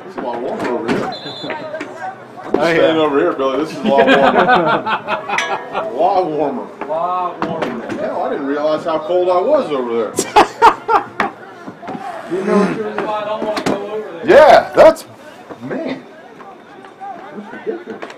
It's a lot warmer over here. I'm just standing over here, Billy. This is a lot warmer. A lot warmer. A lot warmer. Hell, I didn't realize how cold I was over there. You know that's why I don't want to go over there. Yeah, that's, man. That's ridiculous.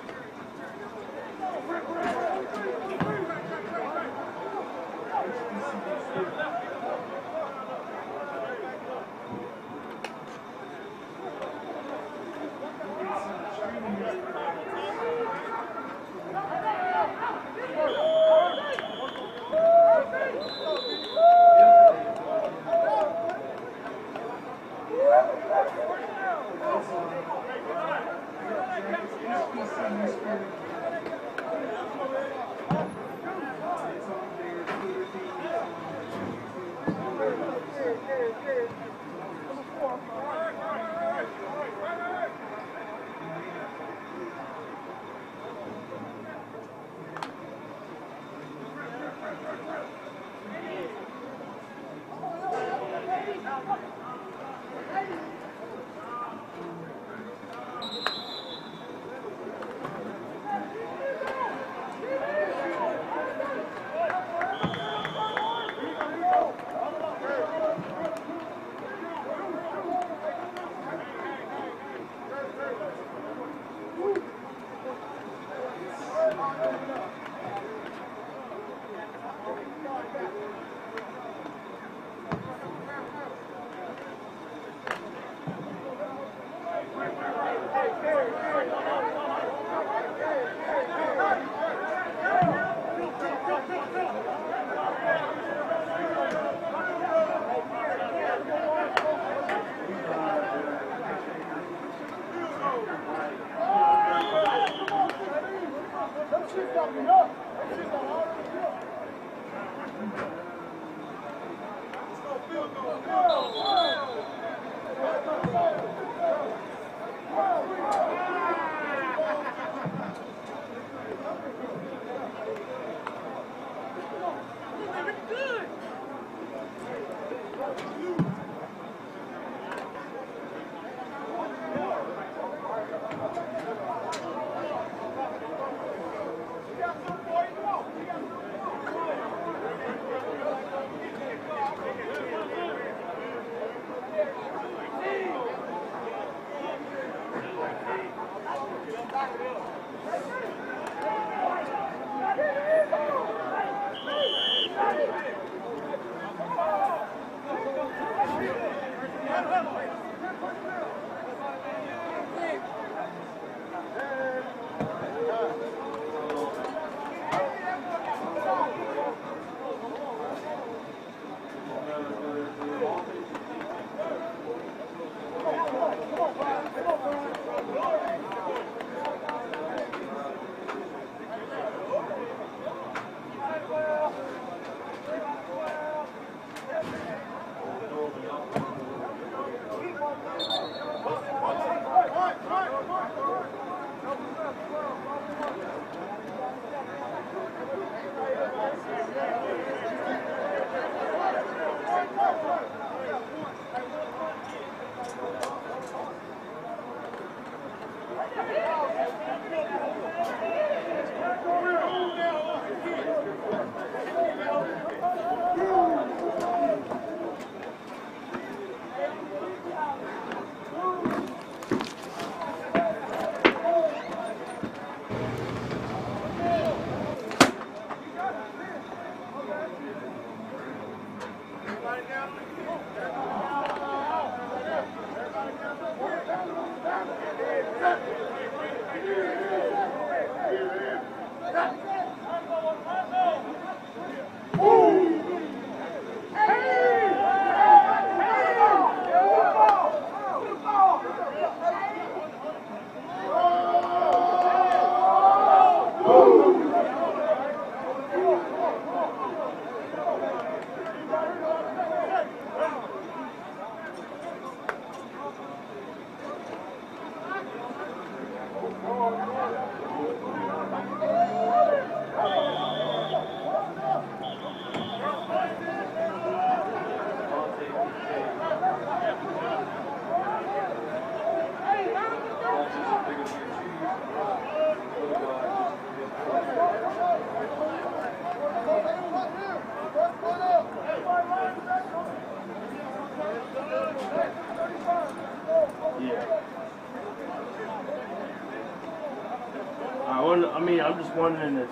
mean, I'm just wondering if,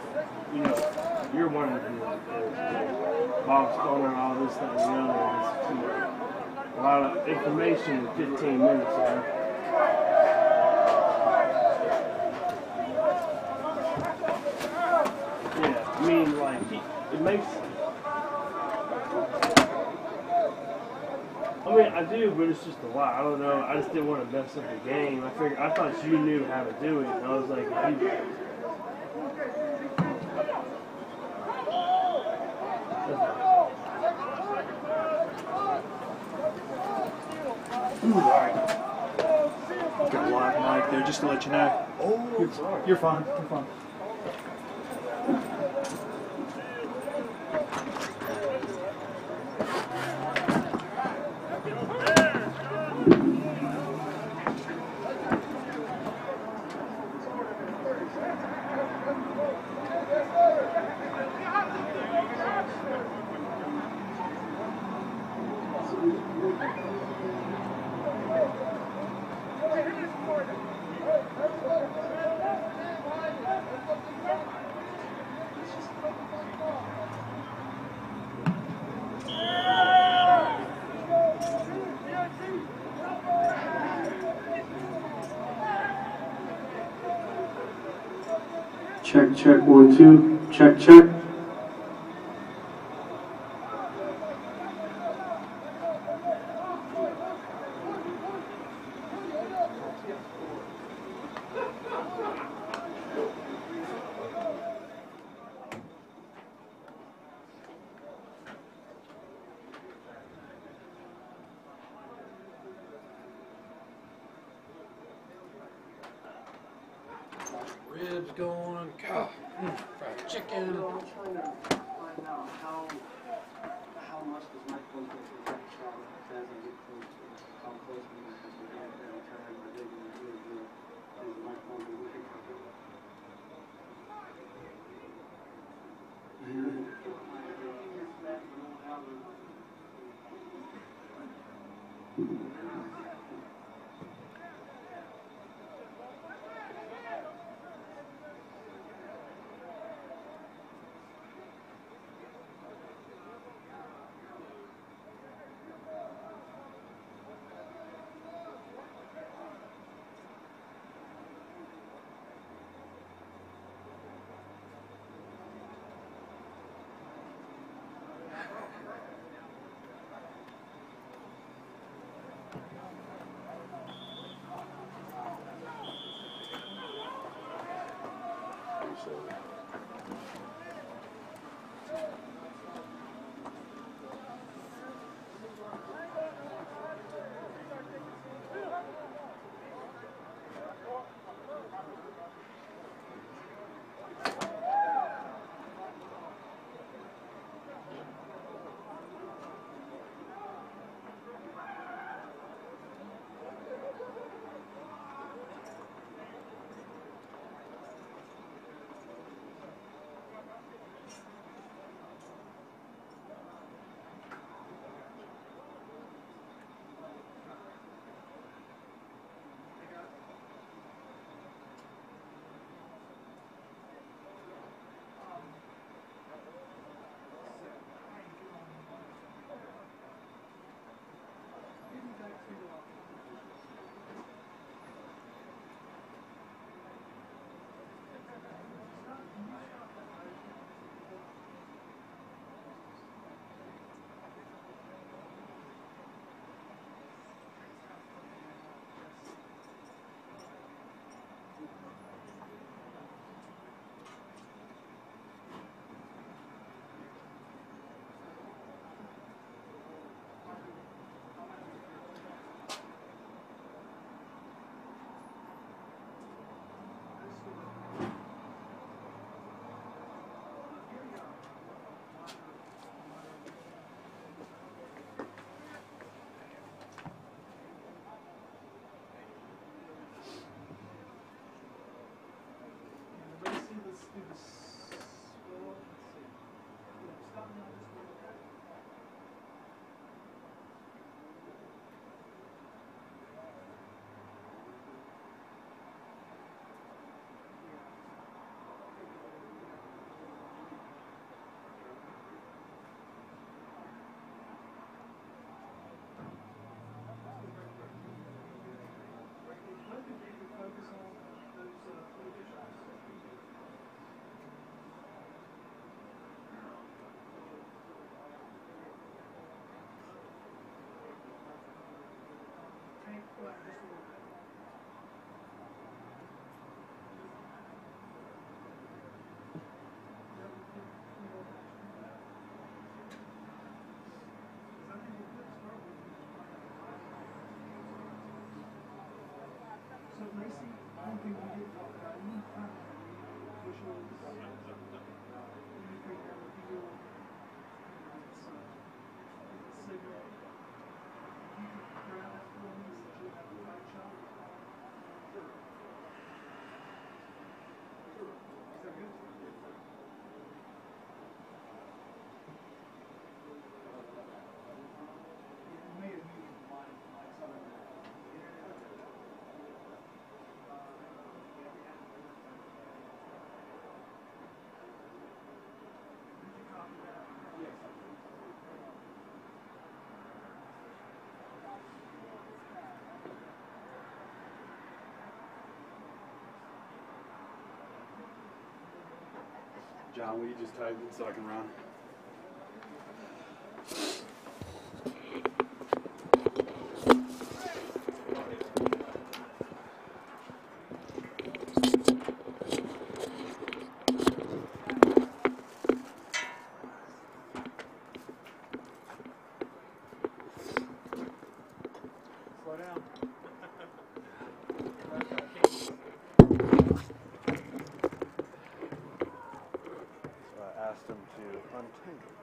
you know, you're wondering if Bob's going on all this, that, and the other. It's, you know, a lot of information in 15 minutes, you know? Yeah, I mean, like, it makes... I mean, I do, but it's just a lot. I don't know. I just didn't want to mess up the game. I thought you knew how to do it. And I was like, Alright. Got a live mic there just to let you know. Oh, you're fine. You're fine. Check, check, 1, 2. Check, check. Ribs going, God, fried chicken. I'm trying to find out how much does my phone get for that shot as I get close to how close we are to the end every time I dig in the good. Does my phone get wicked So Lacey, one thing we did talk about, any kind of visuals, anything that would feel, it's a cigarette. You could grab that for me since you have a light shot. Sure. Sure. Is that good? You made a medium line, John, will you just type it so I can run? slow down. So I asked him to untangle.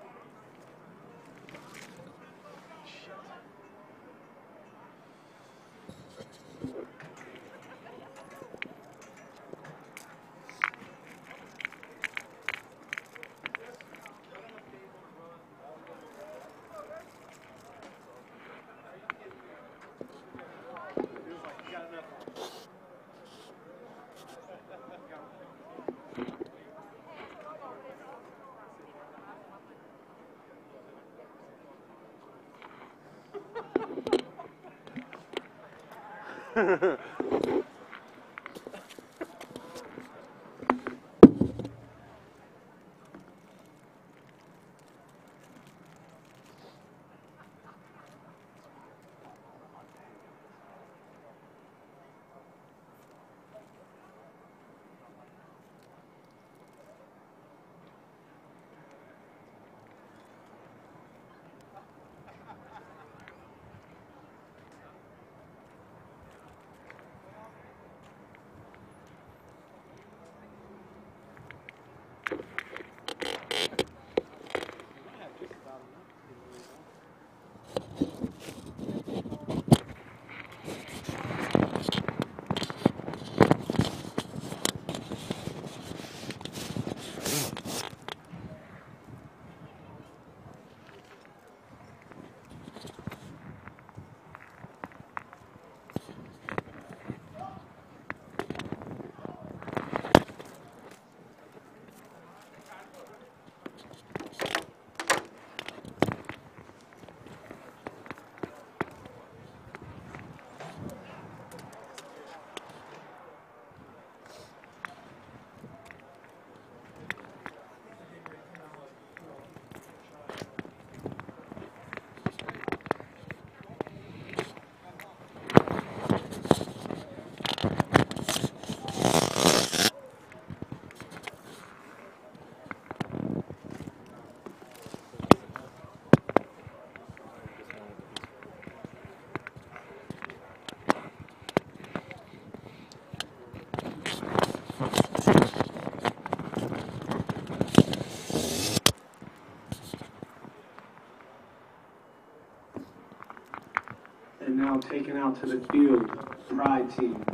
And now taken out to the field, Pride team.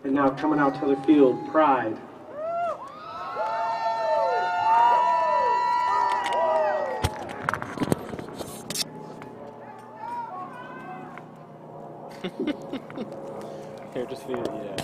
And now coming out to the field, Pride. Here, just feed it, yeah.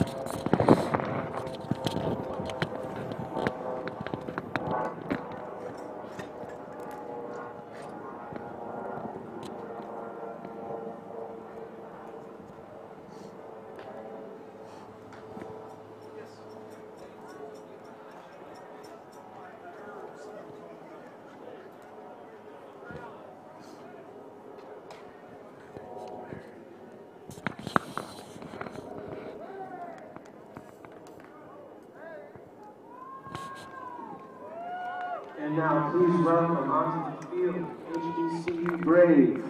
And now please welcome onto the field HBCU-Dream.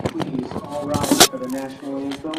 Please all rise for the national anthem.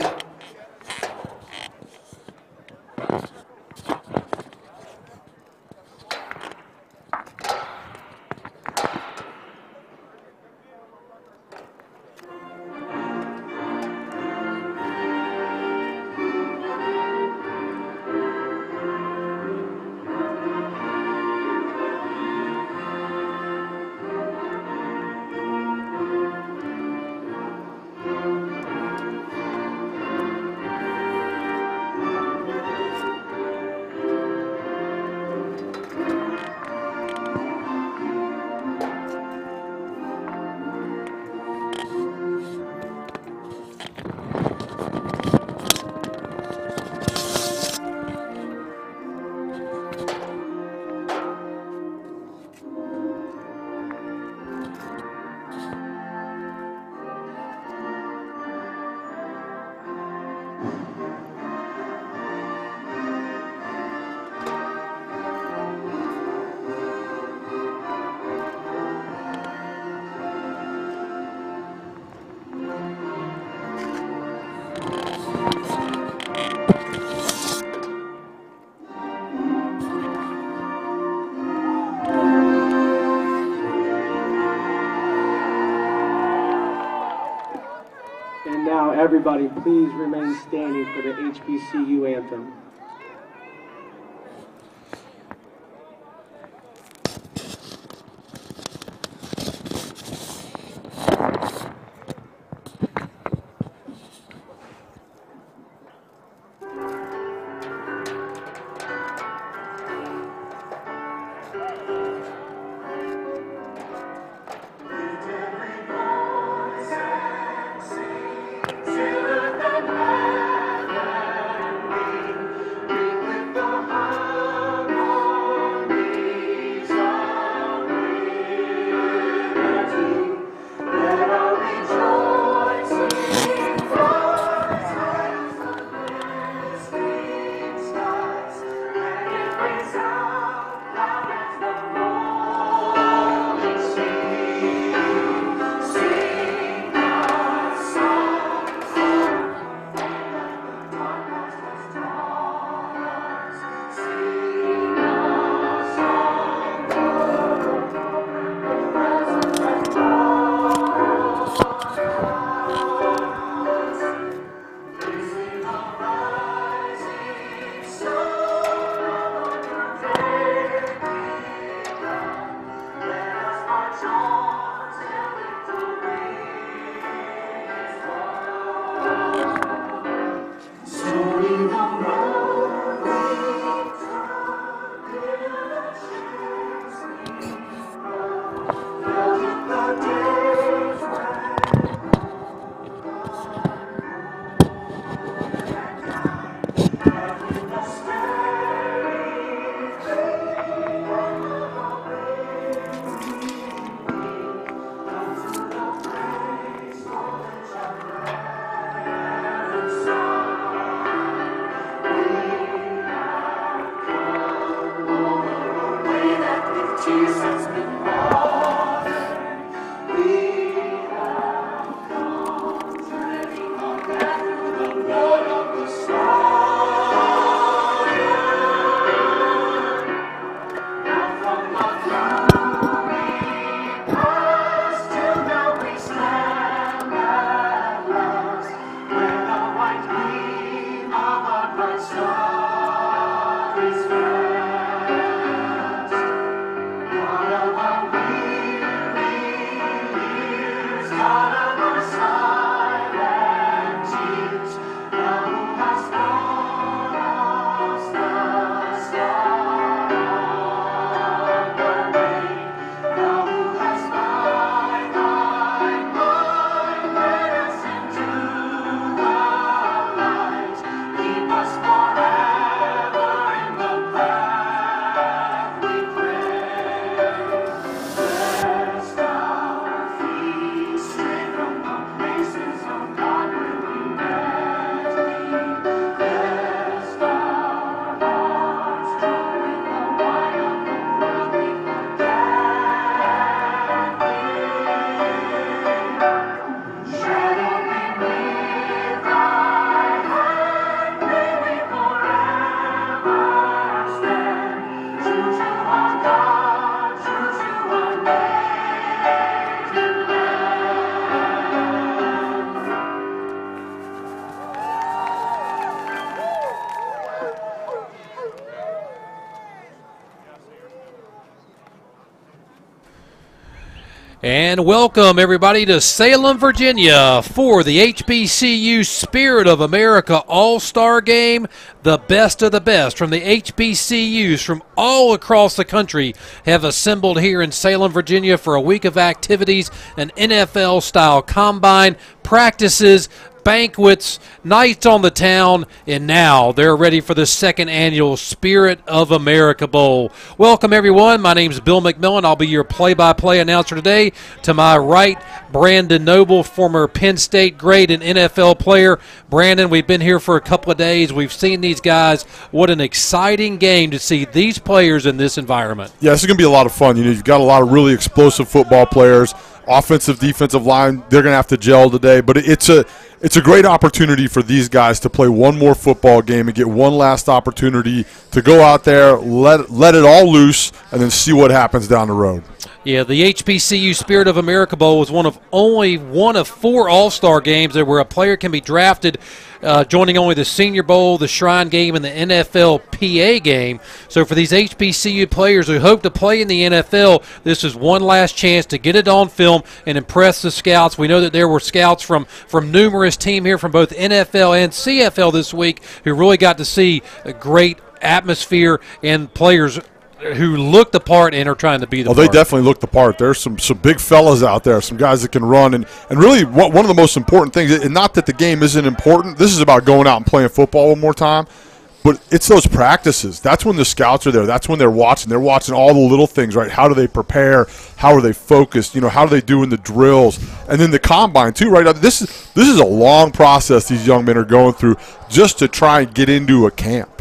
And now everybody please remain standing for the HBCU anthem. And welcome, everybody, to Salem, Virginia for the HBCU Spirit of America All-Star Game. The best of the best from the HBCUs from all across the country have assembled here in Salem, Virginia for a week of activities, an NFL-style combine, practices, banquets, nights on the town, and now they're ready for the second annual Spirit of America Bowl. Welcome, everyone. My name is Bill McMillan. I'll be your play-by-play announcer today. To my right, Brandon Noble, former Penn State great and NFL player. Brandon, we've been here for a couple of days. We've seen these guys. What an exciting game to see these players in this environment. Yeah, this is going to be a lot of fun. You know, you've got a lot of really explosive football players. Offensive, defensive line, they're going to have to gel today. But it's a great opportunity for these guys to play one more football game and get one last opportunity to go out there, let it all loose, and then see what happens down the road. Yeah, the HBCU Spirit of America Bowl was only one of 4 All-Star games where a player can be drafted, joining only the Senior Bowl, the Shrine Game, and the NFLPA game. So for these HBCU players who hope to play in the NFL, this is one last chance to get it on film and impress the scouts. We know that there were scouts from numerous teams here from both NFL and CFL this week who really got to see a great atmosphere and players who look the part and are trying to be the part. They definitely look the part. There's some big fellas out there, some guys that can run. And really one of the most important things, and not that the game isn't important, this is about going out and playing football one more time, but it's those practices. That's when the scouts are there. That's when they're watching. They're watching all the little things, right? How do they prepare? How are they focused? You know, how do they do in the drills? And then the combine, too, right? This is a long process these young men are going through just to try and get into a camp.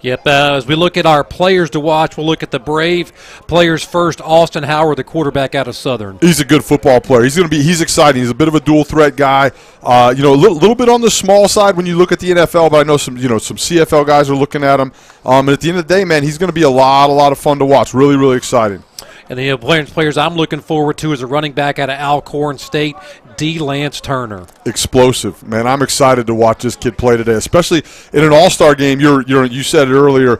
Yep, as we look at our players to watch, we'll look at the Brave players first. Austin Howard, the quarterback out of Southern. He's a good football player. He's exciting. He's a bit of a dual threat guy. A little bit on the small side when you look at the NFL, but I know some CFL guys are looking at him. And at the end of the day, man, he's going to be a lot of fun to watch. Really, really exciting. And the players I'm looking forward to is a running back out of Alcorn State, D. Lance Turner. Explosive, man. I'm excited to watch this kid play today, especially in an all-star game. You said it earlier.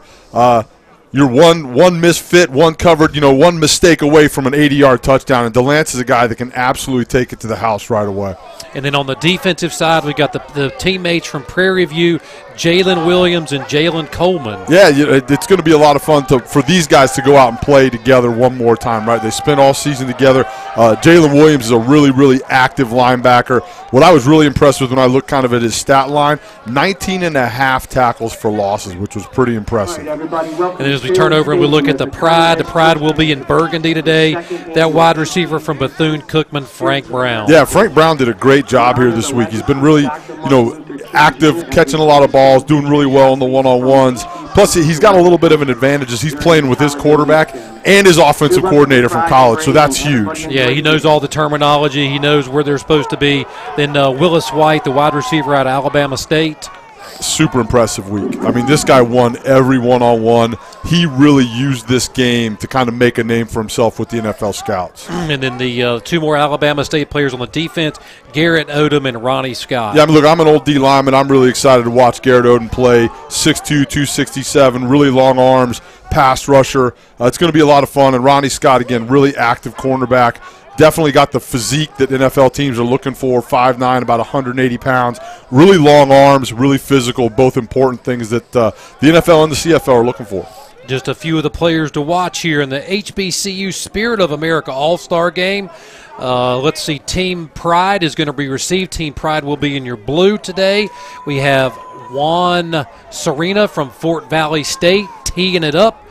You're one misfit, one covered, one mistake away from an 80-yard touchdown. And DeLance is a guy that can absolutely take it to the house right away. And then on the defensive side, we got the teammates from Prairie View, Jalen Williams and Jalen Coleman. Yeah, it's going to be a lot of fun for these guys to go out and play together one more time, right? They spent all season together. Jalen Williams is a really, really active linebacker. What I was really impressed with when I looked kind of at his stat line, 19.5 tackles for losses, which was pretty impressive. And then as we turn over and we look at the Pride will be in Burgundy today. That wide receiver from Bethune-Cookman, Frank Brown. Yeah, Frank Brown did a great job here this week. He's been really, active, catching a lot of balls, doing really well in the one-on-ones. Plus, he's got a little bit of an advantage as he's playing with his quarterback and his offensive coordinator from college, so that's huge. Yeah, he knows all the terminology. He knows where they're supposed to be. Then Willis White, the wide receiver out of Alabama State. Super impressive week. I mean, this guy won every one-on-one. He really used this game to kind of make a name for himself with the NFL scouts. And then the two more Alabama State players on the defense, Garrett Odom and Ronnie Scott. Yeah, I mean, look, I'm an old D lineman. I'm really excited to watch Garrett Odom play. 6'2", 267, really long arms, pass rusher. It's going to be a lot of fun. And Ronnie Scott, again, really active cornerback. Definitely got the physique that NFL teams are looking for, 5'9", about 180 pounds. Really long arms, really physical, both important things that the NFL and the CFL are looking for. Just a few of the players to watch here in the HBCU Spirit of America All-Star Game. Let's see, Team Pride is going to be received. Team Pride will be in your blue today. We have Juan Serena from Fort Valley State teeing it up,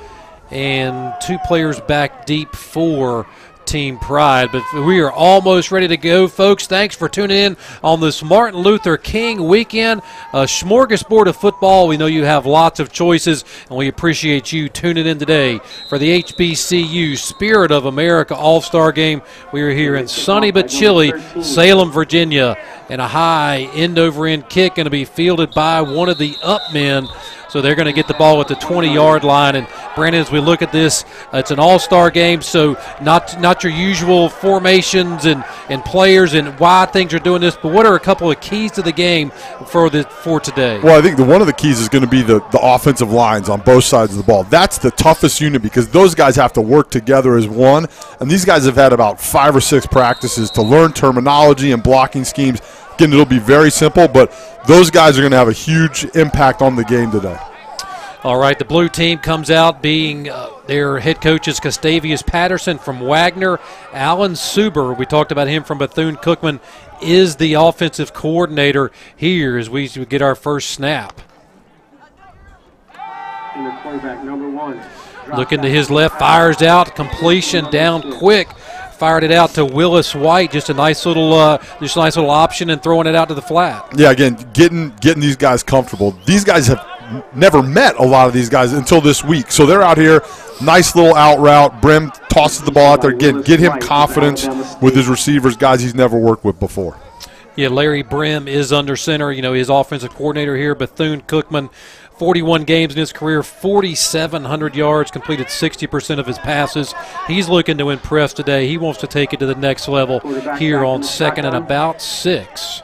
and two players back deep for Team Pride. But we are almost ready to go, folks. Thanks for tuning in on this Martin Luther King weekend. A smorgasbord of football. We know you have lots of choices, and we appreciate you tuning in today for the HBCU Spirit of America All-Star Game. We are here in sunny but chilly Salem, Virginia, and a high end-over-end kick going to be fielded by one of the up men. So they're going to get the ball at the 20-yard line. And, Brandon, as we look at this, it's an all-star game, so not your usual formations and players and why things are doing this, but what are a couple of keys to the game for today? Well, I think one of the keys is going to be the offensive lines on both sides of the ball. That's the toughest unit because those guys have to work together as one, and these guys have had about 5 or 6 practices to learn terminology and blocking schemes. Again, it'll be very simple, but those guys are going to have a huge impact on the game today. All right, the blue team comes out being their head coach is Gustavius Patterson from Wagner. Alan Suber, we talked about him from Bethune-Cookman, is the offensive coordinator here as we get our first snap. And the quarterback, number 1. Looking to his left, fires out, completion down quick. Fired it out to Willis White, just a nice little option and throwing it out to the flat. Yeah, again, getting these guys comfortable. These guys have never met a lot of these guys until this week. So they're out here, nice little out route. Brim tosses the ball out there. Again, get him confidence with his receivers, guys he's never worked with before. Yeah, Larry Brim is under center. You know, his offensive coordinator here, Bethune-Cookman. 41 games in his career, 4,700 yards, completed 60% of his passes. He's looking to impress today. He wants to take it to the next level here on 2nd and about 6.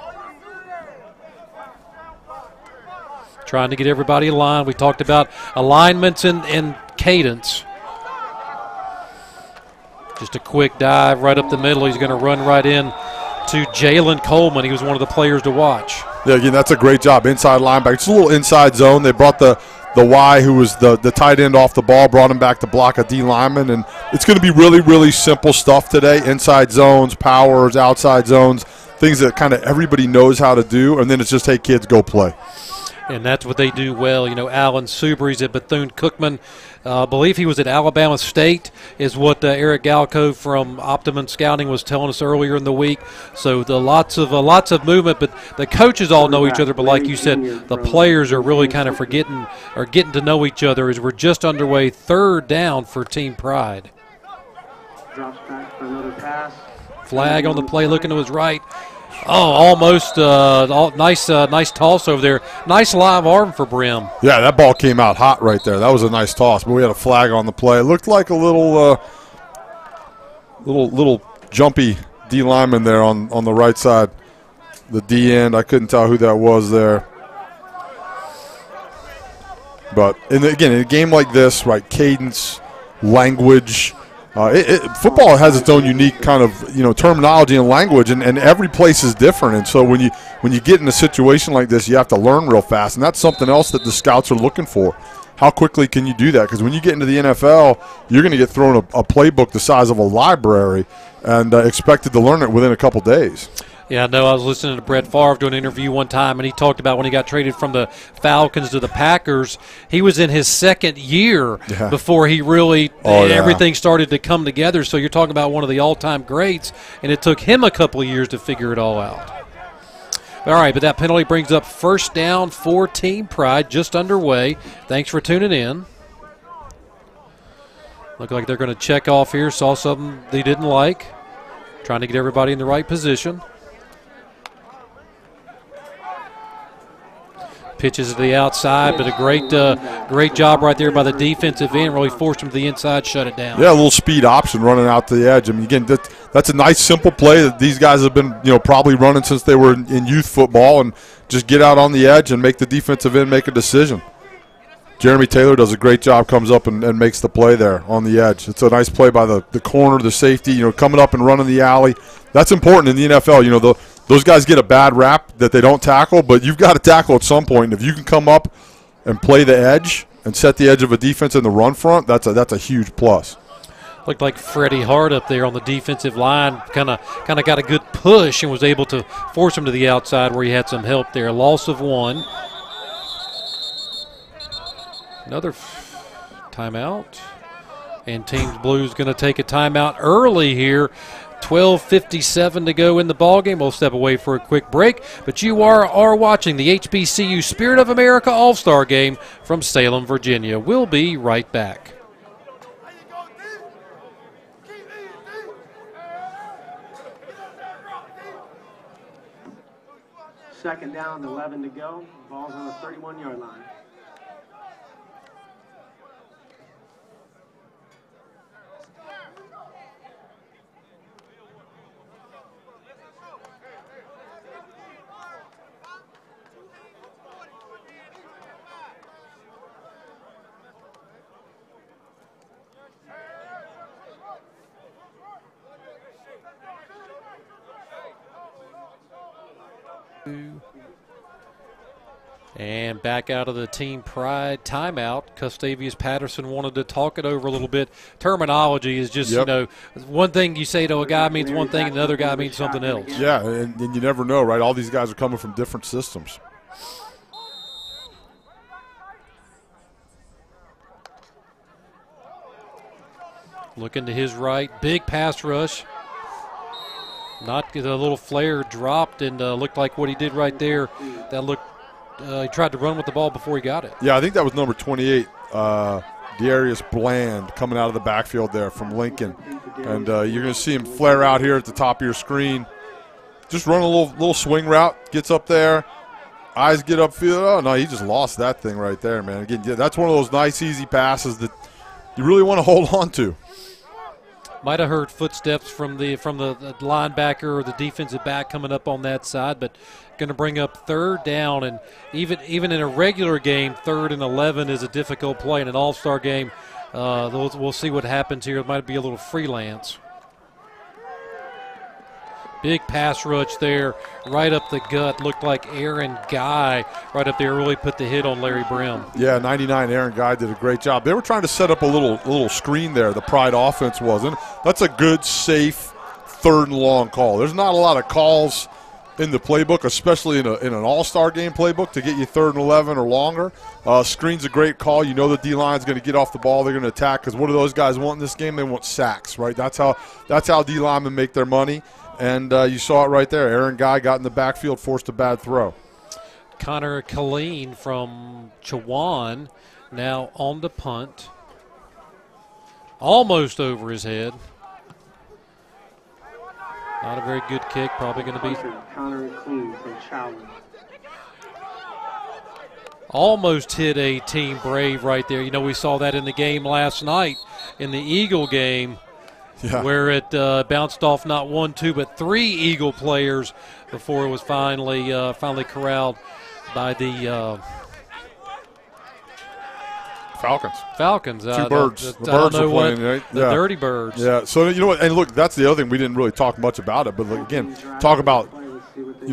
Trying to get everybody aligned. We talked about alignments and cadence. Just a quick dive right up the middle. He's going to run right in to Jalen Coleman. He was one of the players to watch. Yeah, again, that's a great job. Inside linebacker. It's a little inside zone. They brought the Y, who was the tight end off the ball, brought him back to block a D lineman. And it's going to be really, really simple stuff today. Inside zones, powers, outside zones, things that kind of everybody knows how to do. And then it's just, hey, kids, go play. And that's what they do well. You know, Alan Suber at Bethune-Cookman. I believe he was at Alabama State, is what Eric Galco from Optimum Scouting was telling us earlier in the week. So the lots of movement, but the coaches all know each other. But like you said, the players are really kind of getting to know each other as we're just underway. 3rd down for Team Pride. Drops back for another pass. Flag on the play, looking to his right. Oh, almost nice toss over there. Nice live arm for Brim. Yeah, that ball came out hot right there. That was a nice toss, but we had a flag on the play. It looked like a little jumpy D lineman there on the right side, the D end. I couldn't tell who that was there. But in a game like this, right, cadence, language. Football has its own unique kind of terminology and language, and every place is different. And so when you get in a situation like this, you have to learn real fast, and that's something else that the scouts are looking for. How quickly can you do that? Because when you get into the NFL, you're going to get thrown a playbook the size of a library and expected to learn it within a couple days. Yeah, I know. I was listening to Brett Favre doing an interview one time, and he talked about when he got traded from the Falcons to the Packers, he was in his 2nd year before he really everything started to come together. So you're talking about one of the all-time greats, and it took him a couple of years to figure it all out. All right, but that penalty brings up first down for Team Pride, just underway. Thanks for tuning in. Look like they're going to check off here. Saw something they didn't like. Trying to get everybody in the right position. Pitches to the outside, but a great job right there by the defensive end. Really forced him to the inside, shut it down. Yeah, a little speed option running out to the edge. I mean, again, that's a nice, simple play that these guys have been, probably running since they were in youth football, and just get out on the edge and make the defensive end make a decision. Jeremy Taylor does a great job, comes up and makes the play there on the edge. It's a nice play by the corner, the safety, coming up and running the alley. That's important in the NFL. Those guys get a bad rap that they don't tackle, but you've got to tackle at some point. If you can come up and play the edge and set the edge of a defense in the run front, that's a huge plus. Looked like Freddie Hart up there on the defensive line kind of got a good push and was able to force him to the outside where he had some help there. Loss of 1. Another timeout. And Team Blue's going to take a timeout early here. 12:57 to go in the ballgame. We'll step away for a quick break, but you are watching the HBCU Spirit of America All-Star Game from Salem, Virginia. We'll be right back. Second down, 11 to go. Ball's on the 31-yard line. And back out of the Team Pride timeout. Gustavius Patterson wanted to talk it over a little bit. Terminology is just, one thing you say to a guy means one thing and another guy means something else. Yeah, and you never know, right? All these guys are coming from different systems. Looking to his right. Big pass rush. Not the little flare dropped and looked like what he did right there. That looked. He tried to run with the ball before he got it. Yeah, I think that was number 28, Darius Bland, coming out of the backfield there from Lincoln. And you're going to see him flare out here at the top of your screen. Just run a little swing route, gets up there, eyes get upfield. Oh, no, he just lost that thing right there, man. Again, that's one of those nice, easy passes that you really want to hold on to. Might have heard footsteps from the linebacker or the defensive back coming up on that side, but going to bring up third down. And even in a regular game, 3rd and 11 is a difficult play. In an all-star game, we'll see what happens here. It might be a little freelance. Big pass rush there, right up the gut. Looked like Aaron Guy right up there really put the hit on Larry Brim. Yeah, 99 Aaron Guy did a great job. They were trying to set up a little screen there. The Pride offense wasn't. That's a good, safe 3rd and long call. There's not a lot of calls in the playbook, especially in an all-star game playbook, to get you 3rd and 11 or longer. Screen's a great call. You know the D-line's going to get off the ball. They're going to attack, because what do those guys want in this game? They want sacks, right? That's how D-linemen make their money. And you saw it right there. Aaron Guy got in the backfield, forced a bad throw. Connor Killeen from Chowan now on the punt. Almost over his head. Not a very good kick. Probably going to be. Connor Killeen from Chowan. Almost hit a Team Brave right there. We saw that in the game last night in the Eagle game. Yeah. Where it bounced off not 1, 2, but 3 Eagle players before it was finally corralled by the Falcons. 2 birds. The birds are playing, right? The Dirty Birds. Yeah. So you know what? And look, that's the other thing. We didn't really talk much about it, but again, talk about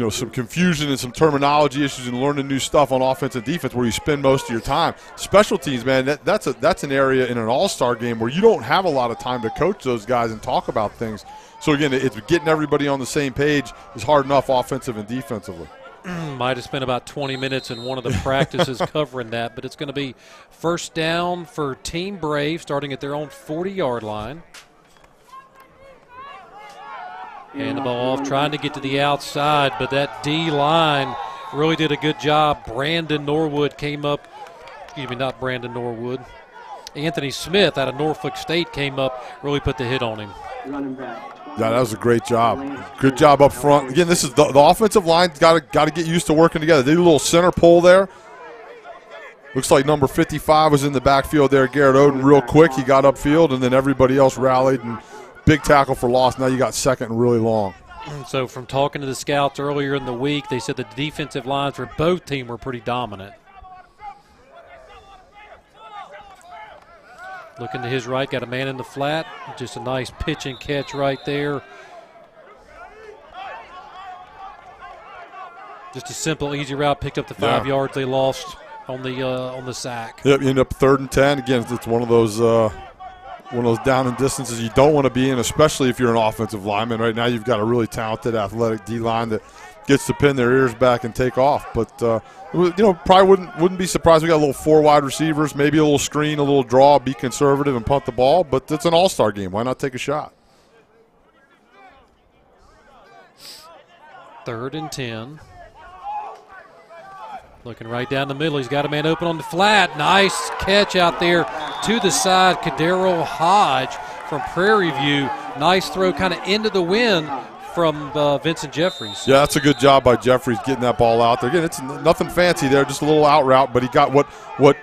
some confusion and some terminology issues and learning new stuff on offense and defense where you spend most of your time. Special teams, man, that's an area in an all-star game where you don't have a lot of time to coach those guys and talk about things. So, again, it's getting everybody on the same page is hard enough offensive and defensively. Might have spent about 20 minutes in one of the practices covering that, but it's going to be first down for Team Brave starting at their own 40-yard line. Hand the ball off, trying to get to the outside, but that D-line really did a good job. Brandon Norwood came up, excuse me, not Brandon Norwood. Anthony Smith out of Norfolk State came up, really put the hit on him. Yeah, that was a great job. Good job up front. Again, this is the offensive line's got to get used to working together. They did a little center pull there. Looks like number 55 was in the backfield there, Garrett Oden, real quick. He got upfield, and then everybody else rallied, and big tackle for loss. Now you got second and really long. So from talking to the scouts earlier in the week, they said the defensive lines for both teams were pretty dominant. Looking to his right, got a man in the flat. Just a nice pitch and catch right there. Just a simple, easy route. Picked up the 5 yards they lost on the sack. Yep, you end up 3rd and 10. Again, it's one of those down and distances you don't want to be in, especially if you're an offensive lineman. Right now, you've got a really talented, athletic D-line that gets to pin their ears back and take off. But probably wouldn't be surprised. We got a little 4 wide receivers, maybe a little screen, a little draw, be conservative and punt the ball. But it's an all-star game. Why not take a shot? 3rd and 10. Looking right down the middle. He's got a man open on the flat. Nice catch out there to the side. Kadero Hodge from Prairie View. Nice throw kind of into the wind from Vincent Jeffries. Yeah, that's a good job by Jeffries getting that ball out there. Again, it's nothing fancy there, just a little out route, but he got what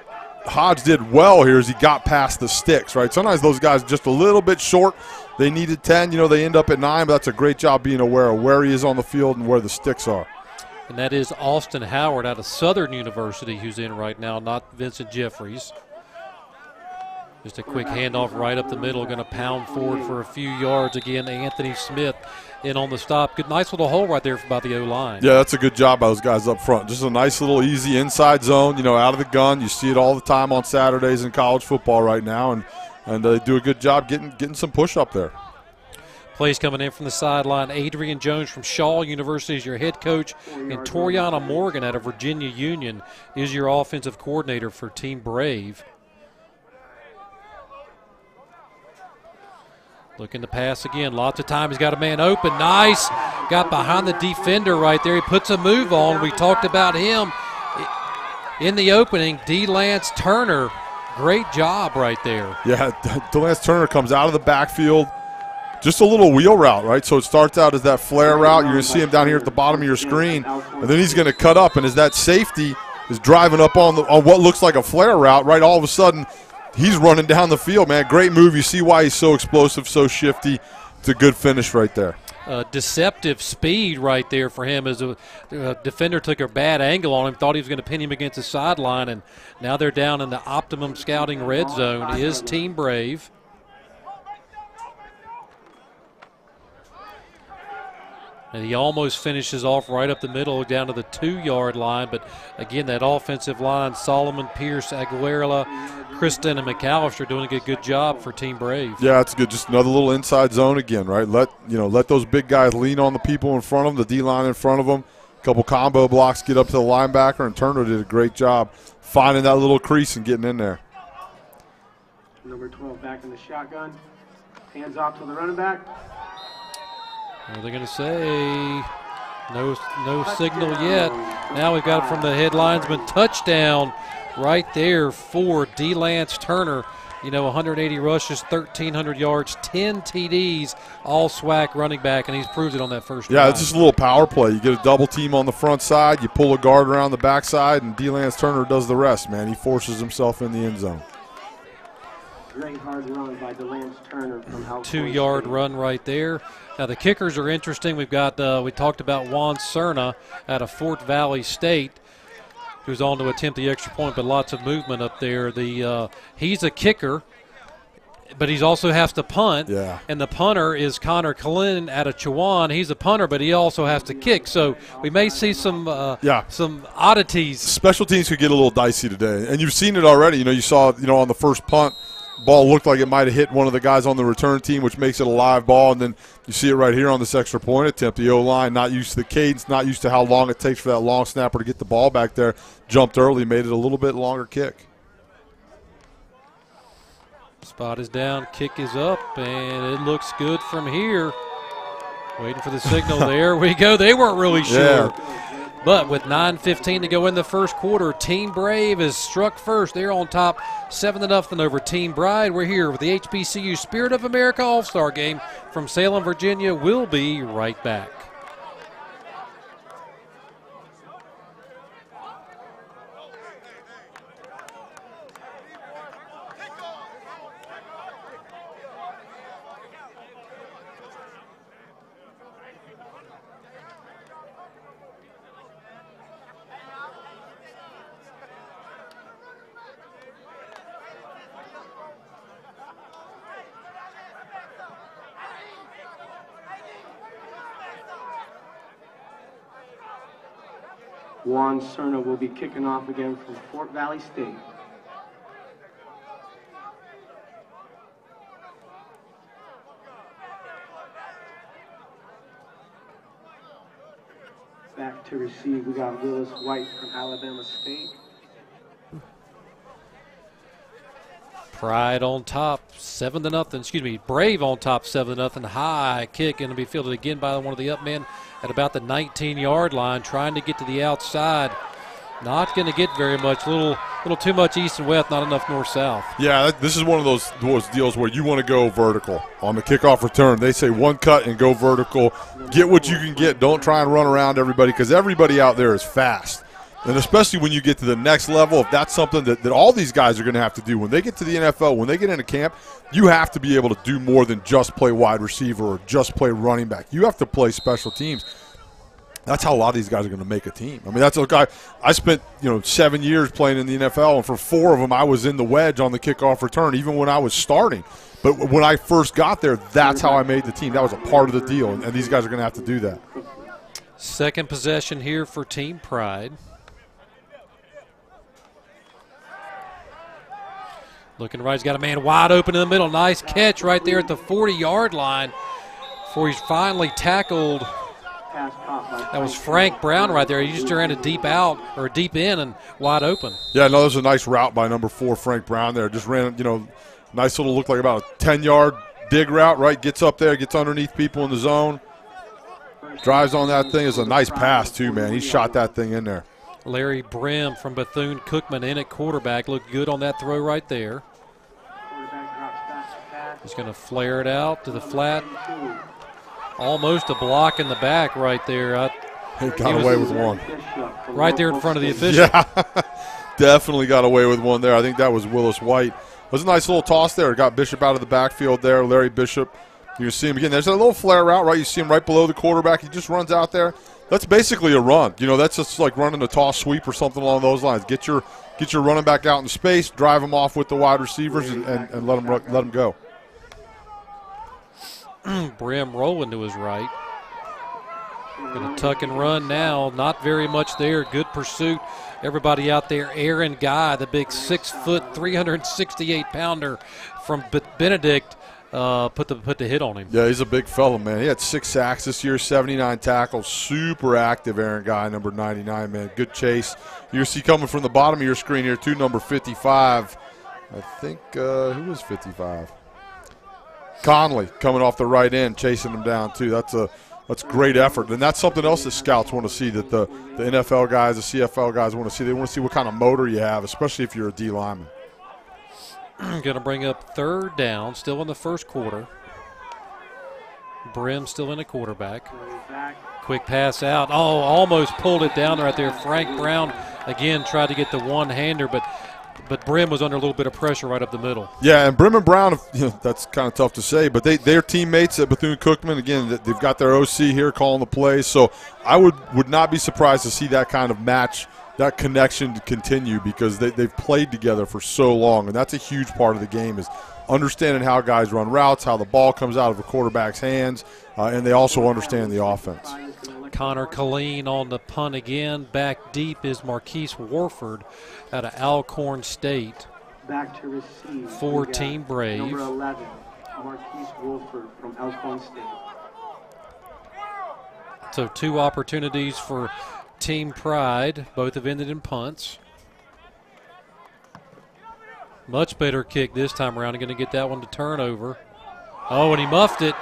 Hodge did well here is he got past the sticks, right? Sometimes those guys just a little bit short. They needed 10. They end up at 9, but that's a great job being aware of where he is on the field and where the sticks are. And that is Austin Howard out of Southern University who's in right now, not Vincent Jeffries. Just a quick handoff right up the middle, going to pound forward for a few yards. Again, Anthony Smith in on the stop. Good, nice little hole right there by the O-line. Yeah, that's a good job by those guys up front. Just a nice little easy inside zone, out of the gun. You see it all the time on Saturdays in college football right now, and they do a good job getting some push up there. Plays coming in from the sideline. Adrian Jones from Shaw University is your head coach, and Toriana Morgan out of Virginia Union is your offensive coordinator for Team Brave. Looking to pass again. Lots of time. He's got a man open. Nice. Got behind the defender right there. He puts a move on. We talked about him in the opening. DeLance Turner. Great job right there. Yeah, DeLance Turner comes out of the backfield. Just a little wheel route, right? So it starts out as that flare route. You're going to see him down here at the bottom of your screen. And then he's going to cut up. And as that safety is driving up on what looks like a flare route, right, all of a sudden he's running down the field, man. Great move. You see why he's so explosive, so shifty. It's a good finish right there. Deceptive speed right there for him as a defender took a bad angle on him, thought he was going to pin him against the sideline, and now they're down in the optimum scouting red zone is Team Brave. And he almost finishes off right up the middle down to the 2-yard line. But, again, that offensive line, Solomon, Pierce, Aguilera, Kristen, and McAllister doing a good job for Team Brave. Yeah, it's good. Just another little inside zone again, right? Let those big guys lean on the people in front of them, the D-line in front of them. A couple combo blocks, get up to the linebacker, and Turner did a great job finding that little crease and getting in there. Number 12 back in the shotgun. Hands off to the running back. What are they going to say? No signal yet. Now we've got it from the head linesman. Touchdown right there for DeLance Turner. 180 rushes, 1,300 yards, 10 TDs, all SWAC running back, and he's proved it on that first drive. It's just a little power play. You get a double team on the front side, you pull a guard around the backside, and DeLance Turner does the rest, man. He forces himself in the end zone. Great hard run by DeLance Turner from Alcorn 2-yard State. run right there. Now the kickers are interesting. We've got we talked about Juan Cerna out of Fort Valley State, who's on to attempt the extra point, but lots of movement up there. He's a kicker, but he also has to punt. Yeah. And the punter is Connor Cullen out of Chowan. He's a punter, but he also has to kick. So we may see some oddities. Special teams could get a little dicey today, and you've seen it already. You saw on the first punt, ball looked like it might have hit one of the guys on the return team, which makes it a live ball, and then you see it right here on this extra point attempt. The O-line not used to the cadence, not used to how long it takes for that long snapper to get the ball back there. Jumped early, made it a little bit longer kick. Spot is down, kick is up, and it looks good from here. Waiting for the signal. There we go. They weren't really sure. Yeah. But with 9:15 to go in the first quarter, Team Brave is struck first. They're on top 7-0 over Team Bride. We're here with the HBCU Spirit of America All-Star Game from Salem, Virginia. We'll be right back. Juan Cerna will be kicking off again from Fort Valley State. Back to receive, we got Willis White from Alabama State. Pride on top, 7-0. Excuse me, Brave on top, 7-0. High kick going to be fielded again by one of the up men at about the 19-yard line, trying to get to the outside. Not going to get very much. Little too much east and west, not enough north-south. Yeah, this is one of those deals where you want to go vertical on the kickoff return. They say one cut and go vertical. Get what you can get. Don't try and run around everybody, because everybody out there is fast. And especially when you get to the next level, if that's something that all these guys are going to have to do. When they get to the NFL, when they get into camp, you have to be able to do more than just play wide receiver or just play running back. You have to play special teams. That's how a lot of these guys are going to make a team. I mean, that's a guy. I spent 7 years playing in the NFL, and for 4 of them, I was in the wedge on the kickoff return, even when I was starting. But when I first got there, that's how I made the team. That was a part of the deal, and these guys are going to have to do that. Second possession here for Team Pride. Looking right, he's got a man wide open in the middle. Nice catch right there at the 40-yard line before he's finally tackled. That was Frank Brown right there. He just ran a deep out or a deep in and wide open. Yeah, no, that was a nice route by number 4, Frank Brown there. Just ran, nice little, look like about a 10-yard dig route, right? Gets up there, gets underneath people in the zone. Drives on that thing. It's a nice pass, too, man. He shot that thing in there. Larry Brim from Bethune-Cookman in at quarterback. Looked good on that throw right there. He's going to flare it out to the flat. Almost a block in the back right there. He got away with one. Right there in front of the official. Yeah, definitely got away with one there. I think that was Willis White. It was a nice little toss there. Got Bishop out of the backfield there. Larry Bishop. You see him again. There's a little flare route, right? You see him right below the quarterback. He just runs out there. That's basically a run. That's just like running a toss sweep or something along those lines. Get your running back out in space, drive him off with the wide receivers, and let him go. Brim rolling to his right. Going to tuck and run now. Not very much there. Good pursuit. Everybody out there. Aaron Guy, the big 6-foot, 368-pounder from Benedict, put the hit on him. Yeah, he's a big fella, man. He had 6 sacks this year, 79 tackles. Super active, Aaron Guy, number 99, man. Good chase. You see coming from the bottom of your screen here, too, number 55. I think, who was 55? Conley coming off the right end, chasing him down, too. That's great effort. And that's something else that scouts want to see, that the NFL guys, the CFL guys want to see. They want to see what kind of motor you have, especially if you're a D lineman. Going to bring up third down, still in the first quarter. Brim still in a quarterback. Quick pass out. Oh, almost pulled it down right there. Frank Brown, again, tried to get the one-hander, but Brim was under a little bit of pressure right up the middle. Yeah, and Brim and Brown, that's kind of tough to say, but they're teammates at Bethune-Cookman. Again, they've got their OC here calling the plays, so I would not be surprised to see that kind of match, that connection to continue, because they've played together for so long, and that's a huge part of the game, is understanding how guys run routes, how the ball comes out of a quarterback's hands, and they also understand the offense. Connor Colleen on the punt again. Back deep is Marquise Warford out of Alcorn State. Back to receive for Team Brave. Number 11, Marquise Wolford from Alcorn State. So 2 opportunities for Team Pride. Both have ended in punts. Much better kick this time around. Going to get that one to turn over. Oh, and he muffed it.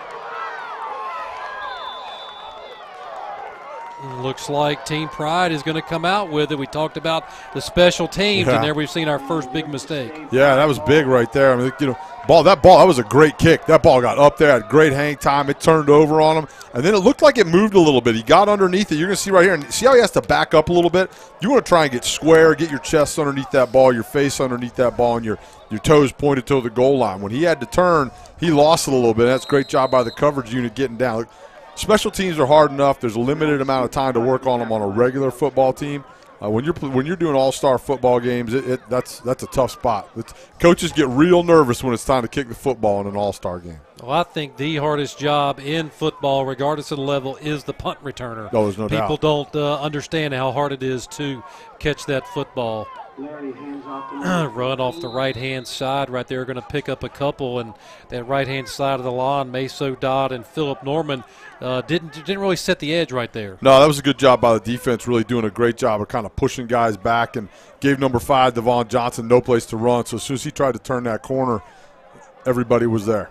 Looks like Team Pride is going to come out with it. We talked about the special teams, and there we've seen our first big mistake. Yeah, that was big right there. I mean, you know, that was a great kick. That ball got up there, had great hang time. It turned over on him, and then it looked like it moved a little bit. He got underneath it. You're going to see right here, and see how he has to back up a little bit? You want to try and get square, get your chest underneath that ball, your face underneath that ball, and your toes pointed to the goal line. When he had to turn, he lost it a little bit. That's a great job by the coverage unit getting down. Look, special teams are hard enough. There's a limited amount of time to work on them on a regular football team. When you're doing all-star football games, that's a tough spot. Coaches get real nervous when it's time to kick the football in an all-star game. Well, I think the hardest job in football, regardless of the level, is the punt returner. Oh, there's no doubt. People don't understand how hard it is to catch that football. Run off the right-hand side right there, going to pick up a couple, and that right-hand side of the line, Meso Dodd and Philip Norman didn't really set the edge right there. No, that was a good job by the defense, really doing a great job of kind of pushing guys back, and gave number 5, Devon Johnson, no place to run. So as soon as he tried to turn that corner, everybody was there.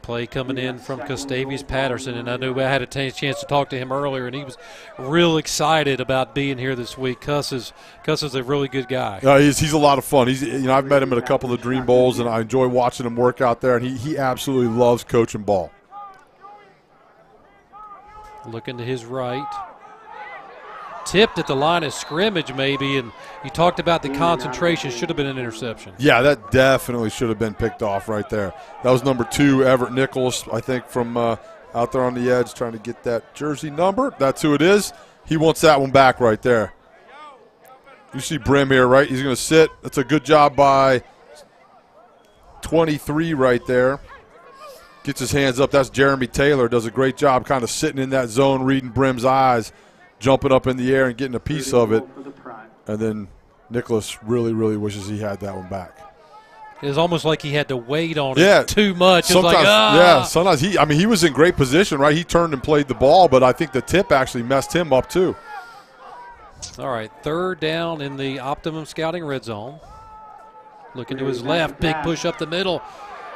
Play coming in from Gustavius Patterson, and I knew I had a chance to talk to him earlier, and he was real excited about being here this week. Cuss is a really good guy. He's a lot of fun. I've met him at a couple of Dream Bowls, and I enjoy watching him work out there, and he absolutely loves coaching ball. Looking to his right. Tipped at the line of scrimmage maybe, and you talked about the concentration. Should have been an interception. Yeah, that definitely should have been picked off right there. That was number 2, Everett Nichols, I think, from out there on the edge trying to get that jersey number. That's who it is. He wants that one back right there. You see Brim here, right? He's going to sit. That's a good job by 23 right there. Gets his hands up. That's Jeremy Taylor. Does a great job kind of sitting in that zone, reading Brim's eyes, jumping up in the air and getting a piece of it. And then Nicholas really, really wishes he had that one back. It was almost like he had to wait on it too much. Sometimes, it was like, yeah, sometimes he was in great position, right? He turned and played the ball, but I think the tip actually messed him up too. All right, 3rd down in the Optimum Scouting red zone. Looking to his left, big push up the middle.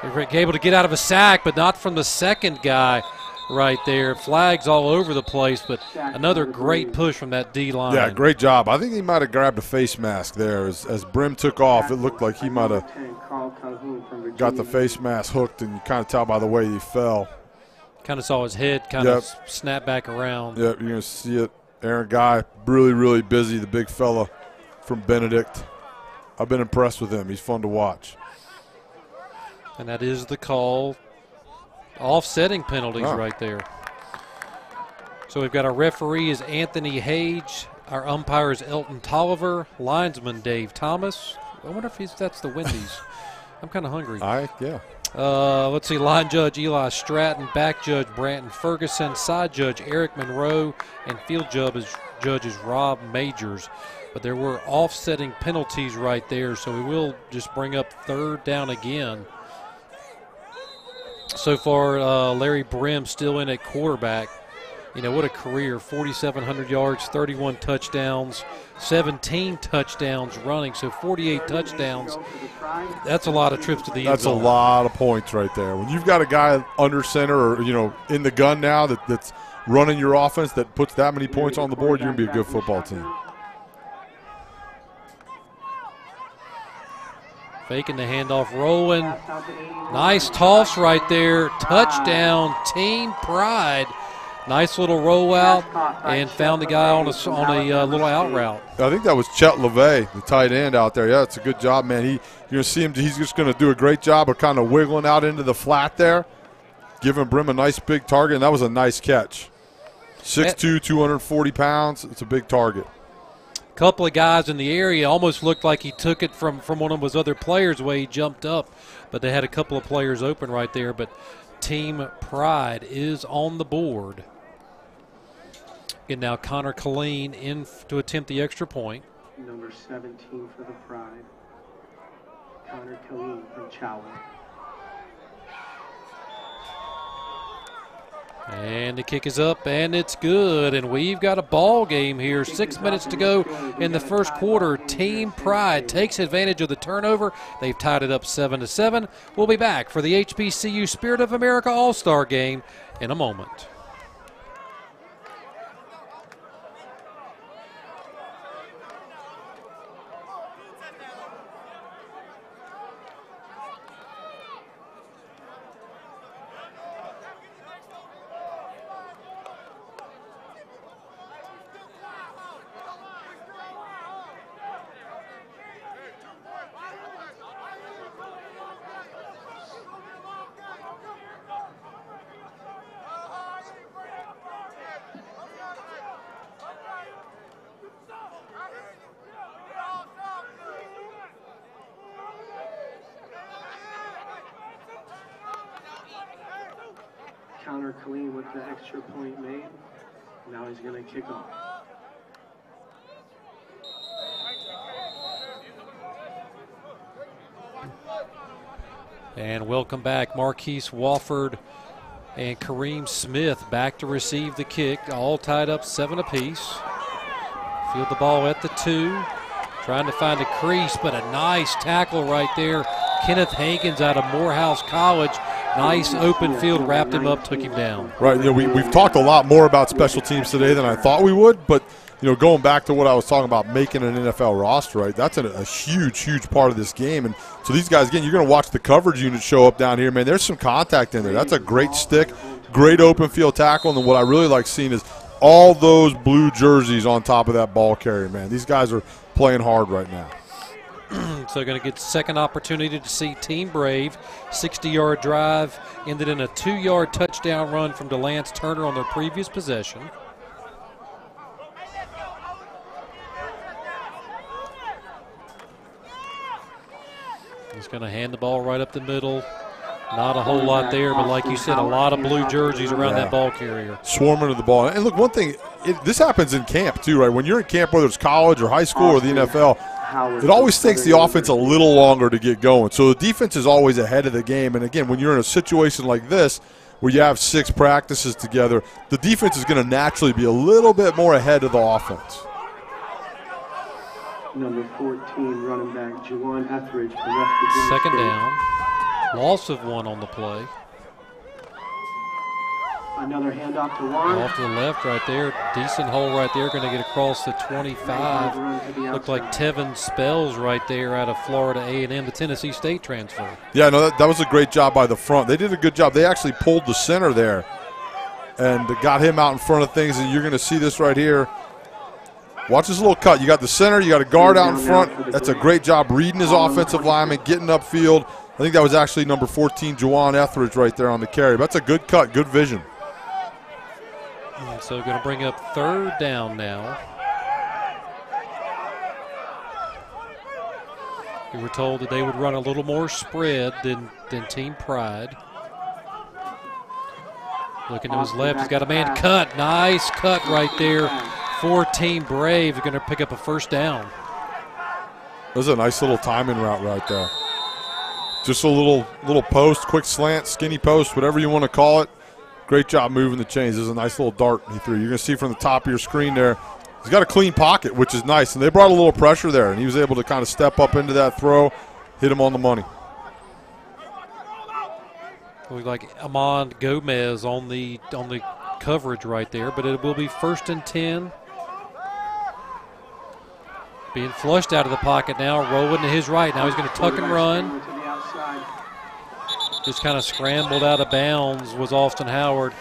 Able to get out of a sack, but not from the second guy right there. Flags all over the place, but another great push from that D-line. Yeah, great job. I think he might have grabbed a face mask there. As Brim took off, it looked like he might have got the face mask hooked, and you kind of tell by the way he fell. Kind of saw his head kind of snap back around. Yep, you're going to see it. Aaron Guy, really, really busy, the big fella from Benedict. I've been impressed with him. He's fun to watch. And that is the call. Offsetting penalties right there. So we've got our referee is Anthony Hage. Our umpire is Elton Tolliver. Linesman Dave Thomas. I wonder if that's the Wendy's. I'm kind of hungry. Yeah. Let's see. Line judge Eli Stratton. Back judge Branton Ferguson. Side judge Eric Monroe. And field judge is Rob Majors. But there were offsetting penalties right there, so we will just bring up 3rd down again. So far, Larry Brim still in at quarterback. You know, what a career. 4,700 yards, 31 touchdowns, 17 touchdowns running, so 48 touchdowns. That's a lot of trips to the end zone. That's a lot of points right there. When you've got a guy under center or, in the gun now that's running your offense that puts that many points on the board, you're going to be a good football team. Faking the handoff, rolling. Nice toss right there. Touchdown, Team Pride. Nice little rollout, and found the guy on a little out route. I think that was Chet LeVay, the tight end out there. Yeah, it's a good job, man. You're going to see him. He's just going to do a great job of kind of wiggling out into the flat there, giving Brim a nice big target, and that was a nice catch. 6'2", 240 pounds. It's a big target. Couple of guys in the area almost looked like he took it from one of his other players the way he jumped up, but they had a couple of players open right there. But Team Pride is on the board. And now Connor Colleen in to attempt the extra point. Number 17 for the Pride, Connor Colleen from Chowan. And the kick is up, and it's good. And we've got a ball game here. 6 minutes to go in the first quarter. Team Pride takes advantage of the turnover. They've tied it up 7-7. We'll be back for the HBCU Spirit of America All-Star Game in a moment. counter clean with the extra point made. Now he's going to kick off. And welcome back, Marquise Wofford and Kareem Smith back to receive the kick, all tied up 7 apiece. Field the ball at the 2, trying to find a crease, but a nice tackle right there. Kenneth Hankins out of Morehouse College. Nice open field, wrapped him up, took him down. Right, you know, we've talked a lot more about special teams today than I thought we would, but you know, going back to what I was talking about, making an NFL roster, right, that's a huge, huge part of this game. And so these guys, again, you're going to watch the coverage unit show up down here. Man, there's some contact in there. That's a great stick, great open field tackle. And then what I really like seeing is all those blue jerseys on top of that ball carrier, man. These guys are playing hard right now. So going to get second opportunity to see Team Brave. 60-yard drive ended in a 2-yard touchdown run from DeLance Turner on their previous possession. He's going to hand the ball right up the middle. Not a whole lot there, but like you said, a lot of blue jerseys around that ball carrier. Swarming to the ball. And look, one thing, this happens in camp too, right? When you're in camp, whether it's college or high school or the NFL, it always takes the offense a little longer to get going. So the defense is always ahead of the game. And again, when you're in a situation like this where you have 6 practices together, the defense is going to naturally be a little bit more ahead of the offense. Number 14, running back Juwan Etheridge. Second down. Loss of 1 on the play. Another handoff to Juan. Off to the left right there. Decent hole right there. Going to get across the 25. Looked like Tevin Spells right there out of Florida A&M, the Tennessee State transfer. Yeah, no, that was a great job by the front. They did a good job. They actually pulled the center there and got him out in front of things, and you're going to see this right here. Watch this little cut. You got the center. You got a guard out in front. That's a great job reading his offensive lineman, getting upfield. I think that was actually number 14, Juwan Etheridge, right there on the carry. But that's a good cut, good vision. And so going to bring up third down now. We were told that they would run a little more spread than Team Pride. Looking to his left, he's got a man cut. Nice cut right there for Team Brave. They're going to pick up a first down. That was a nice little timing route right there. Just a little post, quick slant, skinny post, whatever you want to call it. Great job moving the chains. There's a nice little dart he threw. You're going to see from the top of your screen there, he's got a clean pocket, which is nice. And they brought a little pressure there, and he was able to kind of step up into that throw, hit him on the money. Looks like Amon Gomez on the coverage right there, but it will be 1st and 10. Being flushed out of the pocket now, rolling to his right. Now he's going to tuck and run. Just kind of scrambled out of bounds was Austin Howard.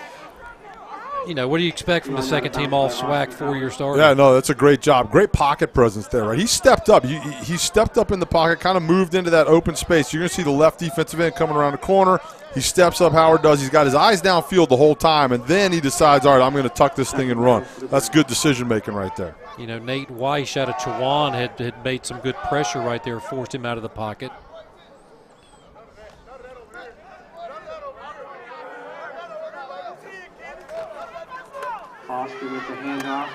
You know, what do you expect from the second team all SWAC 4-year starter? Yeah, no, that's a great job. Great pocket presence there, right? He stepped up. He stepped up in the pocket, kind of moved into that open space. You're going to see the left defensive end coming around the corner. He steps up, Howard does. He's got his eyes downfield the whole time, and then he decides, all right, I'm going to tuck this thing and run. That's good decision-making right there. You know, Nate Weiss out of Chowan had made some good pressure right there, forced him out of the pocket. Foster with the handoff.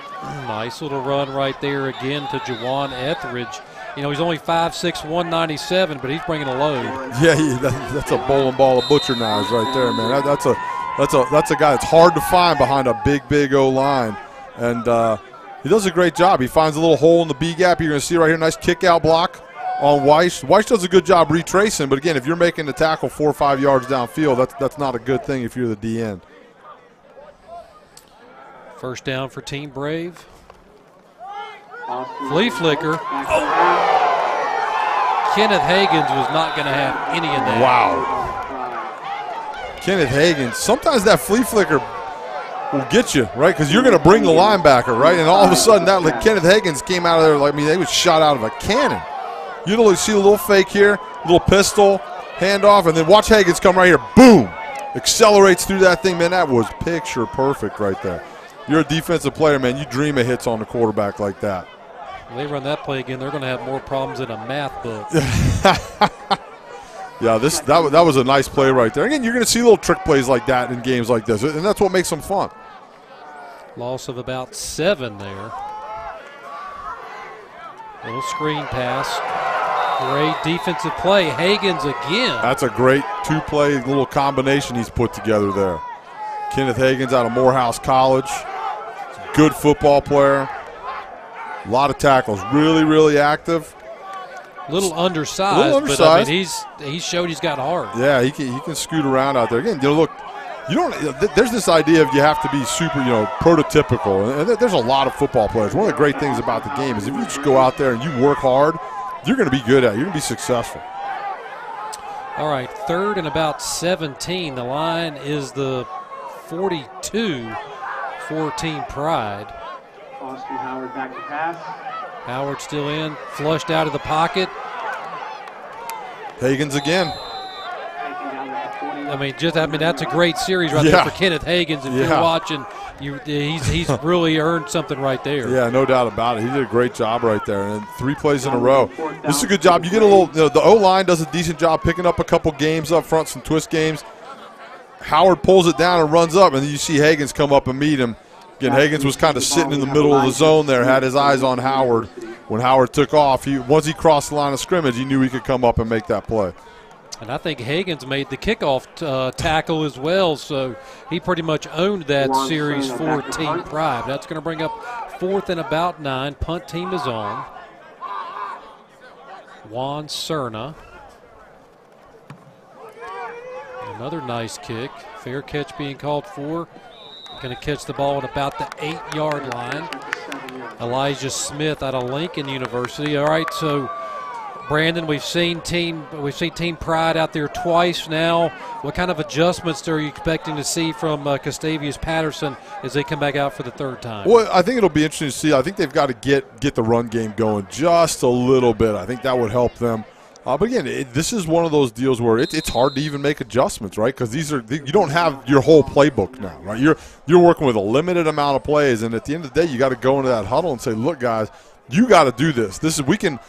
Nice little run right there again to Juwan Etheridge. You know, he's only 5'6", 197, but he's bringing a load. Yeah, that's a bowling ball of butcher knives right there, man. That's a guy that's hard to find behind a big O-line. And he does a great job. He finds a little hole in the B-gap. You're going to see right here, nice kick-out block on Weiss. Weiss does a good job retracing, but again, if you're making the tackle 4 or 5 yards downfield, that's not a good thing if you're the D-end. First down for Team Brave. Flea flicker. Oh. Kenneth Hagans was not going to have any of that. Wow. Kenneth Hagans. Sometimes that flea flicker will get you, right? Because you're going to bring the linebacker, right? And all of a sudden, that like Kenneth Hagans came out of there like, I mean, they was shot out of a cannon. You literally see a little fake here, little pistol, handoff, and then watch Hagans come right here. Boom. Accelerates through that thing, man. That was picture perfect right there. You're a defensive player, man. You dream of hits on the quarterback like that. When they run that play again, they're going to have more problems in a math book. Yeah, that was a nice play right there. Again, you're going to see little trick plays like that in games like this, and that's what makes them fun. Loss of about 7 there. Little screen pass. Great defensive play. Hagens again. That's a great two-play little combination he's put together there. Kenneth Hagens out of Morehouse College. Good football player. A lot of tackles. Really, really active. Little undersized, but I mean, he's showed he's got heart. Yeah, he can scoot around out there. Again, look, there's this idea of you have to be super, prototypical, and there's a lot of football players. One of the great things about the game is if you just go out there and you work hard, you're going to be good at it. You're going to be successful. All right, 3rd and about 17. The line is the 42 for Team Pride. Austin Howard back to pass. Howard still in, flushed out of the pocket. Hagens again. I mean, that's a great series right there for Kenneth Hagens. If you're watching, he's really earned something right there. Yeah, no doubt about it. He did a great job right there, and 3 plays in a row. This is a good job. You get a little. The O-line does a decent job picking up a couple games up front, some twist games. Howard pulls it down and runs up, and then you see Hagens come up and meet him. Again, Hagens was kind of sitting in the middle of the zone there, had his eyes on Howard. When Howard took off, once he crossed the line of scrimmage, he knew he could come up and make that play. And I think Hagens made the kickoff tackle as well, so he pretty much owned that series for Team Pride. That's going to bring up 4th and about 9. Punt team is on. Juan Cerna. Another nice kick. Fair catch being called for. Going to catch the ball at about the 8-yard line. Elijah Smith out of Lincoln University. All right, so Brandon, we've seen Team Pride out there twice now. What kind of adjustments are you expecting to see from Gustavius Patterson as they come back out for the 3rd time? Well, I think it'll be interesting to see. I think they've got to get the run game going just a little bit. I think that would help them. But again, this is one of those deals where it's hard to even make adjustments, right? Because you don't have your whole playbook now, right? You're working with a limited amount of plays, and at the end of the day, you got to go into that huddle and say, "Look, guys, you got to do this. We can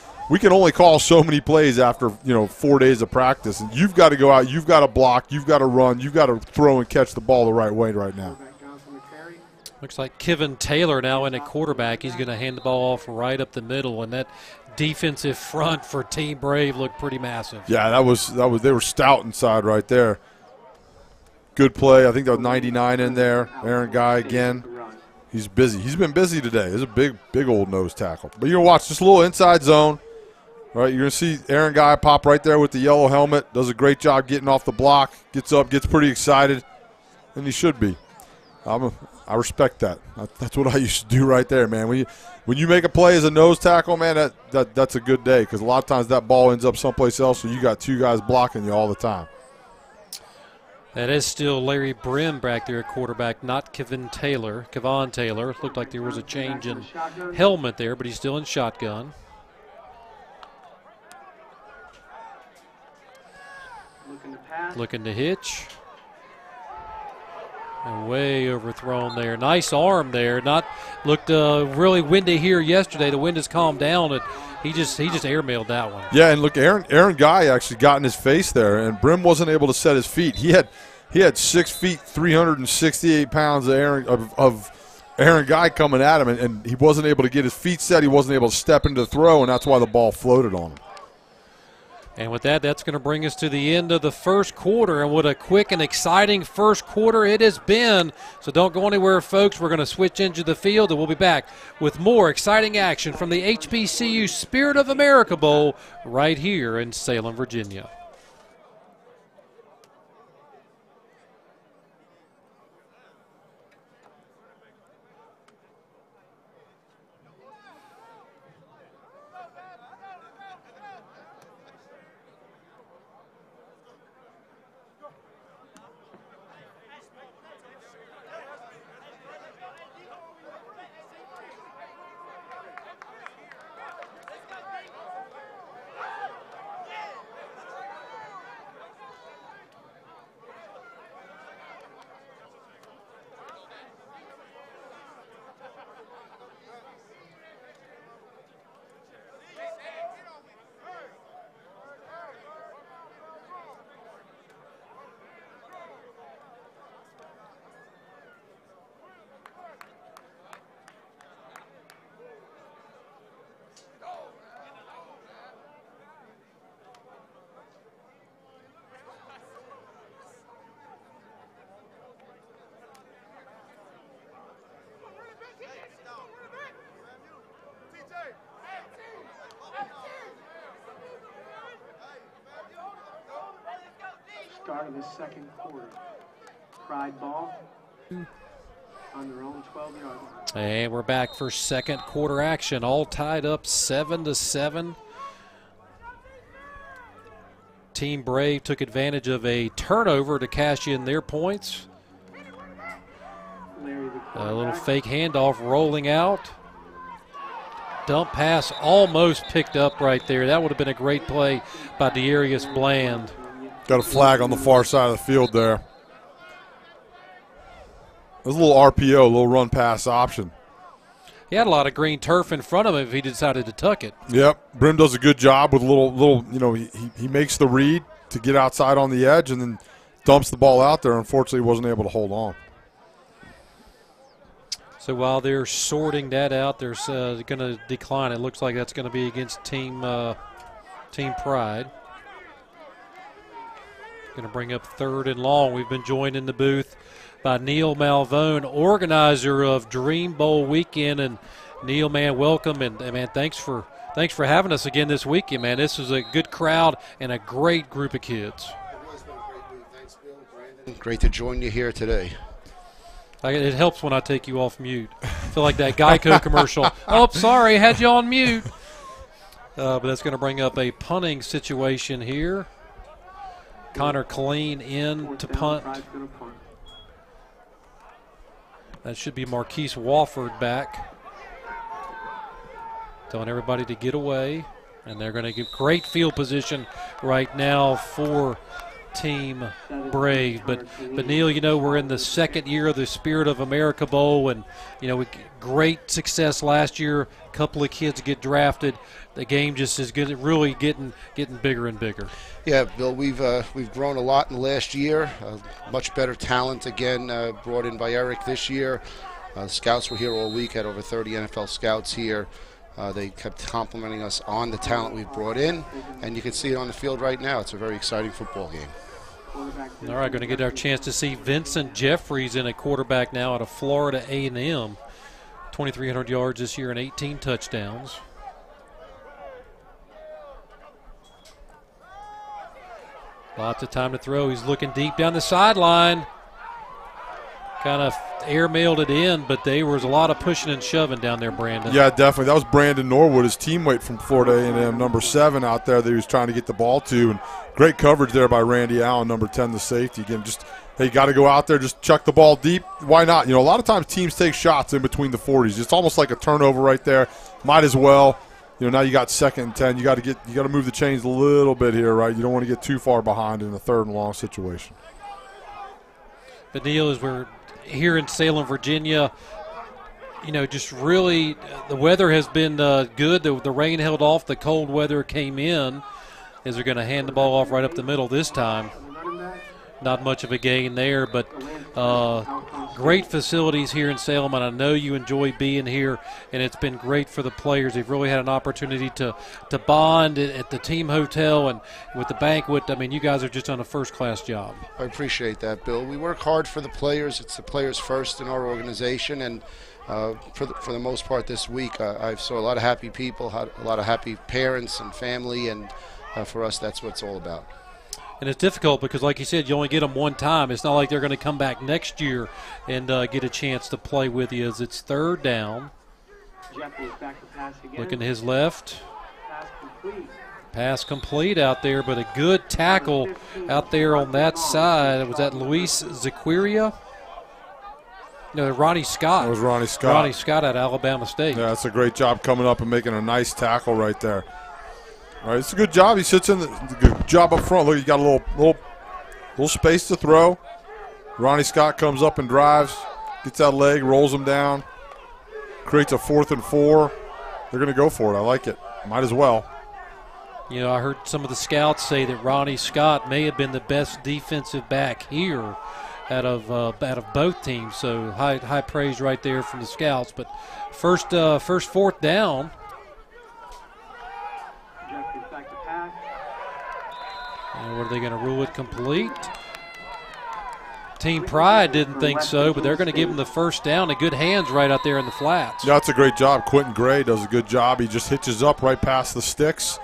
only call so many plays after 4 days of practice, and you've got to go out, you've got to block, you've got to run, you've got to throw and catch the ball the right way right now." Looks like Kevin Taylor now in at quarterback. He's going to hand the ball off right up the middle, and that defensive front for Team Brave looked pretty massive. Yeah, that was they were stout inside right there. Good play. I think that was 99 in there. Aaron Guy again. He's busy. He's been busy today. It's a big old nose tackle. But you're going to watch this little inside zone. All right, you're going to see Aaron Guy pop right there with the yellow helmet. Does a great job getting off the block. Gets up, gets pretty excited, and he should be. I respect that. That's what I used to do right there, man. When you make a play as a nose tackle, man, that's a good day because a lot of times that ball ends up someplace else, so you got 2 guys blocking you all the time. That is still Larry Brim back there at quarterback, not Kevon Taylor. Looked like there was a change in helmet there, but he's still in shotgun. Looking to hitch. And way overthrown there. Nice arm there. Looked really windy here yesterday. The wind has calmed down. And he just airmailed that one. Yeah, and look, Aaron Guy actually got in his face there, and Brim wasn't able to set his feet. He had 6 feet, 368 pounds of Aaron Guy coming at him, and he wasn't able to get his feet set. He wasn't able to step into the throw, and that's why the ball floated on him. And with that, that's going to bring us to the end of the first quarter. And what a quick and exciting first quarter it has been. So don't go anywhere, folks. We're going to switch into the field, and we'll be back with more exciting action from the HBCU Spirit of America Bowl right here in Salem, Virginia. Start of the second quarter. Pride ball on their own 12-yard line. And we're back for second quarter action, all tied up 7-7. Team Brave took advantage of a turnover to cash in their points. A little fake handoff rolling out. Dump pass almost picked up right there. That would have been a great play by Darius Bland. Got a flag on the far side of the field there. There's a little RPO, a little run pass option. He had a lot of green turf in front of him if he decided to tuck it. Yep, Brim does a good job with little, you know, he makes the read to get outside on the edge and then dumps the ball out there. Unfortunately, wasn't able to hold on. So while they're sorting that out, they're going to decline. It looks like that's going to be against Team Pride. Going to bring up 3rd and long. We've been joined in the booth by Neil Malvone, organizer of Dream Bowl weekend. And Neil, man, welcome, and man, thanks for having us again this weekend, man. This is a good crowd and a great group of kids. It has been a great week. Thanks, Bill, Brandon. Great to join you here today. It helps when I take you off mute. I feel like that Geico commercial. Oh, sorry, had you on mute. But that's going to bring up a punting situation here. Connor Colleen in to punt. That should be Marquise Wofford back. Telling everybody to get away. And they're going to give great field position right now for Team Brave. But Neil, you know, we're in the second year of the Spirit of America Bowl, and you know, great success last year. A couple of kids get drafted. The game just is good, really getting bigger and bigger. Yeah, Bill, we've grown a lot in the last year. Much better talent again brought in by Eric this year. The scouts were here all week. Had over 30 NFL scouts here. They kept complimenting us on the talent we've brought in, and you can see it on the field right now. It's a very exciting football game. All right, going to get our chance to see Vincent Jeffries in a quarterback now out of Florida A&M. 2,300 yards this year and 18 touchdowns. Lots of time to throw. He's looking deep down the sideline. Kind of airmailed it in, but there was a lot of pushing and shoving down there, Brandon. Yeah, definitely. That was Brandon Norwood, his teammate from Florida A&M, number 7 out there that he was trying to get the ball to. And great coverage there by Randy Allen, number 10, the safety. Again, just, hey, you got to go out there, just chuck the ball deep. Why not? You know, a lot of times teams take shots in between the 40s. It's almost like a turnover right there. Might as well. You know, now you got 2nd and 10. You got to move the chains a little bit here, right? You don't want to get too far behind in a 3rd and long situation. But Neil, as we're here in Salem, Virginia, you know, just really the weather has been good. The rain held off. The cold weather came in as they're going to hand the ball off right up the middle this time. Not much of a gain there, but great facilities here in Salem, and I know you enjoy being here, and it's been great for the players. They've really had an opportunity to bond at the team hotel and with the banquet. I mean, you guys have just done a first-class job. I appreciate that, Bill. We work hard for the players. It's the players first in our organization, and for the most part this week, I saw a lot of happy people, a lot of happy parents and family, and for us, that's what it's all about. And it's difficult because, like you said, you only get them one time. It's not like they're going to come back next year and get a chance to play with you as it's 3rd down. Jeffries back to pass again. Looking to his left. Pass complete. Pass complete out there, but a good tackle out there on that side. Was that Luis Zaquiria? No, Ronnie Scott. That was Ronnie Scott. Ronnie Scott at Alabama State. Yeah, that's a great job coming up and making a nice tackle right there. All right, it's a good job. He sits in the good job up front. Look, he got a little space to throw. Ronnie Scott comes up and drives, gets that leg, rolls him down, creates a 4th and 4. They're going to go for it. I like it. Might as well. You know, I heard some of the scouts say that Ronnie Scott may have been the best defensive back here out of both teams. So high praise right there from the scouts. But first 4th down. And what are they going to rule it complete? Team Pride didn't think so, but they're going to give him the 1st down. A good hands right out there in the flats. Yeah, that's a great job. Quentin Gray does a good job. He just hitches up right past the sticks.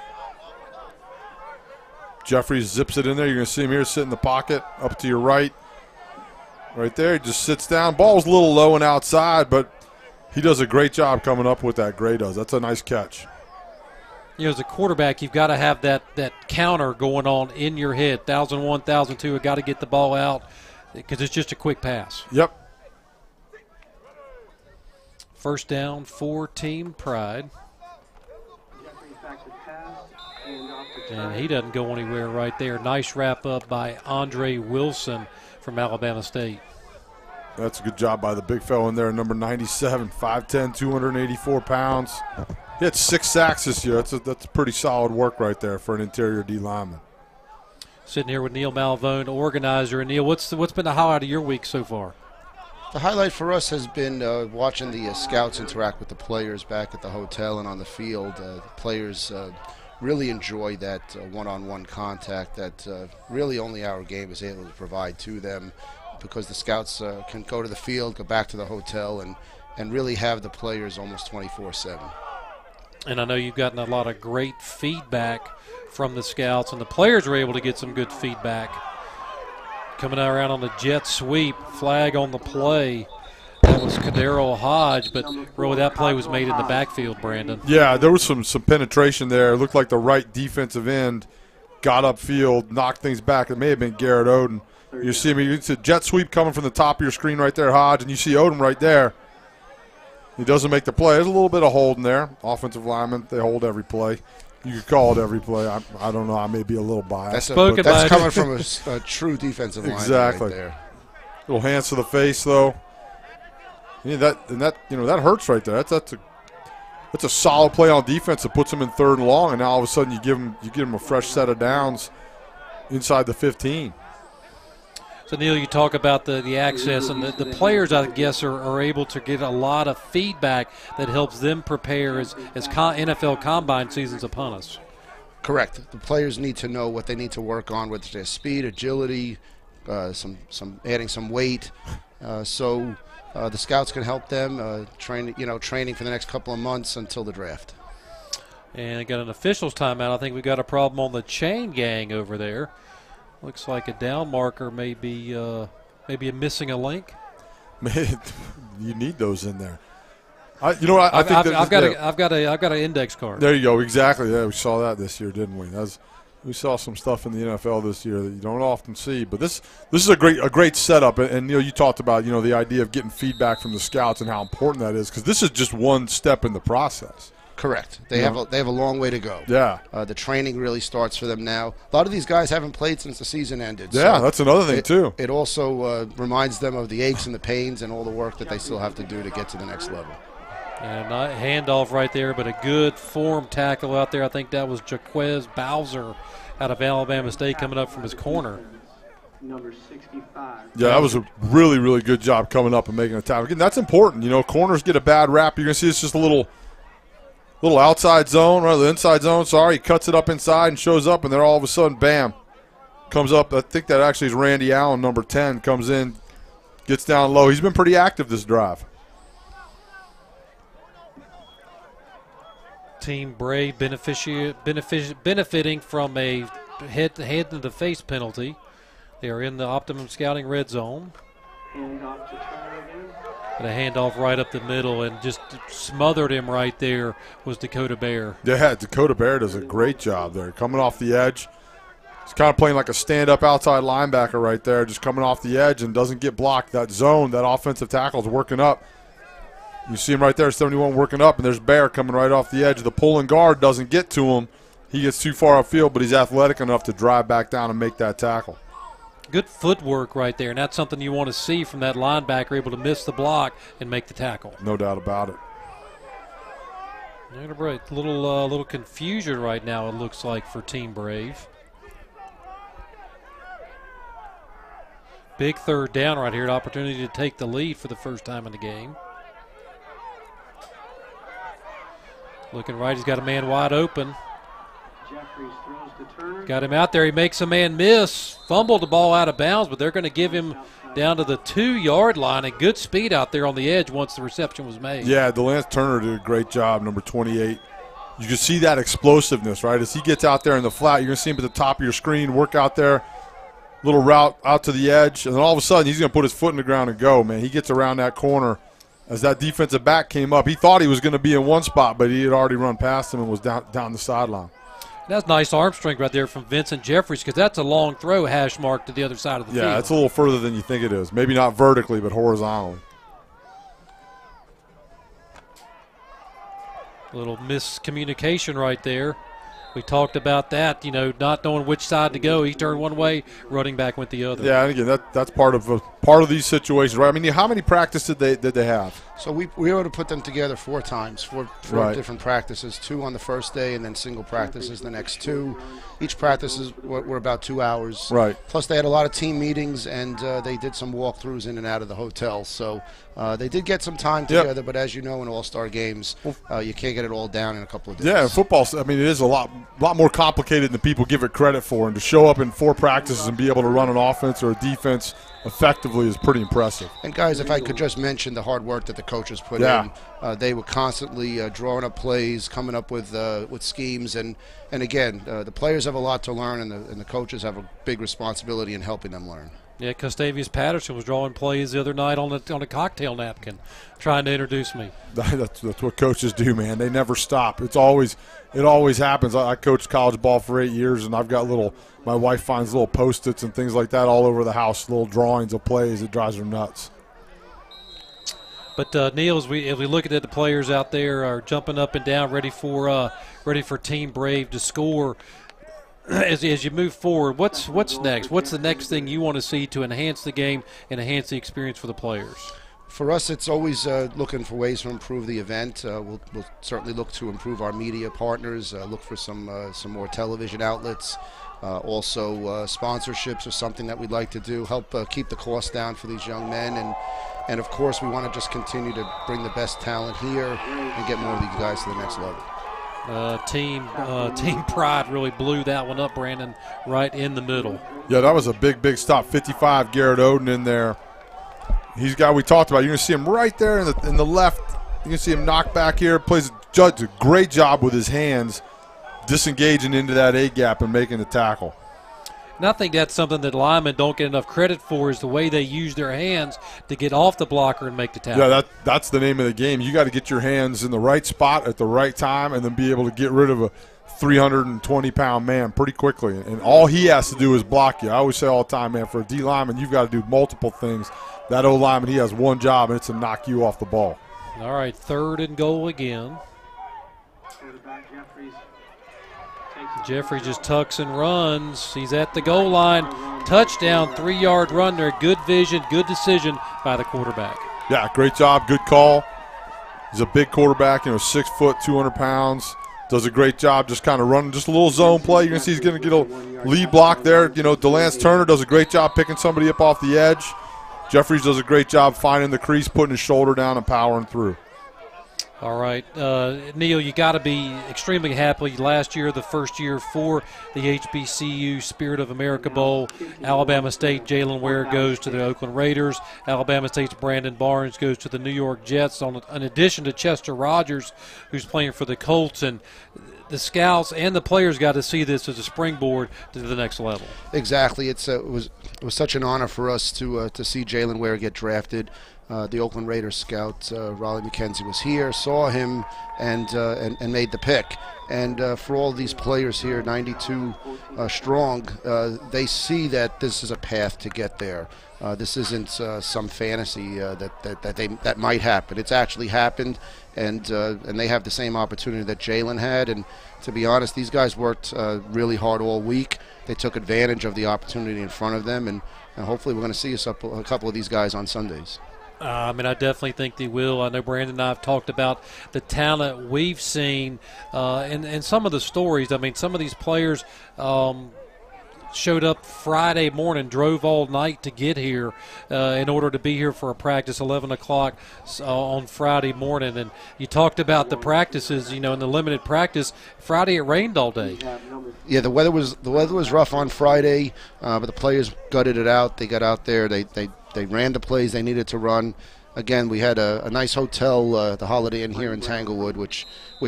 Jeffries zips it in there. You're going to see him here sit in the pocket up to your right. Right there, he just sits down. Ball's a little low and outside, but he does a great job coming up with that. Gray does. That's a nice catch. You know, as a quarterback, you've got to have that counter going on in your head. 1,001, 1,002, you've got to get the ball out because it's just a quick pass. Yep. First down for Team Pride. And he doesn't go anywhere right there. Nice wrap up by Andre Wilson from Alabama State. That's a good job by the big fellow in there, number 97, 5'10", 284 pounds. He had 6 sacks this year. That's pretty solid work right there for an interior D lineman. Sitting here with Neil Malvone, organizer. And Neil, what's been the highlight of your week so far? The highlight for us has been watching the scouts interact with the players back at the hotel and on the field. The players really enjoy that one-on-one contact that really only our game is able to provide to them, because the scouts can go to the field, go back to the hotel, and really have the players almost 24/7. And I know you've gotten a lot of great feedback from the scouts, and the players were able to get some good feedback. Coming around on the jet sweep, flag on the play. That was Kadero Hodge, but really that play was made in the backfield, Brandon. Yeah, there was some penetration there. It looked like the right defensive end got upfield, knocked things back. It may have been Garrett Odom. You see me, it's a jet sweep coming from the top of your screen right there, Hodge, and you see Odom right there. He doesn't make the play. There's a little bit of holding there. Offensive linemen, they hold every play. You could call it every play. I don't know. I may be a little biased. That's coming from a true defensive line. Exactly. Right there. Little hands to the face, though. Yeah, that hurts right there. That's a solid play on defense that puts them in 3rd and long, and now all of a sudden you give them a fresh set of downs inside the 15. So, Neil, you talk about the access, and the players, I guess, are able to get a lot of feedback that helps them prepare as NFL Combine season's upon us. Correct. The players need to know what they need to work on with their speed, agility, some adding some weight, so the scouts can help them training for the next couple of months until the draft. And got an officials timeout. I think we got a problem on the chain gang over there. Looks like a down marker may be missing a link. Man, you need those in there. I've got an index card. There you go. Exactly. Yeah, we saw that this year, didn't we? We saw some stuff in the NFL this year that you don't often see. But this is a great setup. And Neil, you talked about the idea of getting feedback from the scouts and how important that is, because this is just one step in the process. Correct. They have a long way to go. Yeah. The training really starts for them now. A lot of these guys haven't played since the season ended. Yeah, so that's another thing too. It also reminds them of the aches and the pains and all the work that they still have to do to get to the next level. And a handoff right there, but a good form tackle out there. I think that was Jaquez Bowser out of Alabama State coming up from his corner. Number 65. Yeah, that was a really, really good job coming up and making a tackle. Again, that's important. Corners get a bad rap. You're going to see it's just a little outside zone, or the inside zone. Sorry, he cuts it up inside and shows up, and then all of a sudden, bam, comes up. I think that actually is Randy Allen, number 10, comes in, gets down low. He's been pretty active this drive. Team Brave benefiting from a head to the face penalty. They are in the optimum scouting red zone. Hand off to Turner again. And a handoff right up the middle, and just smothered him right there was Dakota Bear. Yeah, Dakota Bear does a great job there. Coming off the edge. He's kind of playing like a stand-up outside linebacker right there, just coming off the edge and doesn't get blocked. That zone, that offensive tackle is working up. You see him right there, 71 working up, and there's Bear coming right off the edge. The pulling guard doesn't get to him. He gets too far upfield, but he's athletic enough to drive back down and make that tackle. Good footwork right there, and that's something you want to see from that linebacker, able to miss the block and make the tackle. No doubt about it. Right, little confusion right now, it looks like, for Team Brave. Big 3rd down right here, an opportunity to take the lead for the first time in the game. Looking right, he's got a man wide open. Jeffries throws to Turner. Got him out there. He makes a man miss. Fumbled the ball out of bounds, but they're going to give him down to the 2-yard line. And good speed out there on the edge once the reception was made. Yeah, DeLance Turner did a great job, number 28. you can see that explosiveness, right? As he gets out there in the flat, you're going to see him at the top of your screen, work out there, little route out to the edge, and then all of a sudden he's going to put his foot in the ground and go, man. He gets around that corner. As that defensive back came up, he thought he was going to be in one spot, but he had already run past him and was down the sideline. That's nice arm strength right there from Vincent Jeffries, because that's a long throw hash mark to the other side of the field. Yeah, it's a little further than you think it is. Maybe not vertically, but horizontally. A little miscommunication right there. We talked about that, not knowing which side to go. He turned one way, running back went the other. Yeah, and again, that's part of these situations, right? I mean, how many practices did they have? So we were able to put them together 4 times, four Right. different practices, 2 on the first day and then single practices the next 2. Each practice were about 2 hours. Right. Plus they had a lot of team meetings, and they did some walkthroughs in and out of the hotel. So they did get some time together, but as you know, in all-star games, you can't get it all down in a couple of days. Yeah, in football, I mean, it is a lot more complicated than people give it credit for. And to show up in 4 practices and be able to run an offense or a defense effectively is pretty impressive. And guys, if I could just mention the hard work that the coaches put in, they were constantly drawing up plays, coming up with schemes, and again, the players have a lot to learn, and the coaches have a big responsibility in helping them learn. Yeah, Gustavius Patterson was drawing plays the other night on a cocktail napkin, trying to introduce me. That's what coaches do, man. They never stop. It always happens. I coached college ball for 8 years, and I've got my wife finds little Post-its and things like that all over the house, little drawings of plays. It drives her nuts. But Neil, as we look at the players out there are jumping up and down, ready for Team Brave to score. As you move forward, what's next? What's the next thing you want to see to enhance the game and enhance the experience for the players? For us, it's always looking for ways to improve the event. We'll certainly look to improve our media partners, look for some more television outlets. Also, sponsorships are something that we'd like to do, help keep the cost down for these young men. And of course, we want to just continue to bring the best talent here and get more of these guys to the next level. Team Pride really blew that one up, Brandon, right in the middle. Yeah, that was a big stop. 55, Garrett Oden in there. He's got we talked about. You're going to see him right there in the left. You can see him knock back here. Plays a great job with his hands, disengaging into that A gap and making the tackle. And I think that's something that linemen don't get enough credit for, is the way they use their hands to get off the blocker and make the tackle. Yeah, that's the name of the game. You got to get your hands in the right spot at the right time and then be able to get rid of a 320-pound man pretty quickly. And all he has to do is block you. I always say all the time, man, for a D lineman, you've got to do multiple things. That O lineman, he has one job, and it's to knock you off the ball. All right, 3rd and goal again. Jeffrey just tucks and runs. He's at the goal line. Touchdown, 3-yard run there. Good vision, good decision by the quarterback. Yeah, great job, good call. He's a big quarterback, 6 foot, 200 pounds. Does a great job just kind of running just a little zone play. You're going to see he's going to get a lead block there. DeLance Turner does a great job picking somebody up off the edge. Jeffries does a great job finding the crease, putting his shoulder down and powering through. All right, Neil, you got to be extremely happy. Last year, the first year for the HBCU Spirit of America Bowl, Alabama State Jalen Ware goes to the Oakland Raiders. Alabama State's Brandon Barnes goes to the New York Jets, in addition to Chester Rogers, who's playing for the Colts. And the scouts and the players got to see this as a springboard to the next level. Exactly. It was such an honor for us to see Jalen Ware get drafted. The Oakland Raiders scout, Raleigh McKenzie, was here, saw him, and made the pick. And for all these players here, 92 strong, they see that this is a path to get there. This isn't some fantasy that might happen. It's actually happened, and they have the same opportunity that Jalen had. And to be honest, these guys worked really hard all week. They took advantage of the opportunity in front of them, and hopefully we're going to see a couple of these guys on Sundays. I definitely think they will. I know Brandon and I have talked about the talent we've seen and some of the stories. Some of these players showed up Friday morning, drove all night to get here in order to be here for a practice, 11 o'clock on Friday morning. And you talked about the practices, in the limited practice. Friday it rained all day. Yeah, the weather was rough on Friday, but the players gutted it out. They got out there. They ran the plays they needed to run. again, we had a nice hotel, the Holiday Inn here in Tanglewood, which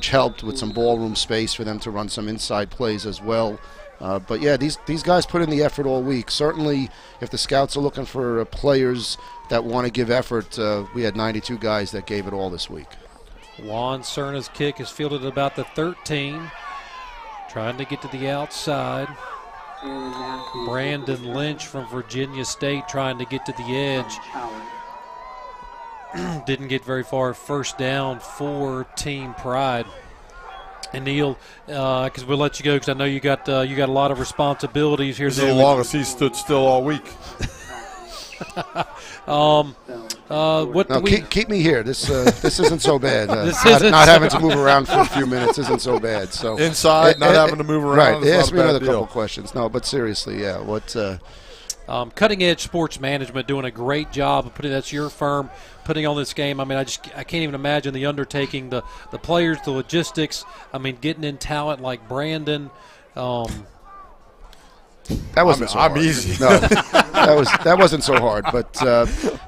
helped with some ballroom space for them to run some inside plays as well. But yeah, these guys put in the effort all week. Certainly, if the scouts are looking for players that want to give effort, we had 92 guys that gave it all this week. Juan Cerna's kick is fielded at about the 13, trying to get to the outside. Brandon Lynch from Virginia State trying to get to the edge. Didn't get very far. First down for Team Pride. And Neil, because we'll let you go because I know you got a lot of responsibilities here. This is the longest he stood still all week. Keep me here. This isn't so bad. Not having to move around for a few minutes isn't so bad. So inside, not having to move around. Right. They asked me another couple questions. No, but seriously, yeah. What? Cutting Edge Sports Management doing a great job of putting. That's your firm putting on this game. I mean, I can't even imagine the undertaking, the players, the logistics. I mean, getting in talent like Brandon. That wasn't so hard. I'm easy. No, that wasn't so hard. But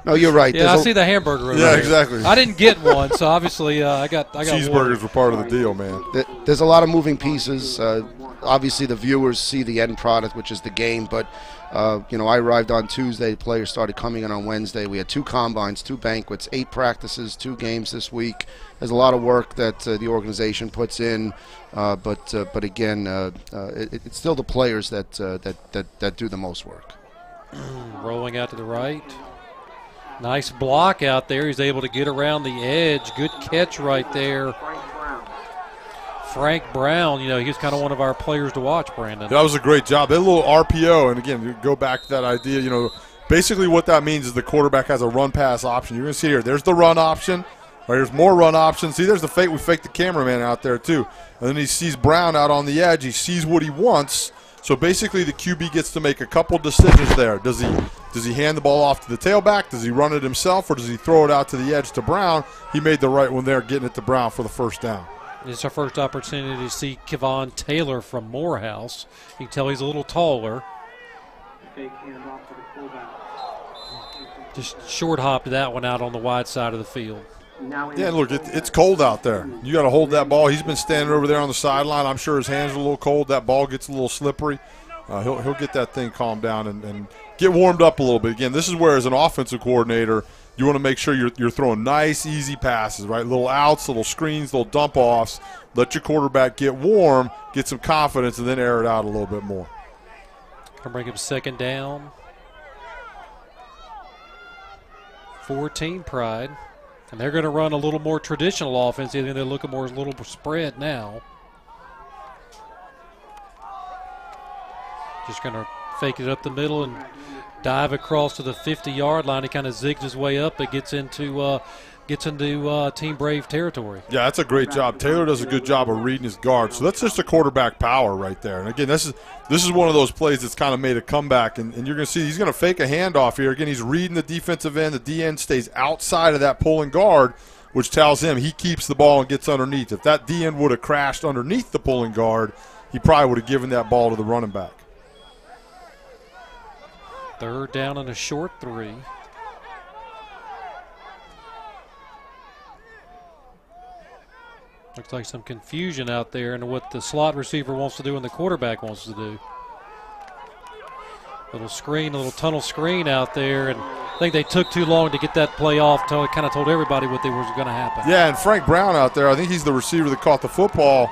no, you're right. Yeah, I see the hamburger. Yeah, exactly. I didn't get one, so obviously I got cheeseburgers were part of the deal, man. There's a lot of moving pieces. Obviously, the viewers see the end product, which is the game. But I arrived on Tuesday. Players started coming in on Wednesday. We had 2 combines, 2 banquets, 8 practices, 2 games this week. There's a lot of work that the organization puts in. But again, it's still the players that do the most work. Rolling out to the right. Nice block out there. He's able to get around the edge. Good catch right there. Frank Brown, he was kind of one of our players to watch, Brandon. That was a great job. That little RPO, and again, you go back to that idea, basically what that means is the quarterback has a run-pass option. You're going to see here, there's the run option. Right, there's more run options. See, there's the fake. We faked the cameraman out there, too. And then he sees Brown out on the edge. He sees what he wants. So basically the QB gets to make a couple decisions there. Does he hand the ball off to the tailback? Does he run it himself? Or does he throw it out to the edge to Brown? He made the right one there, getting it to Brown for the first down. It's our first opportunity to see Kevon Taylor from Morehouse. You can tell he's a little taller. Just short hopped that one out on the wide side of the field. Yeah, look, it's cold out there. You got to hold that ball. He's been standing over there on the sideline. I'm sure his hands are a little cold. That ball gets a little slippery. He'll get that thing calmed down and get warmed up a little bit. Again, this is where, as an offensive coordinator, you want to make sure you're throwing nice, easy passes, right? Little outs, little screens, little dump-offs. Let your quarterback get warm, get some confidence, and then air it out a little bit more. Going to bring him second down. 14 Pride. And they're going to run a little more traditional offense. They're looking more a little spread now. Just going to fake it up the middle and dive across to the 50-yard line. He kind of zigs his way up, but gets into Team Brave territory. Yeah, that's a great job. Taylor does a good job of reading his guard. So that's just a quarterback power right there. And again, this is one of those plays that's kind of made a comeback. And you're going to see he's going to fake a handoff here. Again, he's reading the defensive end. The D-end stays outside of that pulling guard, which tells him he keeps the ball and gets underneath. If that D-end would have crashed underneath the pulling guard, he probably would have given that ball to the running back. Third down and a short 3. Looks like some confusion out there in what the slot receiver wants to do and the quarterback wants to do. Little screen, a little tunnel screen out there, and I think they took too long to get that play off. Kind of told everybody what was going to happen. Yeah, and Frank Brown out there, I think he's the receiver that caught the football.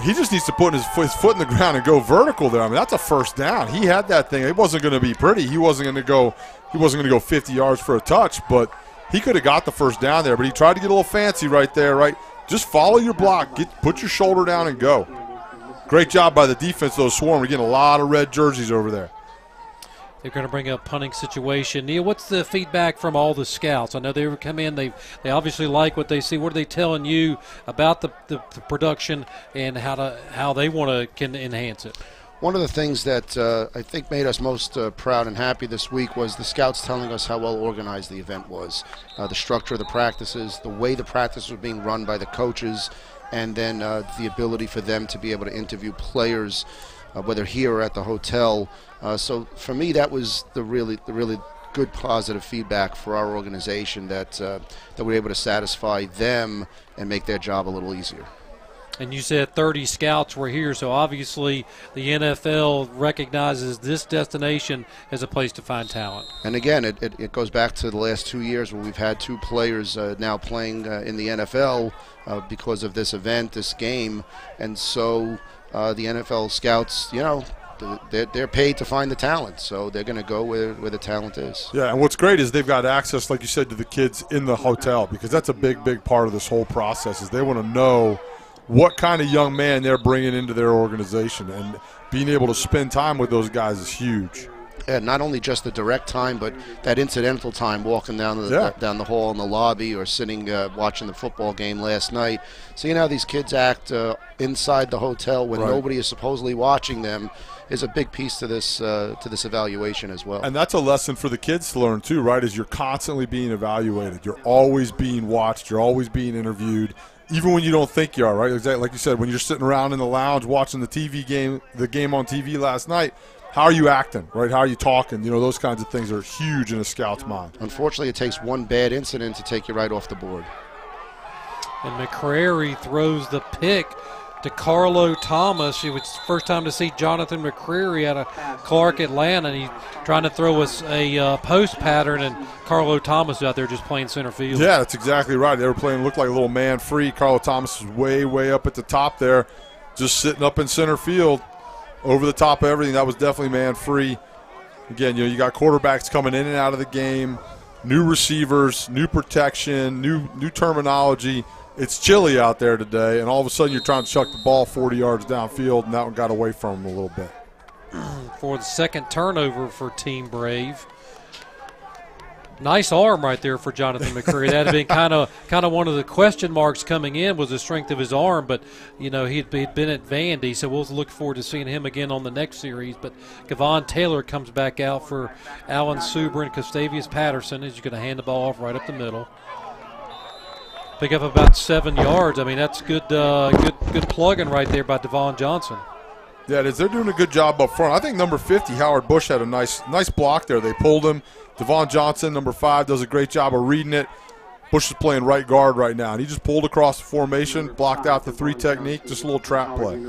He just needs to put his foot in the ground and go vertical there. I mean, that's a first down. He had that thing. It wasn't going to be pretty. He wasn't going to go 50 yards for a touch, but he could have got the first down there. But he tried to get a little fancy right there, right? Just follow your block. Put your shoulder down and go. Great job by the defense, though, Swarm. We're getting a lot of red jerseys over there. They're going to bring up punting situation. Neil, what's the feedback from all the scouts? I know they come in. They obviously like what they see. What are they telling you about the production and how they can enhance it? One of the things that I think made us most proud and happy this week was the scouts telling us how well organized the event was. The structure of the practices, the way the practices were being run by the coaches, and then the ability for them to be able to interview players, whether here or at the hotel. So for me, that was the really good positive feedback for our organization that that we're able to satisfy them and make their job a little easier. And you said 30 scouts were here, so obviously the NFL recognizes this destination as a place to find talent. And again, it goes back to the last 2 years where we've had 2 players now playing in the NFL because of this event, this game. And so the NFL scouts, you know, they're paid to find the talent, so they're going to go where the talent is. Yeah, and what's great is they've got access, like you said, to the kids in the hotel, because that's a big part of this whole process is they want to know what kind of young man they're bringing into their organization, and being able to spend time with those guys is huge. Yeah, not only just the direct time, but that incidental time walking down the hall in the lobby or sitting watching the football game last night. Seeing how these kids act inside the hotel when nobody is supposedly watching them is a big piece to this evaluation as well. And that's a lesson for the kids to learn too, right? Is you're constantly being evaluated. You're always being watched. You're always being interviewed. Even when you don't think you are, right? Exactly like you said, when you're sitting around in the lounge watching the game on TV last night, how are you acting, right? How are you talking? You know, those kinds of things are huge in a scout's mind. Unfortunately, it takes one bad incident to take you right off the board. And McCrary throws the pick to Carlo Thomas. It was the first time to see Jonathan McCrary out of Clark, Atlanta, and he's trying to throw us a post pattern, and Carlo Thomas out there just playing center field. Yeah, that's exactly right. They were playing, looked like a little man free. Carlo Thomas was way up at the top there, just sitting up in center field over the top of everything. That was definitely man free. Again, you got quarterbacks coming in and out of the game, new receivers, new protection, new terminology. It's chilly out there today, and all of a sudden you're trying to chuck the ball 40 yards downfield, and that one got away from him a little bit. For the second turnover for Team Brave. Nice arm right there for Jonathan McCrary. That had been kind of one of the question marks coming in, was the strength of his arm, but he'd been at Vandy, so we'll look forward to seeing him again on the next series. But Gavon Taylor comes back out for Alan Suber, and Gustavius Patterson is going to hand the ball off right up the middle. Pick up about 7 yards. I mean, that's good plugging right there by Devon Johnson. Yeah, it is. They're doing a good job up front. I think number 50, Howard Bush, had a nice block there. They pulled him. Devon Johnson, number 5, does a great job of reading it. Bush is playing right guard right now, and he just pulled across the formation, blocked out the 3 technique, just a little trap play.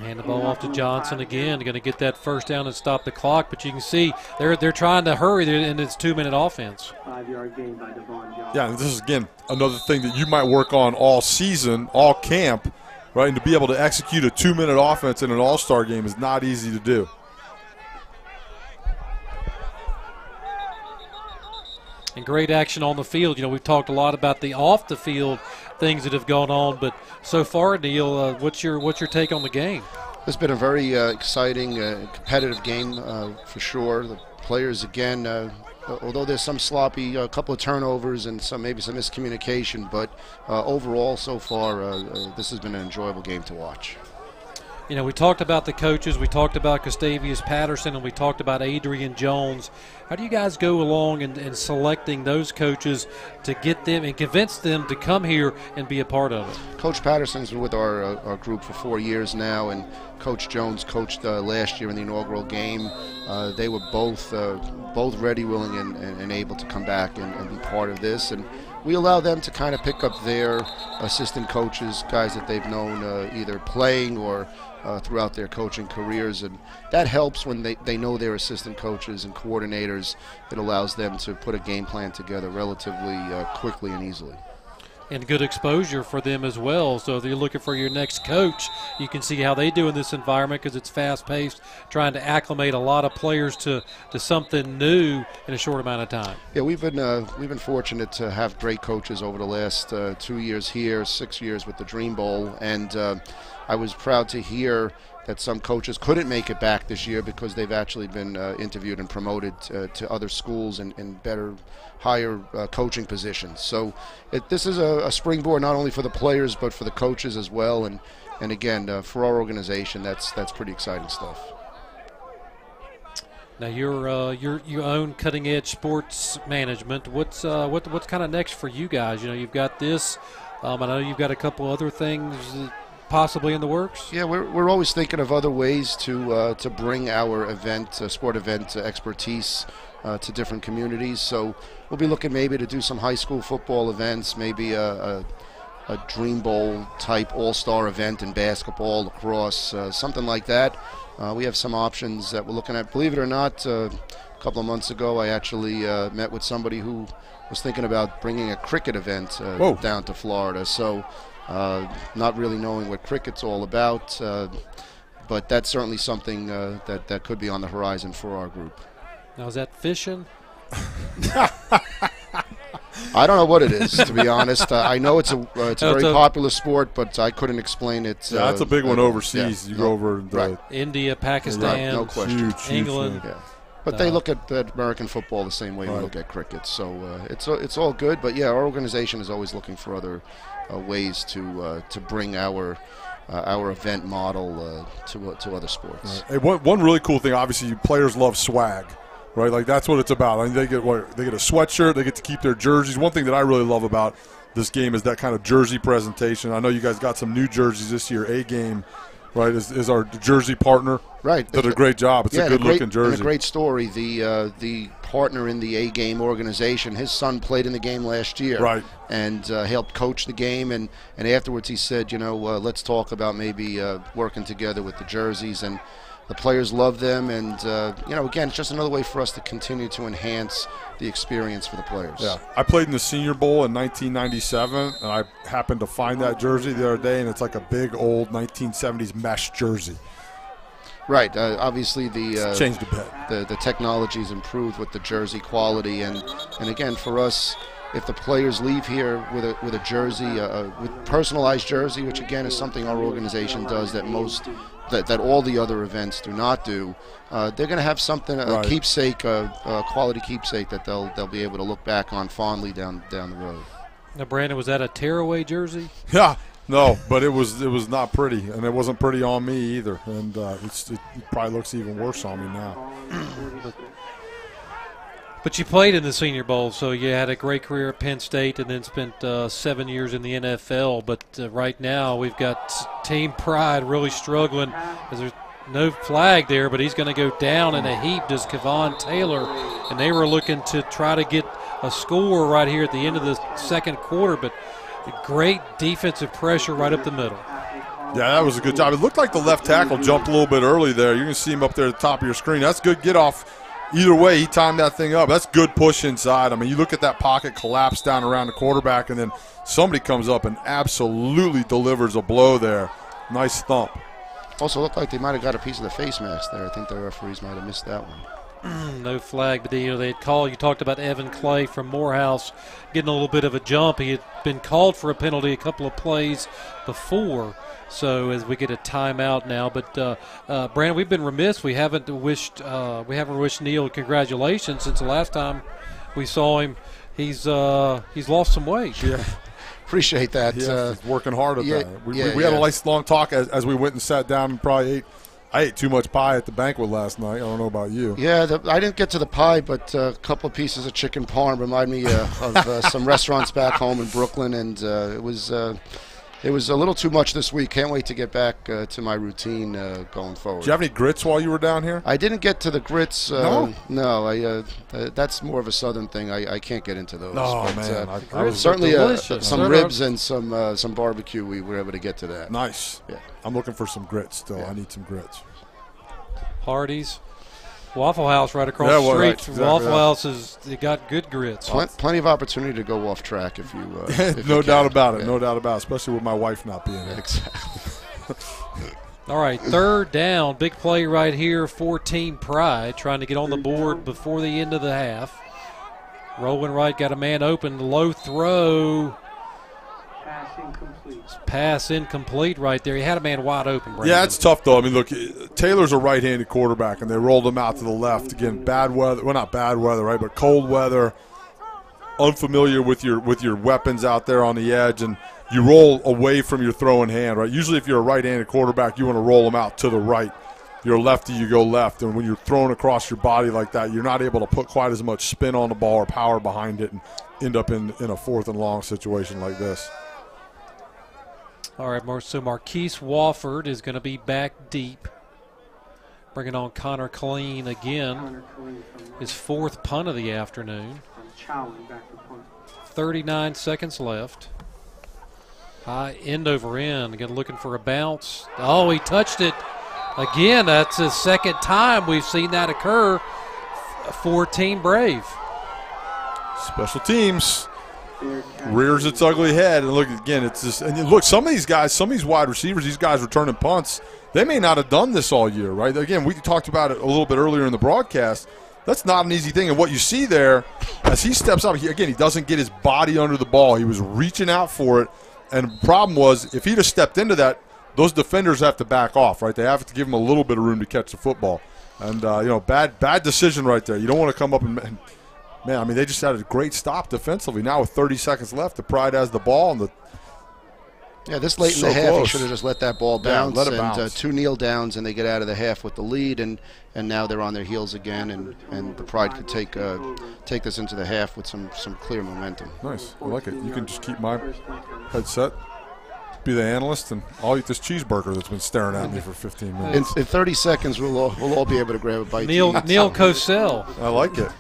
Hand the ball off to Johnson again. Going to get that first down and stop the clock, but you can see they're trying to hurry in this 2-minute offense. 5-yard gain by Devon Johnson. Yeah, and this is, again, another thing that you might work on all season, all camp, right? And to be able to execute a 2-minute offense in an all-star game is not easy to do. And great action on the field. We've talked a lot about the off-the-field things that have gone on, but so far, Neil, what's your take on the game? It's been a very exciting, competitive game for sure. The players, again, although there's some sloppy, a couple of turnovers and maybe some miscommunication, but overall, so far, this has been an enjoyable game to watch. We talked about the coaches, we talked about Gustavius Patterson, and we talked about Adrian Jones. How do you guys go along in selecting those coaches to get them and convince them to come here and be a part of it? Coach Patterson's been with our group for 4 years now, and Coach Jones coached last year in the inaugural game. They were both ready, willing, and able to come back and be part of this. And we allow them to kind of pick up their assistant coaches, guys that they've known either playing or throughout their coaching careers, and that helps when they know their assistant coaches and coordinators. It allows them to put a game plan together relatively quickly and easily. And good exposure for them as well. So if you're looking for your next coach, you can see how they do in this environment, because it's fast-paced, trying to acclimate a lot of players to something new in a short amount of time. Yeah, we've been fortunate to have great coaches over the last 2 years here, 6 years with the Dream Bowl, and I was proud to hear that some coaches couldn't make it back this year because they've actually been interviewed and promoted to other schools and better, higher coaching positions. So this is a springboard not only for the players but for the coaches as well. And again, for our organization, that's pretty exciting stuff. Now you own Cutting Edge Sports Management. What's kind of next for you guys? You've got this. I know you've got a couple other things possibly in the works? Yeah, we're always thinking of other ways to bring our event, sport event expertise to different communities. So we'll be looking maybe to do some high school football events, maybe a Dream Bowl type all-star event in basketball, lacrosse, something like that. We have some options that we're looking at. Believe it or not, a couple of months ago I actually met with somebody who was thinking about bringing a cricket event down to Florida. So not really knowing what cricket's all about, but that's certainly something that could be on the horizon for our group. Now, is that fishing? I don't know what it is, to be honest. I know it's a very popular sport, but I couldn't explain it. Yeah, that's a big one overseas. You go over India, Pakistan, no question. Huge, England. Yeah. But they look at American football the same way we look at cricket. So it's all good. But, yeah, our organization is always looking for other ways to bring our event model to other sports. Hey, one really cool thing, obviously, players love swag. Right, like that's what it's about. I mean, they get a sweatshirt. They get to keep their jerseys. One thing that I really love about this game is that kind of jersey presentation. I know you guys got some new jerseys this year. A Game, right, is our jersey partner. Right, did a great job. It's a good-looking jersey. And a great story. The partner in the A Game organization, his son played in the game last year. Right. And helped coach the game. And afterwards he said, let's talk about maybe working together with the jerseys. And the players love them, and again, it's just another way for us to continue to enhance the experience for the players. Yeah, I played in the Senior Bowl in 1997, and I happened to find that jersey the other day, and it's like a big old 1970s mesh jersey. Right. Obviously, it's changed a bit. The technology's improved with the jersey quality, and again, for us, if the players leave here with a jersey, with personalized jersey, which again is something our organization does that all the other events do not do, they're going to have something, a keepsake, a quality keepsake that they'll be able to look back on fondly down the road. Now, Brandon, was that a tearaway jersey? Yeah, no, but it was not pretty, and it wasn't pretty on me either, and it probably looks even worse on me now. But you played in the Senior Bowl, so you had a great career at Penn State and then spent 7 years in the NFL. But right now we've got Team Pride really struggling. There's no flag there, but he's going to go down in a heap, does Kevon Taylor. And they were looking to try to get a score right here at the end of the second quarter, but great defensive pressure right up the middle. Yeah, that was a good job. It looked like the left tackle jumped a little bit early there. You can see him up there at the top of your screen. That's good get off. Either way, he timed that thing up. That's good push inside. I mean, you look at that pocket collapse down around the quarterback, and then somebody comes up and absolutely delivers a blow there. Nice thump. Also looked like they might have got a piece of the face mask there. I think the referees might have missed that one. No flag, but they had called. You talked about Evan Clay from Morehouse getting a little bit of a jump. He had been called for a penalty a couple of plays before. So as we get a timeout now, but Brandon, we've been remiss. We haven't wished Neil congratulations since the last time we saw him. He's lost some weight. Yeah, appreciate that. Yeah, he's working hard at that. We had a nice long talk as we went and sat down and probably I ate too much pie at the banquet last night. I don't know about you. Yeah, I didn't get to the pie, but a couple of pieces of chicken parm remind me of some restaurants back home in Brooklyn, and it was a little too much this week. Can't wait to get back to my routine going forward. Did you have any grits while you were down here? I didn't get to the grits. No? No. That's more of a southern thing. I can't get into those. Oh, but, man. I was certainly some ribs and some barbecue. We were able to get to that. Nice. Yeah. I'm looking for some grits still. Yeah. I need some grits. Hardee's. Waffle House right across the street. Right, exactly Waffle House they got good grits. Plenty of opportunity to go off track if you. No doubt about it. No doubt about it. Especially with my wife not being there. Exactly. All right, third down, big play right here for Team Pride, trying to get on the board before the end of the half. Rolling right, got a man open, low throw. Pass incomplete right there. He had a man wide open, Brandon. Yeah, it's tough, though. I mean, look, Taylor's a right-handed quarterback, and they rolled him out to the left. Again, bad weather. Well, not bad weather, right, but cold weather, unfamiliar with your weapons out there on the edge, and you roll away from your throwing hand, right? Usually if you're a right-handed quarterback, you want to roll them out to the right. You're a lefty, you go left. And when you're throwing across your body like that, you're not able to put quite as much spin on the ball or power behind it and end up in a fourth and long situation like this. All right, so Marquise Wofford is going to be back deep. Bringing on Connor Colleen again. Connor Colleen from His fourth punt of the afternoon. Chowing back to punt. 39 seconds left. High end over end. Again, looking for a bounce. Oh, he touched it. Again, that's the second time we've seen that occur for Team Brave. Special teams rears its ugly head, and look again. It's just, and look, some of these guys, some of these wide receivers, these guys returning punts, they may not have done this all year, right? Again, we talked about it a little bit earlier in the broadcast. That's not an easy thing, and what you see there, as he steps up, he doesn't get his body under the ball. He was reaching out for it, and the problem was if he'd have stepped into that, those defenders have to back off, right? They have to give him a little bit of room to catch the football. And, bad decision right there. You don't want to come up and man, I mean, they just had a great stop defensively. Now with 30 seconds left, the Pride has the ball. This late in the half, close. he should have just let that ball bounce. Let it bounce. 2 kneel downs, and they get out of the half with the lead, and now they're on their heels again, and the Pride could take this into the half with some clear momentum. Nice. I like it. You can just keep my headset, be the analyst, and I'll eat this cheeseburger that's been staring at me for 15 minutes. In 30 seconds, we'll all be able to grab a bite. Neil Cosell. I like it.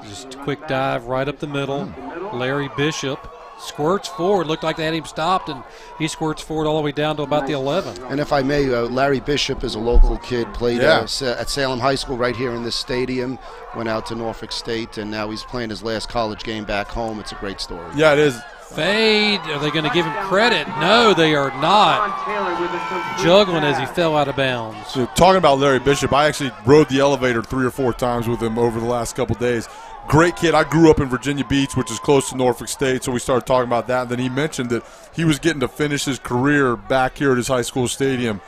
Just a quick dive right up the middle. Larry Bishop squirts forward. Looked like they had him stopped, and he squirts forward all the way down to about the 11. And if I may, Larry Bishop is a local kid, played at Salem High School right here in this stadium, went out to Norfolk State, and now he's playing his last college game back home. It's a great story. Yeah, it is. Fade. Are they going to give him credit? No, they are not. Juggling as he fell out of bounds. So talking about Larry Bishop, I actually rode the elevator 3 or 4 times with him over the last couple days. Great kid. I grew up in Virginia Beach, which is close to Norfolk State, so we started talking about that. And then he mentioned that he was getting to finish his career back here at his high school stadium.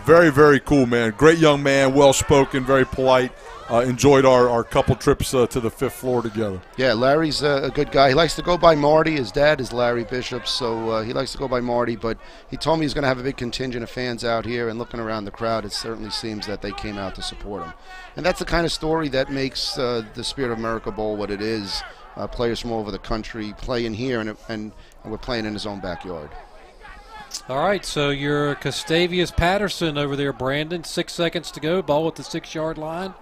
Very, very cool, man. Great young man, well-spoken, very polite. Enjoyed our couple trips to the 5th floor together. Yeah, Larry's a good guy. He likes to go by Marty. His dad is Larry Bishop, so he likes to go by Marty. But he told me he's going to have a big contingent of fans out here, and looking around the crowd, it certainly seems that they came out to support him. And that's the kind of story that makes the Spirit of America Bowl what it is. Players from all over the country playing here, and we're playing in his own backyard. All right, so you're Gustavius Patterson over there, Brandon. 6 seconds to go, ball at the 6-yard line.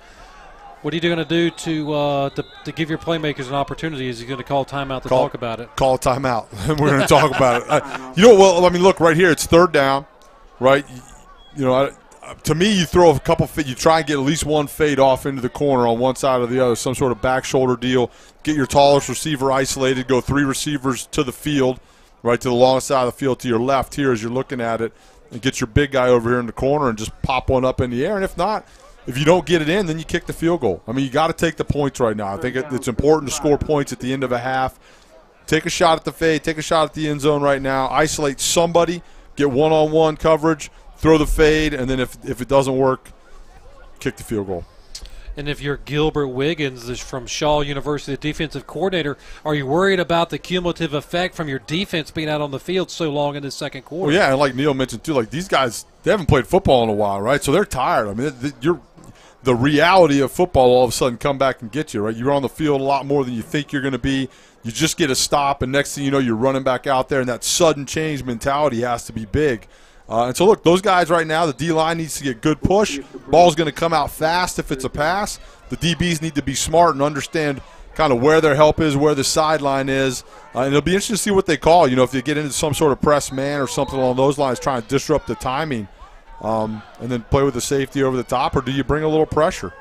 What are you going to do to give your playmakers an opportunity? Is he going to call timeout to talk about it? Call a timeout. We're going to talk about it. Look, right here, it's 3rd down, right? To me, you throw a couple – you try and get at least one fade off into the corner on one side or the other, some sort of back shoulder deal. Get your tallest receiver isolated, go 3 receivers to the field, right to the long side of the field to your left here as you're looking at it, and get your big guy over here in the corner and just pop one up in the air. And if not – if you don't get it in, then you kick the field goal. I mean, you got to take the points right now. I think it's important to score points at the end of a half. Take a shot at the fade. Take a shot at the end zone right now. Isolate somebody. Get one-on-one coverage. Throw the fade. And then if it doesn't work, kick the field goal. And if you're Gilbert Wiggins from Shaw University, the defensive coordinator, are you worried about the cumulative effect from your defense being out on the field so long in the second quarter? Well, yeah, and like Neil mentioned too, like these guys, they haven't played football in a while, right? So they're tired. I mean, the reality of football all of a sudden come back and get you, right? You're on the field a lot more than you think you're going to be. You just get a stop, and next thing you know, you're running back out there, and that sudden change mentality has to be big. And so, look, those guys right now, the D-line needs to get good push. Ball's going to come out fast if it's a pass. The DBs need to be smart and understand kind of where their help is, where the sideline is. And it'll be interesting to see what they call. If they get into some sort of press man or something along those lines, trying to disrupt the timing. And then play with the safety over the top, or do you bring a little pressure?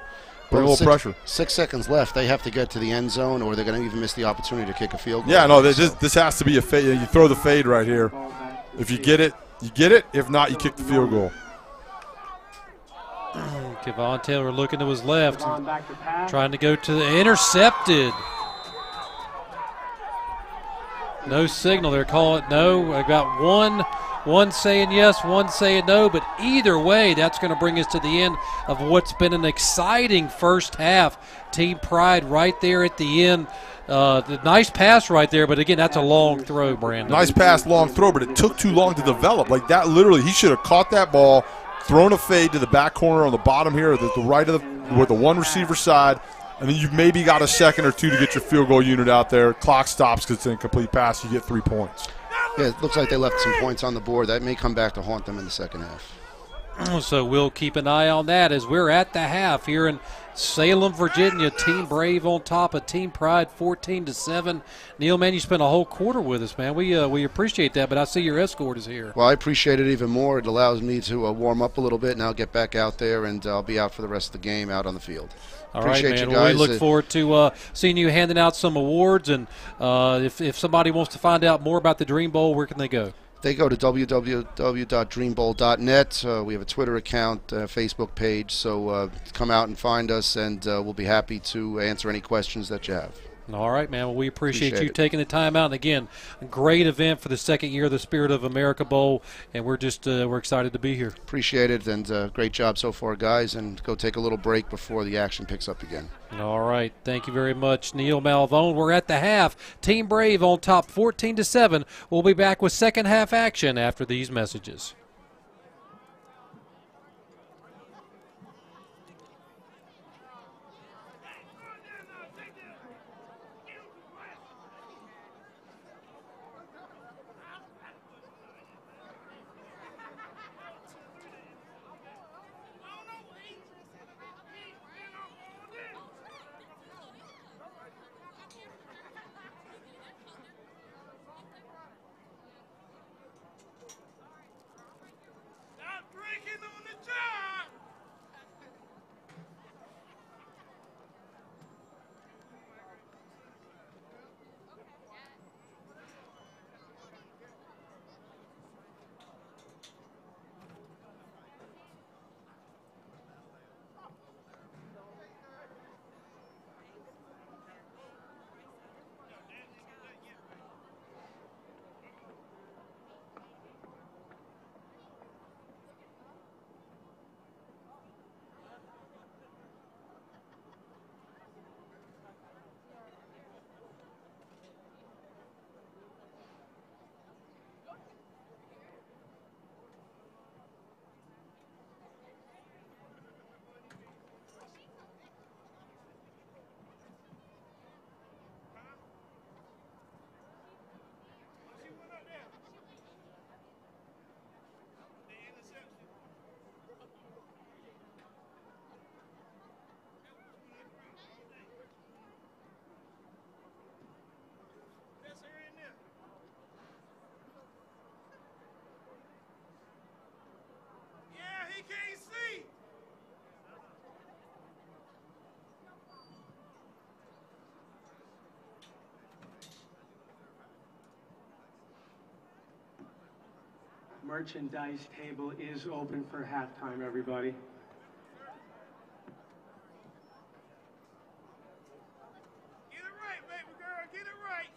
Pressure. 6 seconds left. They have to get to the end zone, or they're going to even miss the opportunity to kick a field goal. Yeah, no, this has to be a fade. You throw the fade right here. If you get it, you get it. If not, you kick the field goal. Kevon Taylor looking to his left, trying to go to the intercepted. No signal. They're calling it no. I got one saying yes, one saying no, but either way, that's going to bring us to the end of what's been an exciting first half. Team Pride right there at the end. The nice pass right there, but again, that's a long throw, Brandon. Nice pass, long throw, but it took too long to develop. Like that, literally, he should have caught that ball, thrown a fade to the back corner on the bottom here, the right of with the one receiver side, and then you've maybe got a second or two to get your field goal unit out there. Clock stops because it's an incomplete pass. You get 3 points. Yeah, it looks like they left some points on the board. That may come back to haunt them in the second half. So we'll keep an eye on that as we're at the half here in Salem, Virginia. Team Brave on top of Team Pride, 14-7. Neil, man, you spent a whole quarter with us, man. We appreciate that, but I see your escort is here. Well, I appreciate it even more. It allows me to warm up a little bit, and I'll get back out there, and I'll be out for the rest of the game out on the field. All right, Appreciate man. you Well, we guys. look forward to seeing you handing out some awards. And if somebody wants to find out more about the Dream Bowl, where can they go? They go to www.dreambowl.net. We have a Twitter account, Facebook page, so come out and find us, and we'll be happy to answer any questions that you have. All right, man. Well, we appreciate you it. taking the time out. And, again, a great event for the second year of the Spirit of America Bowl, and we're just we're excited to be here. Appreciate it, and great job so far, guys, and go take a little break before the action picks up again. All right. Thank you very much, Neil Malvone. We're at the half. Team Brave on top 14-7. We'll be back with second half action after these messages. Merchandise table is open for halftime, everybody. Get it right, baby girl, get it right.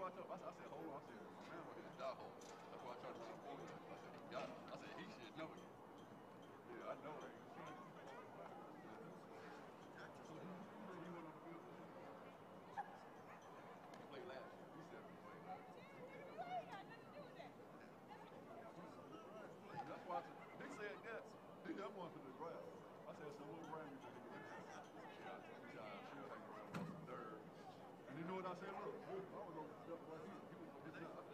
what I told him. I said, hold on. I said, my man was in the dog hole. That's why I tried to run up on him. I said, he got it. I said, he should know it. Yeah, I know it. So he went on the field. He played last year. He said he played last year. That's why they said that. I'm going to the draft. I said, so what round you think? Yeah, she'll hang around about some third. And you know what I said? Look, I was on the step right here. He was on his job.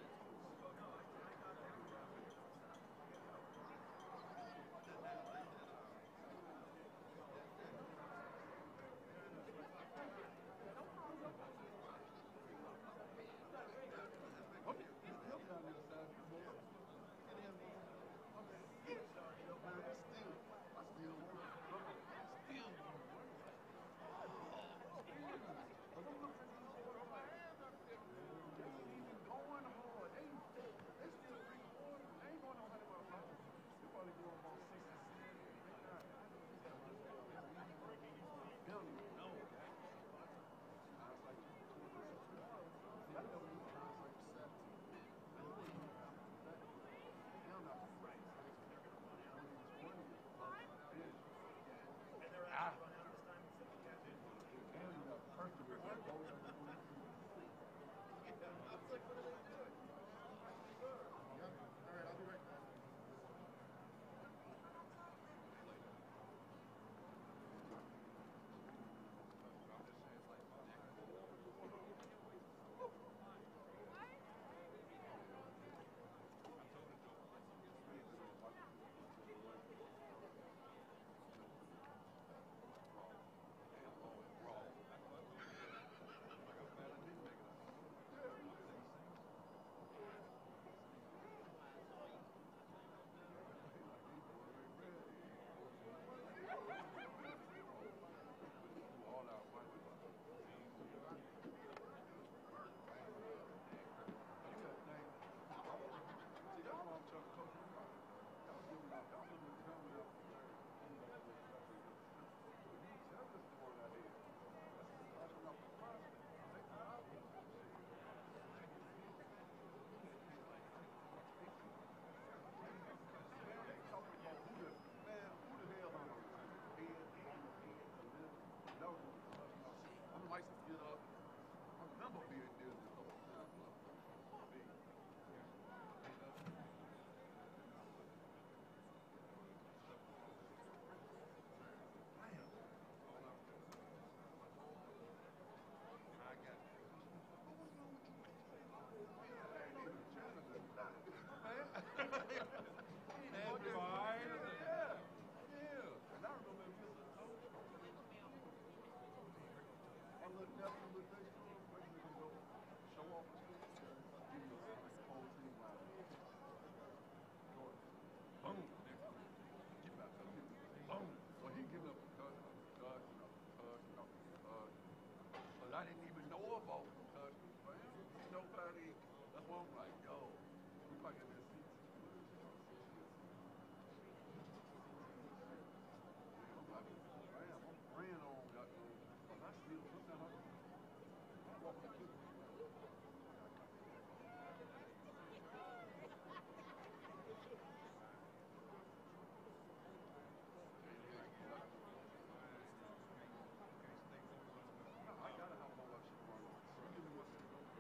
I didn't even know about because nobody. That's why I'm like, yo, we might get this seat. I'm praying on that, but I still sometimes I walk the kids. I gotta have all that shit going on. So you give me what's going on.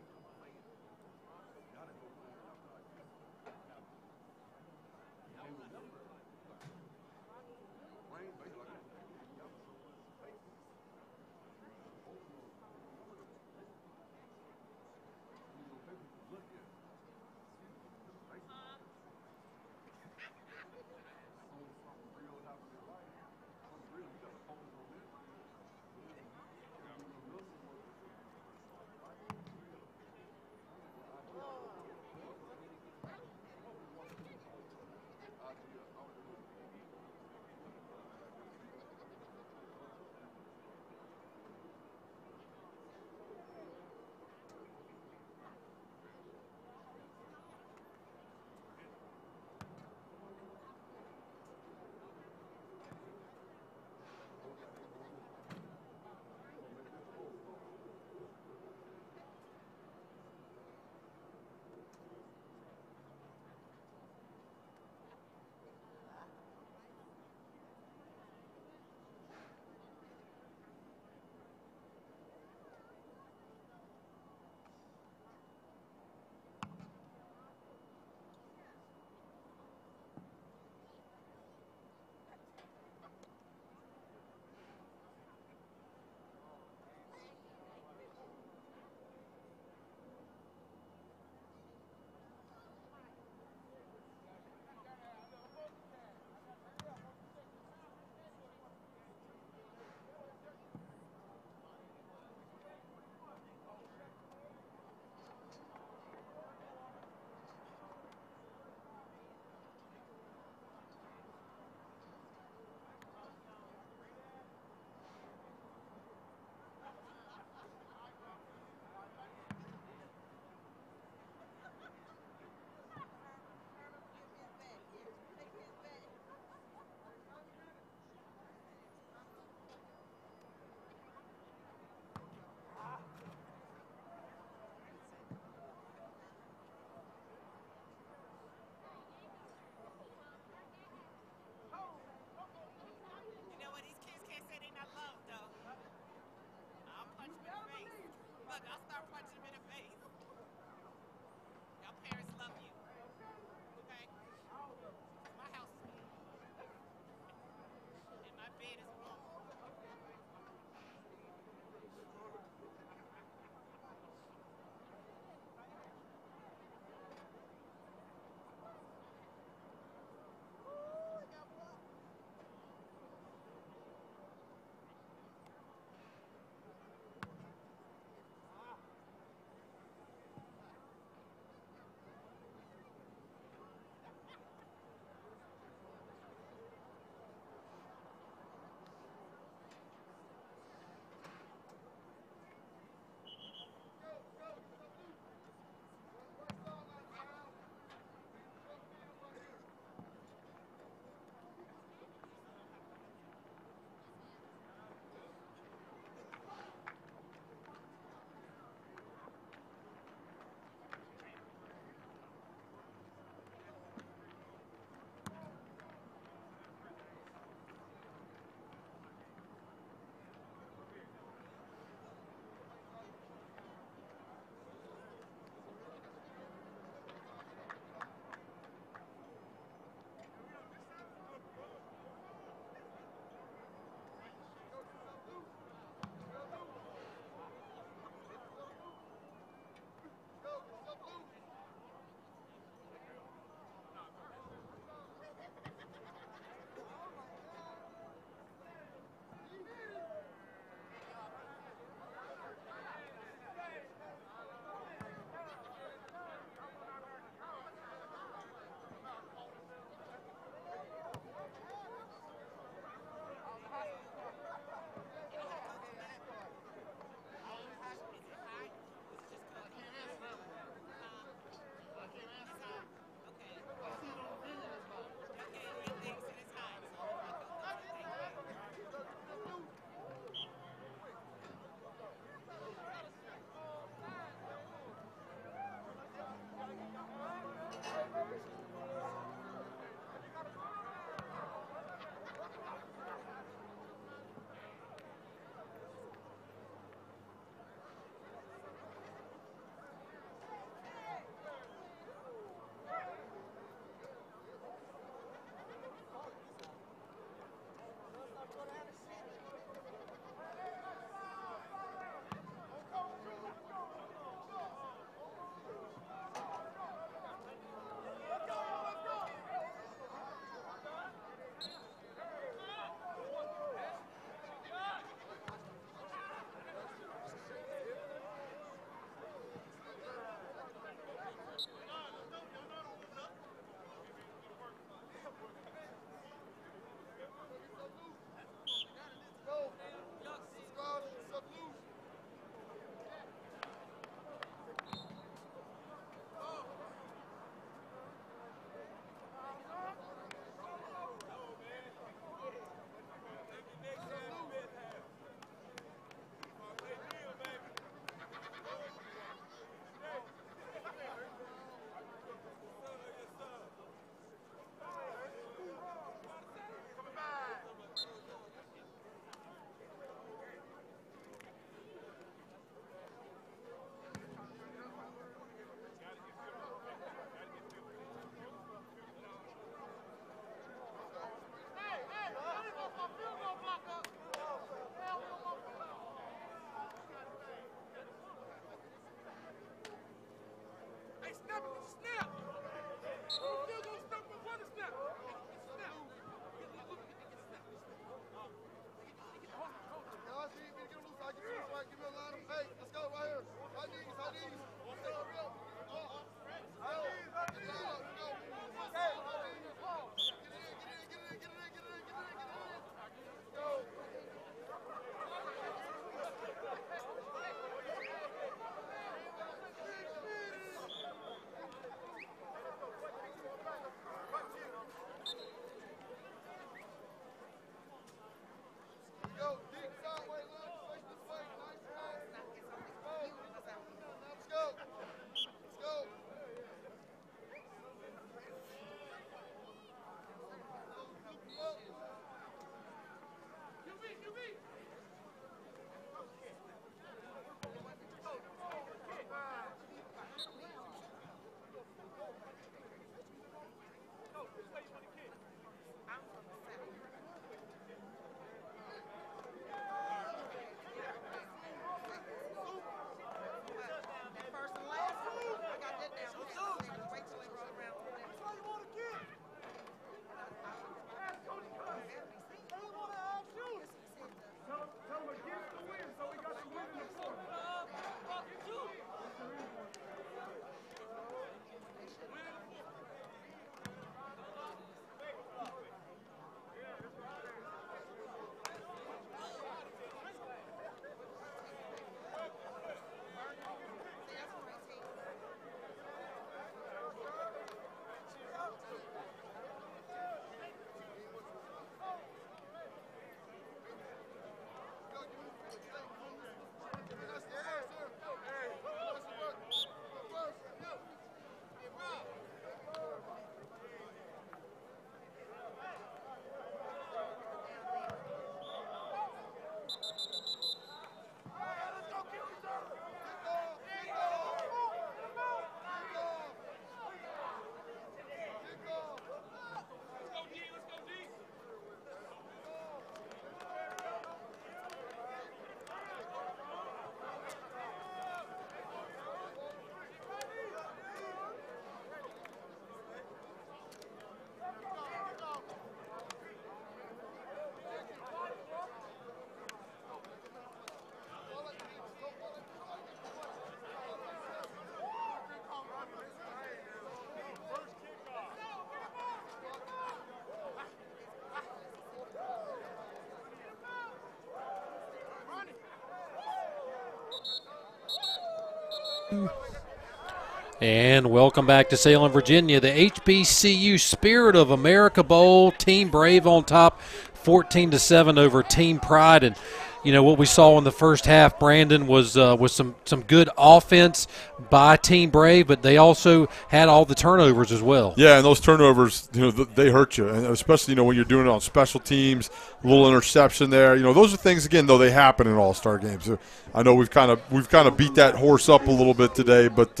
And welcome back to Salem, Virginia. The HBCU Spirit of America Bowl. Team Brave on top, 14-7 over Team Pride. And you know what we saw in the first half, Brandon, was some good offense by Team Brave, but they also had all the turnovers as well. Yeah, and those turnovers, you know, they hurt you, and especially, you know, when you're doing it on special teams, a little interception there. You know, those are things, again, though, they happen in all-star games. I know we've kind of beat that horse up a little bit today, but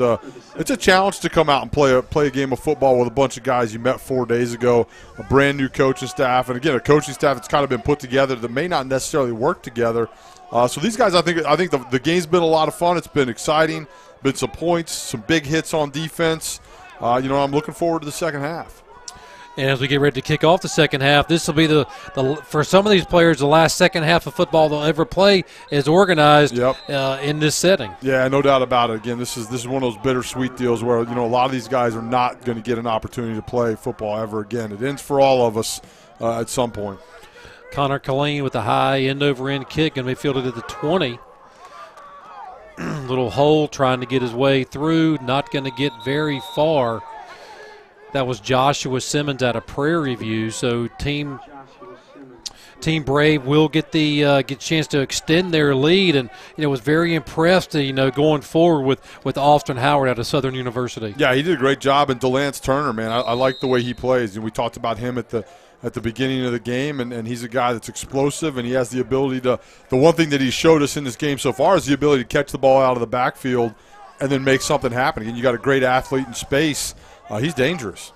it's a challenge to come out and play a game of football with a bunch of guys you met 4 days ago, a brand new coaching staff, and again, a coaching staff that's kind of been put together that may not necessarily work together. So these guys, I think the game's been a lot of fun. It's been exciting, been some points, some big hits on defense. You know, I'm looking forward to the second half. And as we get ready to kick off the second half, this will be the for some of these players, the last second half of football they'll ever play is organized in this setting. Yeah, no doubt about it. Again, this is one of those bittersweet deals where, you know, a lot of these guys are not going to get an opportunity to play football ever again. It ends for all of us at some point. Connor Colleen with a high end-over-end kick, going to be fielded at the 20. Little hole trying to get his way through, not going to get very far. That was Joshua Simmons out of Prairie View. So Team Brave will get the chance to extend their lead, and you know was very impressed. You know, going forward with Austin Howard out of Southern University. Yeah, he did a great job, and DeLance Turner, man, I like the way he plays. And we talked about him at the beginning of the game, and he's a guy that's explosive, and he has the ability to – the one thing that he showed us in this game so far is the ability to catch the ball out of the backfield and then make something happen. And you got a great athlete in space. He's dangerous.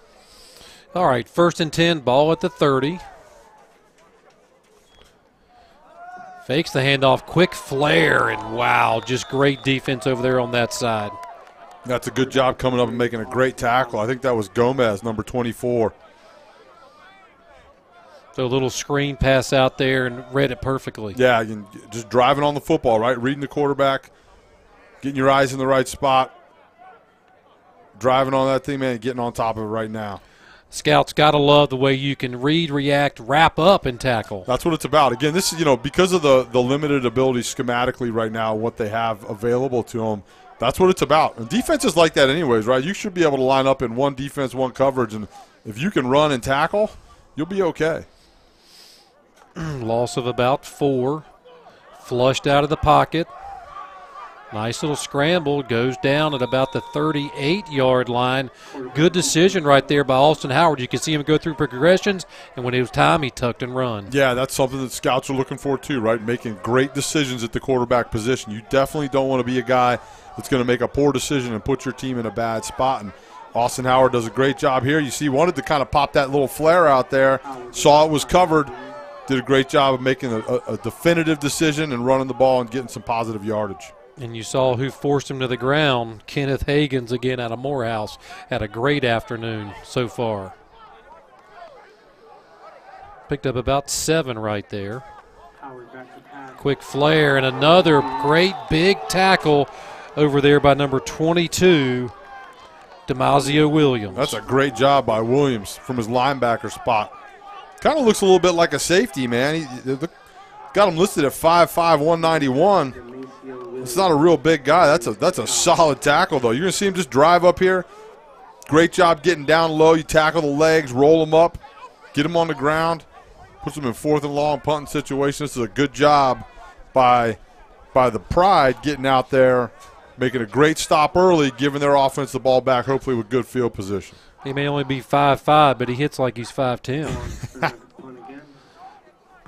All right, 1st and 10, ball at the 30. Fakes the handoff, quick flare, and wow, just great defense over there on that side. That's a good job coming up and making a great tackle. I think that was Gomez, number 24. So a little screen pass out there and read it perfectly. Yeah, you can just driving on the football, right? Reading the quarterback, getting your eyes in the right spot, driving on that thing, man, and getting on top of it right now. Scouts got to love the way you can read, react, wrap up, and tackle. That's what it's about. Again, this is, because of the limited ability schematically right now, what they have available to them, that's what it's about. And defense is like that anyways, right? You should be able to line up in one defense, one coverage, and if you can run and tackle, you'll be okay. Loss of about 4. Flushed out of the pocket. Nice little scramble. Goes down at about the 38-yard line. Good decision right there by Austin Howard. You can see him go through progressions, and when it was time, he tucked and run. Yeah, that's something that scouts are looking for too, right? Making great decisions at the quarterback position. You definitely don't want to be a guy that's going to make a poor decision and put your team in a bad spot. And Austin Howard does a great job here. You see, wanted to kind of pop that little flare out there. Saw it was covered. Did a great job of making a definitive decision and running the ball and getting some positive yardage. And you saw who forced him to the ground. Kenneth Hagans, again, out of Morehouse. Had a great afternoon so far. Picked up about 7 right there. Quick flare and another great big tackle over there by number 22, DeMazio Williams. That's a great job by Williams from his linebacker spot. Kind of looks a little bit like a safety, man. He got him listed at 5'5", 191. It's not a real big guy. That's a solid tackle, though. You're going to see him just drive up here. Great job getting down low. You tackle the legs, roll him up, get him on the ground, puts him in 4th and long punting situation. This is a good job by the Pride getting out there, making a great stop early, giving their offense the ball back, hopefully with good field position. He may only be 5'5", but he hits like he's 5'10".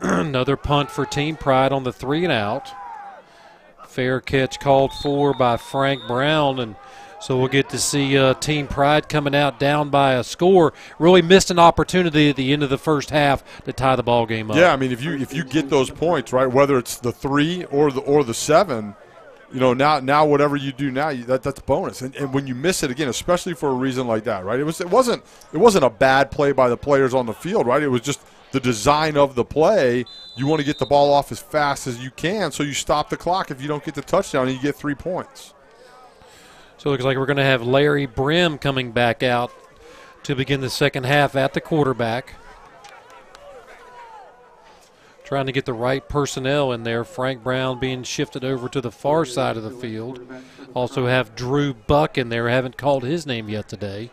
Another punt for Team Pride on the 3 and out. Fair catch called for by Frank Brown, and so we'll get to see Team Pride coming out down by a score. Really missed an opportunity at the end of the first half to tie the ball game up. Yeah, I mean, if you get those points, right, whether it's the 3 or the 7, now whatever you do now, that's bonus. And when you miss it again, especially for a reason like that, right? It wasn't a bad play by the players on the field, right? It was just the design of the play. You want to get the ball off as fast as you can, so you stop the clock if you don't get the touchdown and you get 3 points. So it looks like we're going to have Larry Brim coming back out to begin the second half at the quarterback. Trying to get the right personnel in there. Frank Brown being shifted over to the far side of the field. Also have Drew Buck in there. Haven't called his name yet today.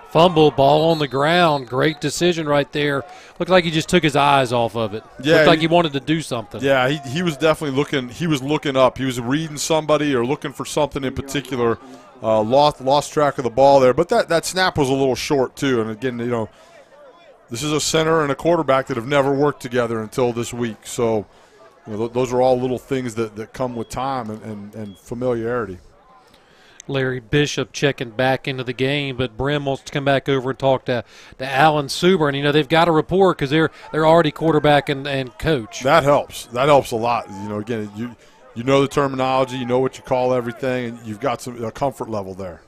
Fumble, ball on the ground. Great decision right there. Looked like he just took his eyes off of it. Yeah, looked like he wanted to do something. Yeah, he was definitely looking. He was looking up. He was reading somebody or looking for something in particular. Lost track of the ball there. But that snap was a little short too. And again, this is a center and a quarterback that have never worked together until this week. So those are all little things that come with time and familiarity. Larry Bishop checking back into the game, but Brim wants to come back over and talk to Alan Suber. And, they've got a rapport because they're already quarterback and coach. That helps. That helps a lot. Again, you know the terminology, you know what you call everything, and you've got a comfort level there.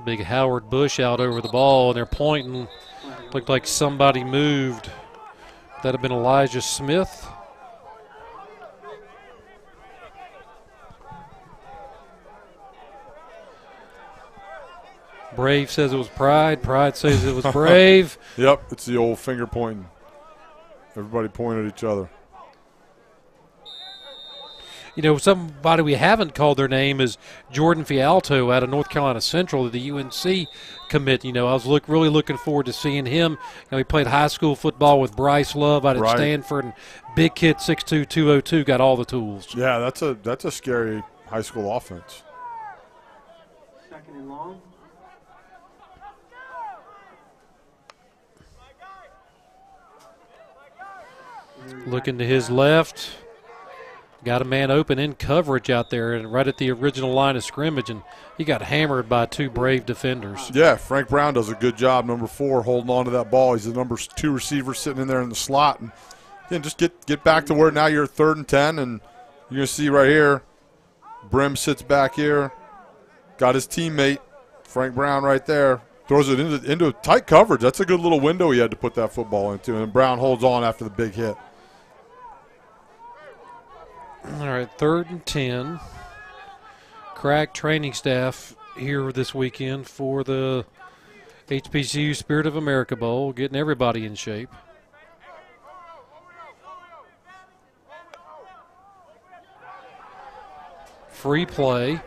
Big Howard Bush out over the ball, and they're pointing. Looked like somebody moved. That had been Elijah Smith. Brave says it was Pride. Pride says it was Brave. Yep, it's the old finger pointing. Everybody pointed at each other. Somebody we haven't called their name is Jordan Fialto out of North Carolina Central, the UNC commit. I was really looking forward to seeing him. He played high school football with Bryce Love out at Stanford, and big kid, 6'2", 202, got all the tools. Yeah, that's a scary high school offense. 2nd and long. Looking to his left. Got a man open in coverage out there and right at the original line of scrimmage, and he got hammered by 2 Brave defenders. Yeah, Frank Brown does a good job, number 4, holding on to that ball. He's the number 2 receiver sitting in there in the slot. And again, just get back to where now you're 3rd and 10, and you're going to see right here, Brim sits back here, got his teammate, Frank Brown, right there. Throws it into tight coverage. That's a good little window he had to put that football into. And Brown holds on after the big hit. All right, 3rd and 10. Crack training staff here this weekend for the HBCU Spirit of America Bowl, getting everybody in shape. Free play.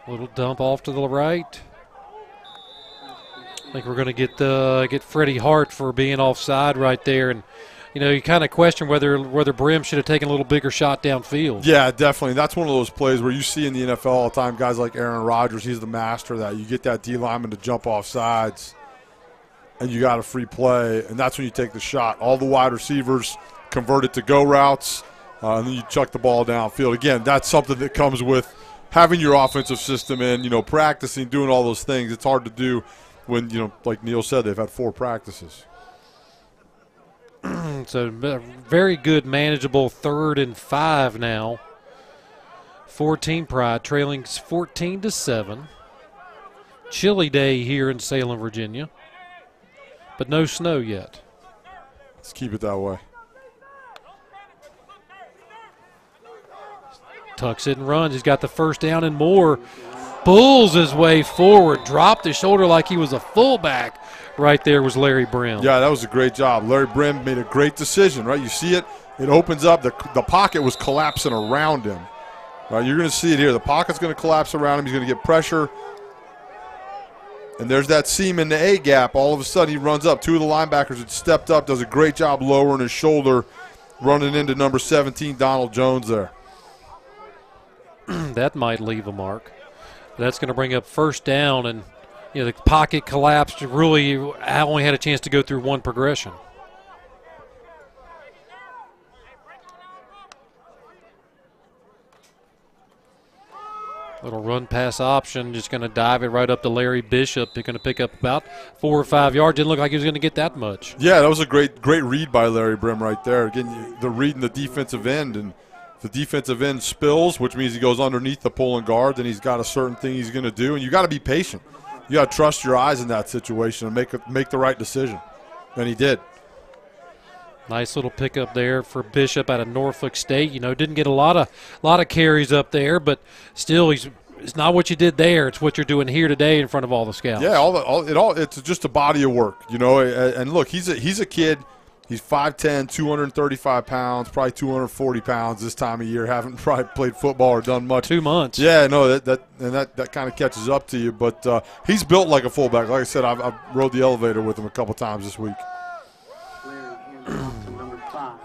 Little dump off to the right. I think we're going to get Freddie Hart for being offside right there, and you kind of question whether Brim should have taken a little bigger shot downfield. Yeah, definitely. That's one of those plays where you see in the NFL all the time, guys like Aaron Rodgers, he's the master of that. You get that D lineman to jump off sides, and you got a free play, and that's when you take the shot. All the wide receivers convert it to go routes, and then you chuck the ball downfield. Again, that's something that comes with having your offensive system in, practicing, doing all those things. It's hard to do when, like Neil said, they've had 4 practices. So very good, manageable 3rd and 5 now. 14 Pride trailing 14-7. Chilly day here in Salem, Virginia, but no snow yet. Let's keep it that way. Tucks it and runs. He's got the first down and more. Bulls his way forward, dropped his shoulder like he was a fullback. Right there was Larry Brim. Yeah, that was a great job. Larry Brim made a great decision, right? You see it. It opens up. The pocket was collapsing around him. Right, you're going to see it here. The pocket's going to collapse around him. He's going to get pressure. And there's that seam in the A gap. All of a sudden, he runs up. 2 of the linebackers had stepped up, does a great job lowering his shoulder, running into number 17, Donald Jones there. That might leave a mark. That's going to bring up first down, and the pocket collapsed. Really, I only had a chance to go through one progression. Little run pass option, just going to dive it right up to Larry Bishop. They're going to pick up about 4 or 5 yards. Didn't look like he was going to get that much. Yeah, that was a great read by Larry Brim right there. Again, the read in the defensive end, and the defensive end spills, which means he goes underneath the pulling guard, then he's got a certain thing he's going to do, and you got to be patient. You got to trust your eyes in that situation and make the right decision, and he did. Nice little pickup there for Bishop out of Norfolk State. Didn't get a lot of carries up there, but still, it's not what you did there. It's what you're doing here today in front of all the scouts. Yeah, it's just a body of work, And look, he's a kid. He's 5'10", 235 pounds, probably 240 pounds this time of year. Haven't probably played football or done much. 2 months. Yeah, no, that kind of catches up to you. But he's built like a fullback. Like I said, I've rode the elevator with him a couple times this week.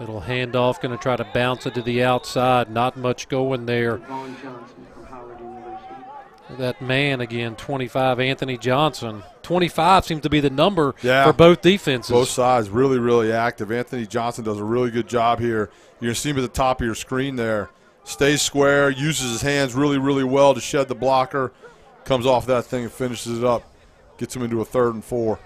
Little handoff, going to try to bounce it to the outside. Not much going there. That man again, 25, Anthony Johnson. 25 seems to be the number for both defenses. Both sides really, really active. Anthony Johnson does a really good job here. You're going to see him at the top of your screen there. Stays square, uses his hands really, really well to shed the blocker. Comes off that thing and finishes it up. Gets him into a 3rd and 4.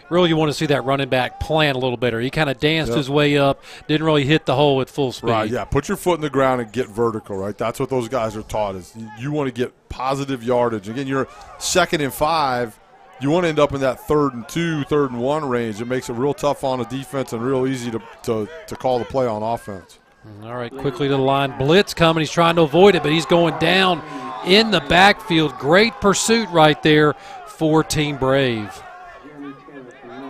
Really, you want to see that running back plan a little better. He kind of danced his way up, didn't really hit the hole at full speed. Right, yeah. Put your foot in the ground and get vertical, right? That's what those guys are taught is you want to get positive yardage. Again, you're 2nd and 5. You want to end up in that 3rd and 2, 3rd and 1 range. It makes it real tough on the defense and real easy to call the play on offense. All right, quickly to the line. Blitz coming. He's trying to avoid it, but he's going down in the backfield. Great pursuit right there for Team Brave.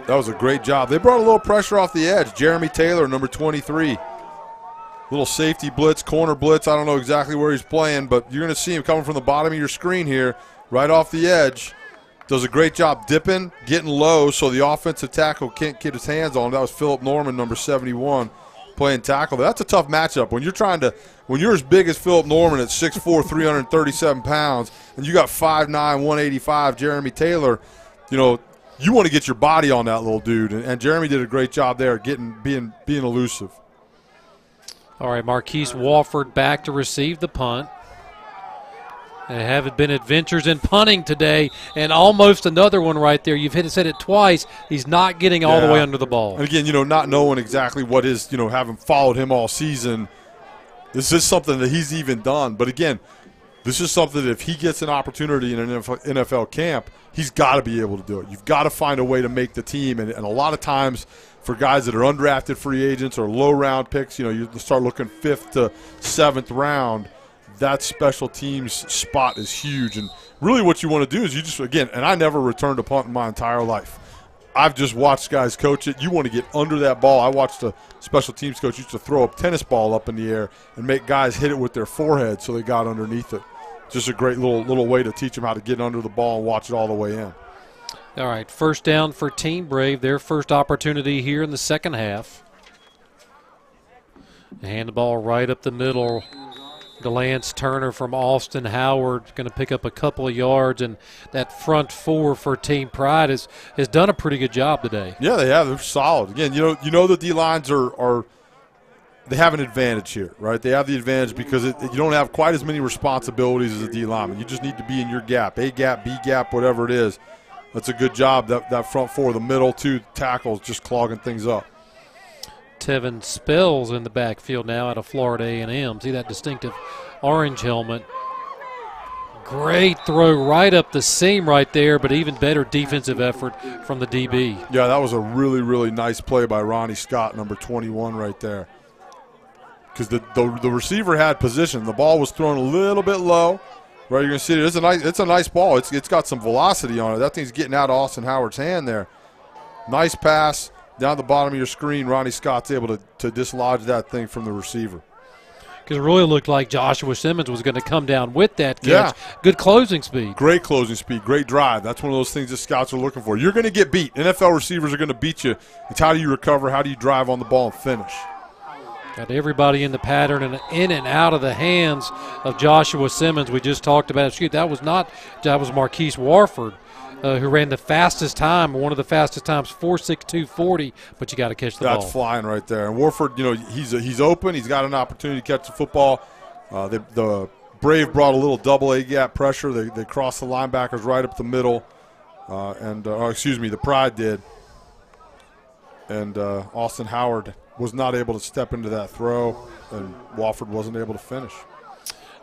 That was a great job. They brought a little pressure off the edge. Jeremy Taylor, number 23. Little safety blitz, corner blitz. I don't know exactly where he's playing, but you're going to see him coming from the bottom of your screen here, right off the edge. Does a great job dipping, getting low so the offensive tackle can't get his hands on him. That was Philip Norman, number 71, playing tackle. That's a tough matchup. When you're as big as Philip Norman at 6'4", 337 pounds, and you got 5'9", 185 Jeremy Taylor, you want to get your body on that little dude, and Jeremy did a great job there being elusive. All right, Marquise Walford back to receive the punt. There haven't been adventures in punting today, and almost another one right there. You've said it twice. He's not getting all the way under the ball. And again, not knowing exactly what is, having followed him all season, this is something that he's even done. But again, This is something that if he gets an opportunity in an NFL camp, he's got to be able to do it. You've got to find a way to make the team. And a lot of times for guys that are undrafted free agents or low-round picks, you start looking 5th to 7th round, that special teams spot is huge. And really what you want to do is you just, again, and I never returned a punt in my entire life. I've just watched guys coach it. You want to get under that ball. I watched a special teams coach used to throw a tennis ball up in the air and make guys hit it with their forehead so they got underneath it. Just a great little way to teach them how to get under the ball and watch it all the way in. All right, first down for Team Brave, their first opportunity here in the second half. Hand the ball right up the middle. DeLance Turner from Austin Howard going to pick up a couple of yards, and that front four for Team Pride has done a pretty good job today. Yeah, they have. They're solid. Again, you know the D-lines are they have an advantage here, right? They have the advantage because you don't have quite as many responsibilities as a D-lineman. You just need to be in your gap, A gap, B gap, whatever it is. That's a good job. That front four, the middle two tackles, just clogging things up. Tevin Spells in the backfield now out of Florida A&M. See that distinctive orange helmet. Great throw right up the seam right there, but even better defensive effort from the DB. Yeah, that was a really, really nice play by Ronnie Scott, number 21 right there. Because the receiver had position. The ball was thrown a little bit low. Right, you're going to see it. It's a nice ball. It's got some velocity on it. That thing's getting out of Austin Howard's hand there. Nice pass. Down the bottom of your screen, Ronnie Scott's able to dislodge that thing from the receiver. Because it really looked like Joshua Simmons was going to come down with that catch. Yeah. Good closing speed. Great closing speed, great drive. That's one of those things that scouts are looking for. You're going to get beat. NFL receivers are going to beat you. It's how do you recover, how do you drive on the ball and finish. Got everybody in the pattern and in and out of the hands of Joshua Simmons. We just talked about it. That was Marquise Warford. Who ran the fastest time, one of the fastest times, 4.62.40, but you got to catch the ball. That's flying right there. And Warford, he's open. He's got an opportunity to catch the football. The Brave brought a little double A gap pressure. They crossed the linebackers right up the middle, the Pride did. And Austin Howard was not able to step into that throw, and Wofford wasn't able to finish.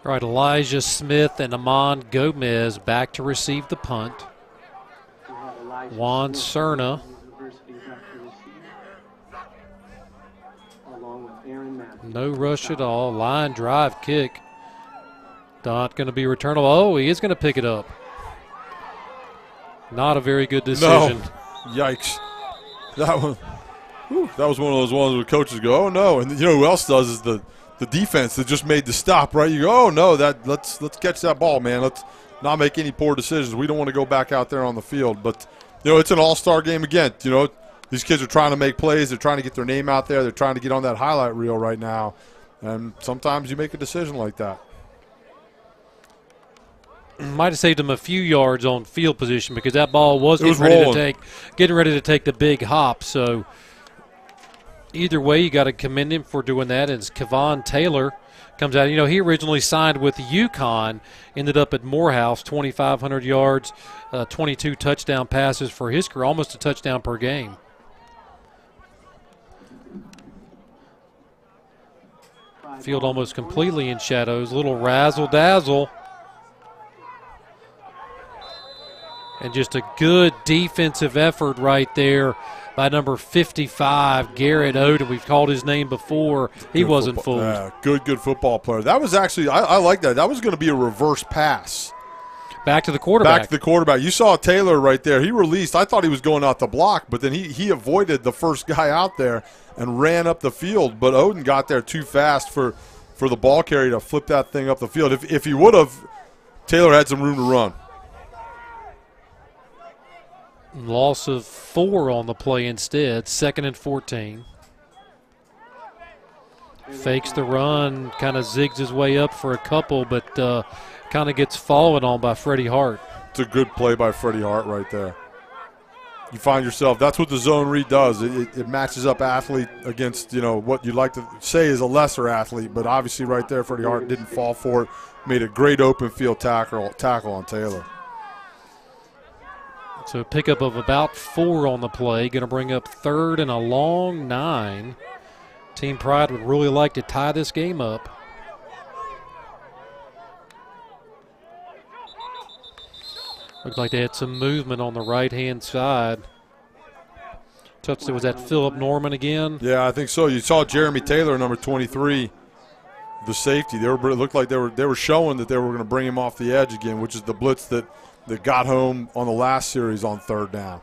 All right, Elijah Smith and Amon Gomez back to receive the punt. Juan Cerna. No rush at all. Line drive kick. Not going to be returnable. Oh, he is going to pick it up. Not a very good decision. No. Yikes. That was one of those ones where coaches go, oh, no. And you know who else does is the defense that just made the stop, right? You go, oh, no, let's catch that ball, man. Let's not make any poor decisions. We don't want to go back out there on the field. But, it's an all-star game again. These kids are trying to make plays. They're trying to get their name out there. They're trying to get on that highlight reel right now. And sometimes you make a decision like that. Might have saved him a few yards on field position because that ball was getting ready to take the big hop. So either way, you got to commend him for doing that. As Kevon Taylor comes out, he originally signed with UConn, ended up at Morehouse, 2,500 yards, 22 touchdown passes for his career, almost a touchdown per game. Field almost completely in shadows. Little razzle-dazzle. And just a good defensive effort right there by number 55, Garrett Odom. We've called his name before. He wasn't fooled. Yeah, good football player. That was actually, I like that. That was going to be a reverse pass. Back to the quarterback. Back to the quarterback. You saw Taylor right there. He released. I thought he was going out the block, but then he avoided the first guy out there and ran up the field. But Odom got there too fast for the ball carrier to flip that thing up the field. If he would have, Taylor had some room to run. Loss of 4 on the play instead, 2nd and 14. Fakes the run, kind of zigs his way up for a couple, but kind of gets fallen on by Freddie Hart. It's a good play by Freddie Hart right there. You find yourself, that's what the zone read does. It matches up athlete against, what you'd like to say is a lesser athlete, but obviously right there Freddie Hart didn't fall for it, made a great open field tackle on Taylor. So a pickup of about 4 on the play, going to bring up 3rd and a long 9. Team Pride would really like to tie this game up. Looked like they had some movement on the right-hand side. Touchdown, was that Philip Norman again? Yeah, I think so. You saw Jeremy Taylor, number 23, the safety. It looked like they were showing that they were going to bring him off the edge again, which is the blitz that got home on the last series on 3rd down.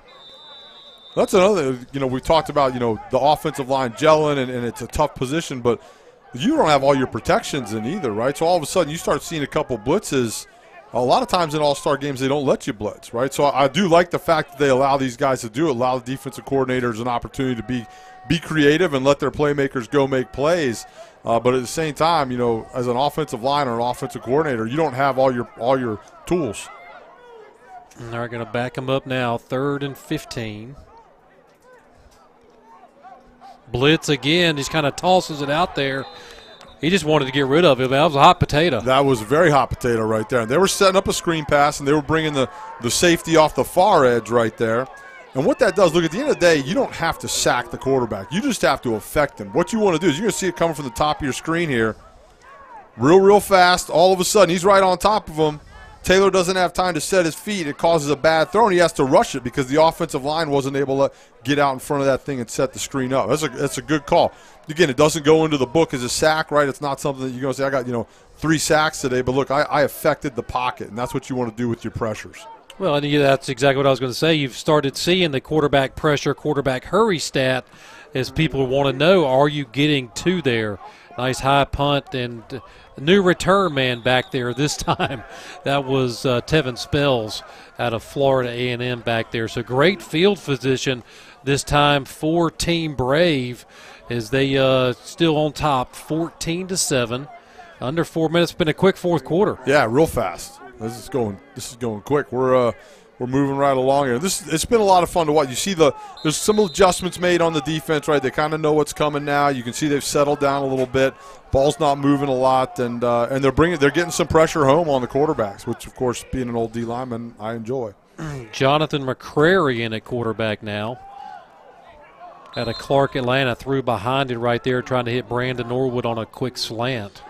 That's another, we talked about, the offensive line gelling, and it's a tough position, but you don't have all your protections in either, right? So all of a sudden you start seeing a couple blitzes. A lot of times in all-star games they don't let you blitz, right? So I do like the fact that they allow these guys to do it, allow the defensive coordinators an opportunity to be creative and let their playmakers go make plays. But at the same time, as an offensive line or an offensive coordinator, you don't have all your tools. And they're going to back them up now, 3rd and 15. Blitz again, just kind of tosses it out there. He just wanted to get rid of it. That was a hot potato. That was a very hot potato right there. And they were setting up a screen pass, and they were bringing the safety off the far edge right there. And what that does, look, at the end of the day, you don't have to sack the quarterback. You just have to affect him. What you want to do is you're going to see it coming from the top of your screen here. Real fast. All of a sudden, he's right on top of him. Taylor doesn't have time to set his feet. It causes a bad throw, and he has to rush it because the offensive line wasn't able to get out in front of that thing and set the screen up. That's a good call. Again, it doesn't go into the book as a sack, right? It's not something that you're going to say, I got 3 sacks today, but look, I affected the pocket, and that's what you want to do with your pressures. Well, and that's exactly what I was going to say. You've started seeing the quarterback pressure, quarterback hurry stat as people want to know, are you getting to there? Nice high punt and new return man back there this time. That was Tevin Spells out of Florida A&M back there. So great field position this time for Team Brave as they still on top 14-7. Under 4 minutes. Been a quick 4th quarter. Yeah, real fast. This is going quick. We're moving right along here. It's been a lot of fun to watch. You see there's some adjustments made on the defense, right? They kind of know what's coming now. You can see they've settled down a little bit. Ball's not moving a lot, and they're getting some pressure home on the quarterbacks, which of course, being an old D lineman, I enjoy. Jonathan McCrary in at quarterback now. Had a Clark Atlanta threw behind it right there, trying to hit Brandon Norwood on a quick slant.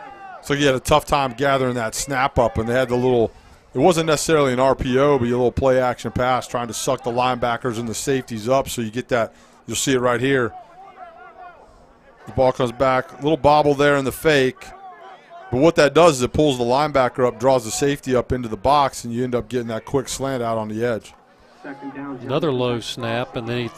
So he had a tough time gathering that snap up, and they had the little. It wasn't necessarily an RPO, but a little play action pass trying to suck the linebackers and the safeties up. So you get that. You'll see it right here. The ball comes back. A little bobble there in the fake. But what that does is it pulls the linebacker up, draws the safety up into the box, and you end up getting that quick slant out on the edge. Another low snap, and then he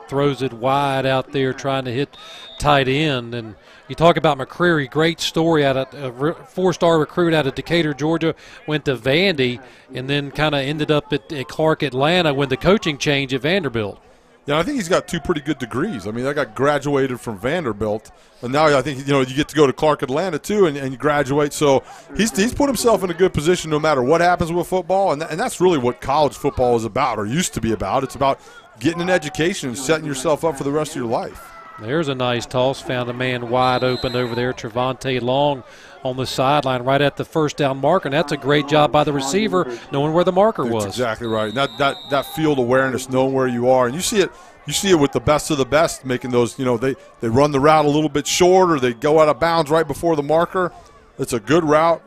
throws it wide out there trying to hit tight end. And you talk about McCreary, great story out of a 4-star recruit out of Decatur, Georgia, went to Vandy, and then kind of ended up at Clark Atlanta when the coaching change at Vanderbilt. Yeah, I think he's got 2 pretty good degrees. I mean, I got graduated from Vanderbilt, and now I think you get to go to Clark Atlanta too, and you graduate. So he's put himself in a good position no matter what happens with football, and that's really what college football is about, or used to be about. It's about getting an education and setting yourself up for the rest of your life. There's a nice toss. Found a man wide open over there. Trevontae Long on the sideline right at the 1st down marker, and that's a great job by the receiver knowing where the marker was. That's exactly right. That field awareness, knowing where you are. And you see it with the best of the best, making those, they run the route a little bit short or they go out of bounds right before the marker. It's a good route.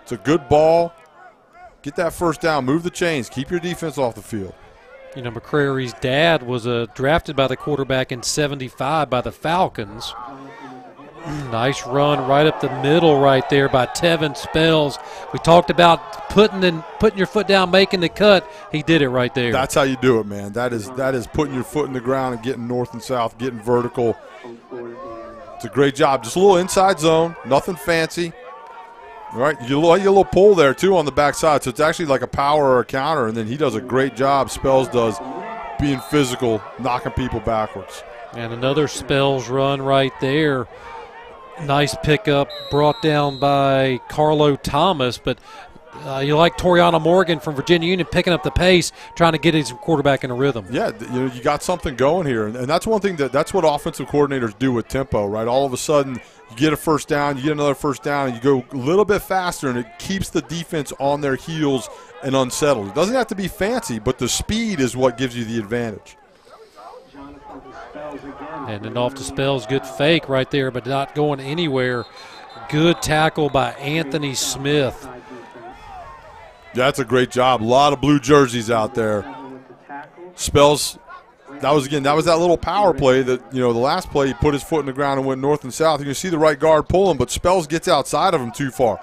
It's a good ball. Get that 1st down. Move the chains. Keep your defense off the field. McCrary's dad was drafted by the quarterback in '75 by the Falcons. Nice run right up the middle right there by Tevin Spells. We talked about putting your foot down, making the cut. He did it right there. That's how you do it, man. That is putting your foot in the ground and getting north and south, getting vertical. It's a great job. Just a little inside zone, nothing fancy. All right, you get a little pull there, too, on the backside. So it's actually like a power or a counter, and then he does a great job, Spells does, being physical, knocking people backwards. And another Spells run right there. Nice pickup brought down by Carlo Thomas, but you like Toriana Morgan from Virginia Union picking up the pace, trying to get his quarterback in a rhythm. Yeah, you got something going here, and that's one thing that's what offensive coordinators do with tempo, right? All of a sudden, you get a 1st down, you get another 1st down, and you go a little bit faster, and it keeps the defense on their heels and unsettled. It doesn't have to be fancy, but the speed is what gives you the advantage. And then off to Spells, good fake right there, but not going anywhere. Good tackle by Anthony Smith. That's a great job. A lot of blue jerseys out there. Spells. That was that little power play that, the last play he put his foot in the ground and went north and south. You can see the right guard pull him, but Spells gets outside of him too far.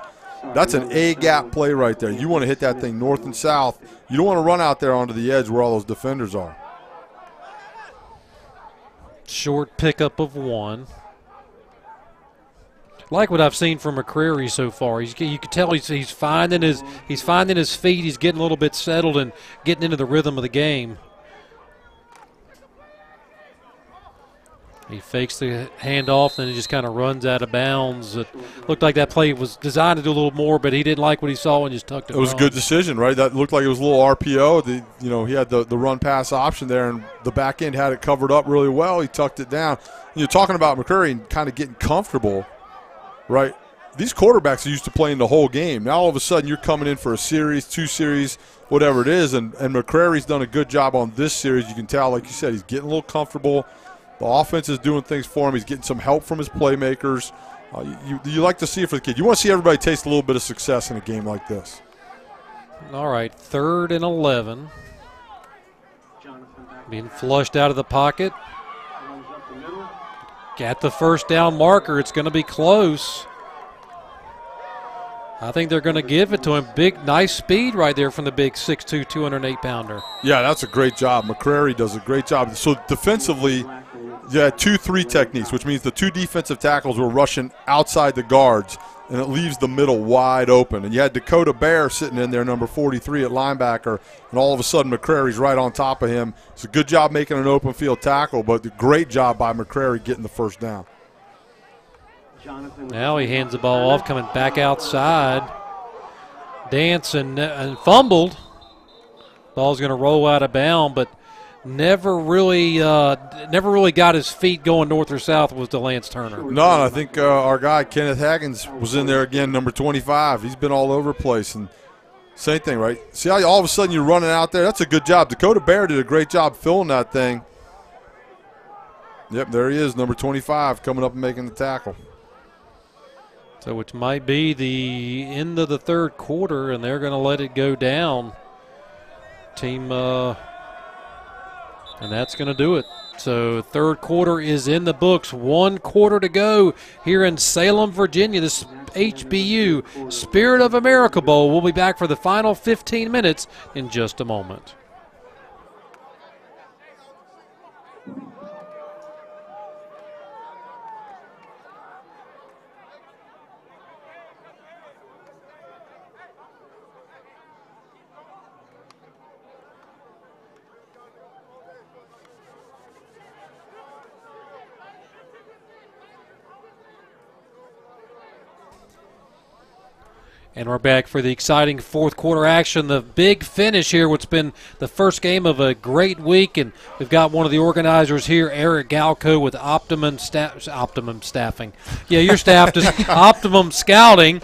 That's an A-gap play right there. You want to hit that thing north and south. You don't want to run out there onto the edge where all those defenders are. Short pickup of 1. Like what I've seen from McCreary so far. You can tell he's finding his feet. He's getting a little bit settled and getting into the rhythm of the game. He fakes the handoff, then he just kind of runs out of bounds. It looked like that play was designed to do a little more, but he didn't like what he saw and just tucked it. It was a good decision, right? That looked like it was a little RPO. He had the run pass option there, and the back end had it covered up really well. He tucked it down. You're talking about McCreary and kind of getting comfortable, right? These quarterbacks are used to playing the whole game. Now all of a sudden you're coming in for a series, 2 series, whatever it is, and McCreary's done a good job on this series. You can tell, like you said, he's getting a little comfortable. The offense is doing things for him. He's getting some help from his playmakers. You like to see it for the kid. You want to see everybody taste a little bit of success in a game like this. All right, 3rd and 11. Being flushed out of the pocket. Got the first down marker. It's going to be close. I think they're going to give it to him. Big, nice speed right there from the big 6'2", 208-pounder. Yeah, that's a great job. McCreary does a great job. So defensively, you had 2-3 techniques, which means the 2 defensive tackles were rushing outside the guards, and it leaves the middle wide open. And you had Dakota Bear sitting in there, number 43 at linebacker, and all of a sudden McCreary's right on top of him. It's a good job making an open field tackle, but a great job by McCreary getting the first down. Now he hands the ball off, coming back outside. Dance and fumbled. Ball's going to roll out of bounds, but never really got his feet going north or south was DeLance Turner. No, and I think our guy Kenneth Haggins was in there again, number 25. He's been all over the place, and same thing, right? See how all of a sudden you're running out there? That's a good job. Dakota Bear did a great job filling that thing. Yep, there he is, number 25, coming up and making the tackle. So which might be the end of the 3rd quarter, and they're going to let it go down. Team, and that's going to do it. So 3rd quarter is in the books. 1 quarter to go here in Salem, Virginia. This HBU Spirit of America Bowl. We'll be back for the final 15 minutes in just a moment. And we're back for the exciting 4th quarter action. The big finish here, what's been the first game of a great week. And we've got one of the organizers here, Eric Galco with Optimum Staffing. Yeah, your staff, just Optimum Scouting.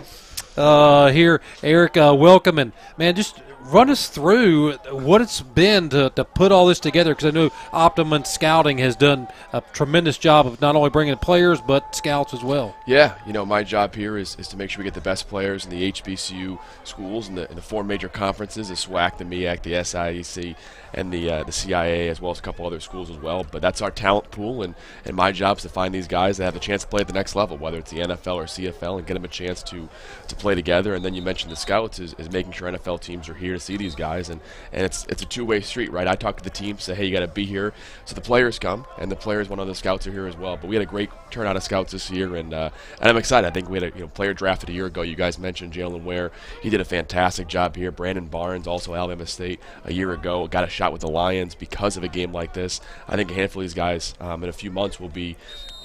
Here, Eric, welcome. And, man, just run us through what it's been to put all this together, because I know Optimum Scouting has done a tremendous job of not only bringing players but scouts as well. Yeah, my job here is to make sure we get the best players in the HBCU schools in the 4 major conferences, the SWAC, the MEAC, the SIEC, and the CIA, as well as a couple other schools as well. But that's our talent pool, and my job is to find these guys that have a chance to play at the next level, whether it's the NFL or CFL, and get them a chance to play together. And then you mentioned the scouts is making sure NFL teams are here to see these guys, and it's a 2-way street, right? I talk to the team, say, hey, you got to be here, so the players come, and the players want other scouts are here as well. But we had a great turnout of scouts this year, and I'm excited. I think we had a player drafted a year ago. You guys mentioned Jalen Ware. He did a fantastic job here. Brandon Barnes, also Alabama State, a year ago, got a shot with the Lions because of a game like this. I think a handful of these guys in a few months will be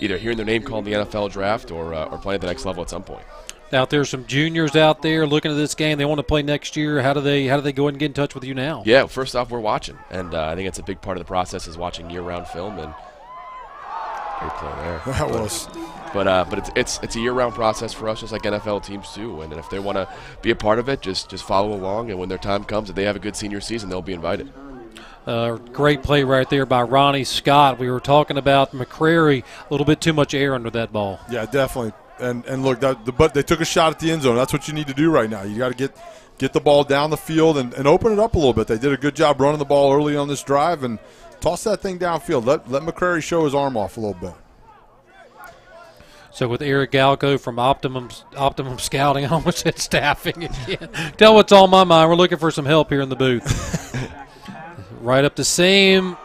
either hearing their name called in the NFL draft or playing at the next level at some point. Out there, some juniors out there looking at this game. They want to play next year. How do they go ahead and get in touch with you now? Yeah, first off, we're watching, and I think it's a big part of the process is watching year-round film. And great play there. That was. But it's a year-round process for us, just like NFL teams do. And if they want to be a part of it, just follow along. And when their time comes, if they have a good senior season, they'll be invited. Great play right there by Ronnie Scott. We were talking about McCreary, a little bit too much air under that ball. Yeah, definitely. And look, but they took a shot at the end zone. That's what you need to do right now. You got to get the ball down the field and open it up a little bit. They did a good job running the ball early on this drive and toss that thing downfield. Let McCrary show his arm off a little bit. So with Eric Galco from Optimum Scouting, I almost said staffing again. Tell what's on my mind. We're looking for some help here in the booth. Right up the seam.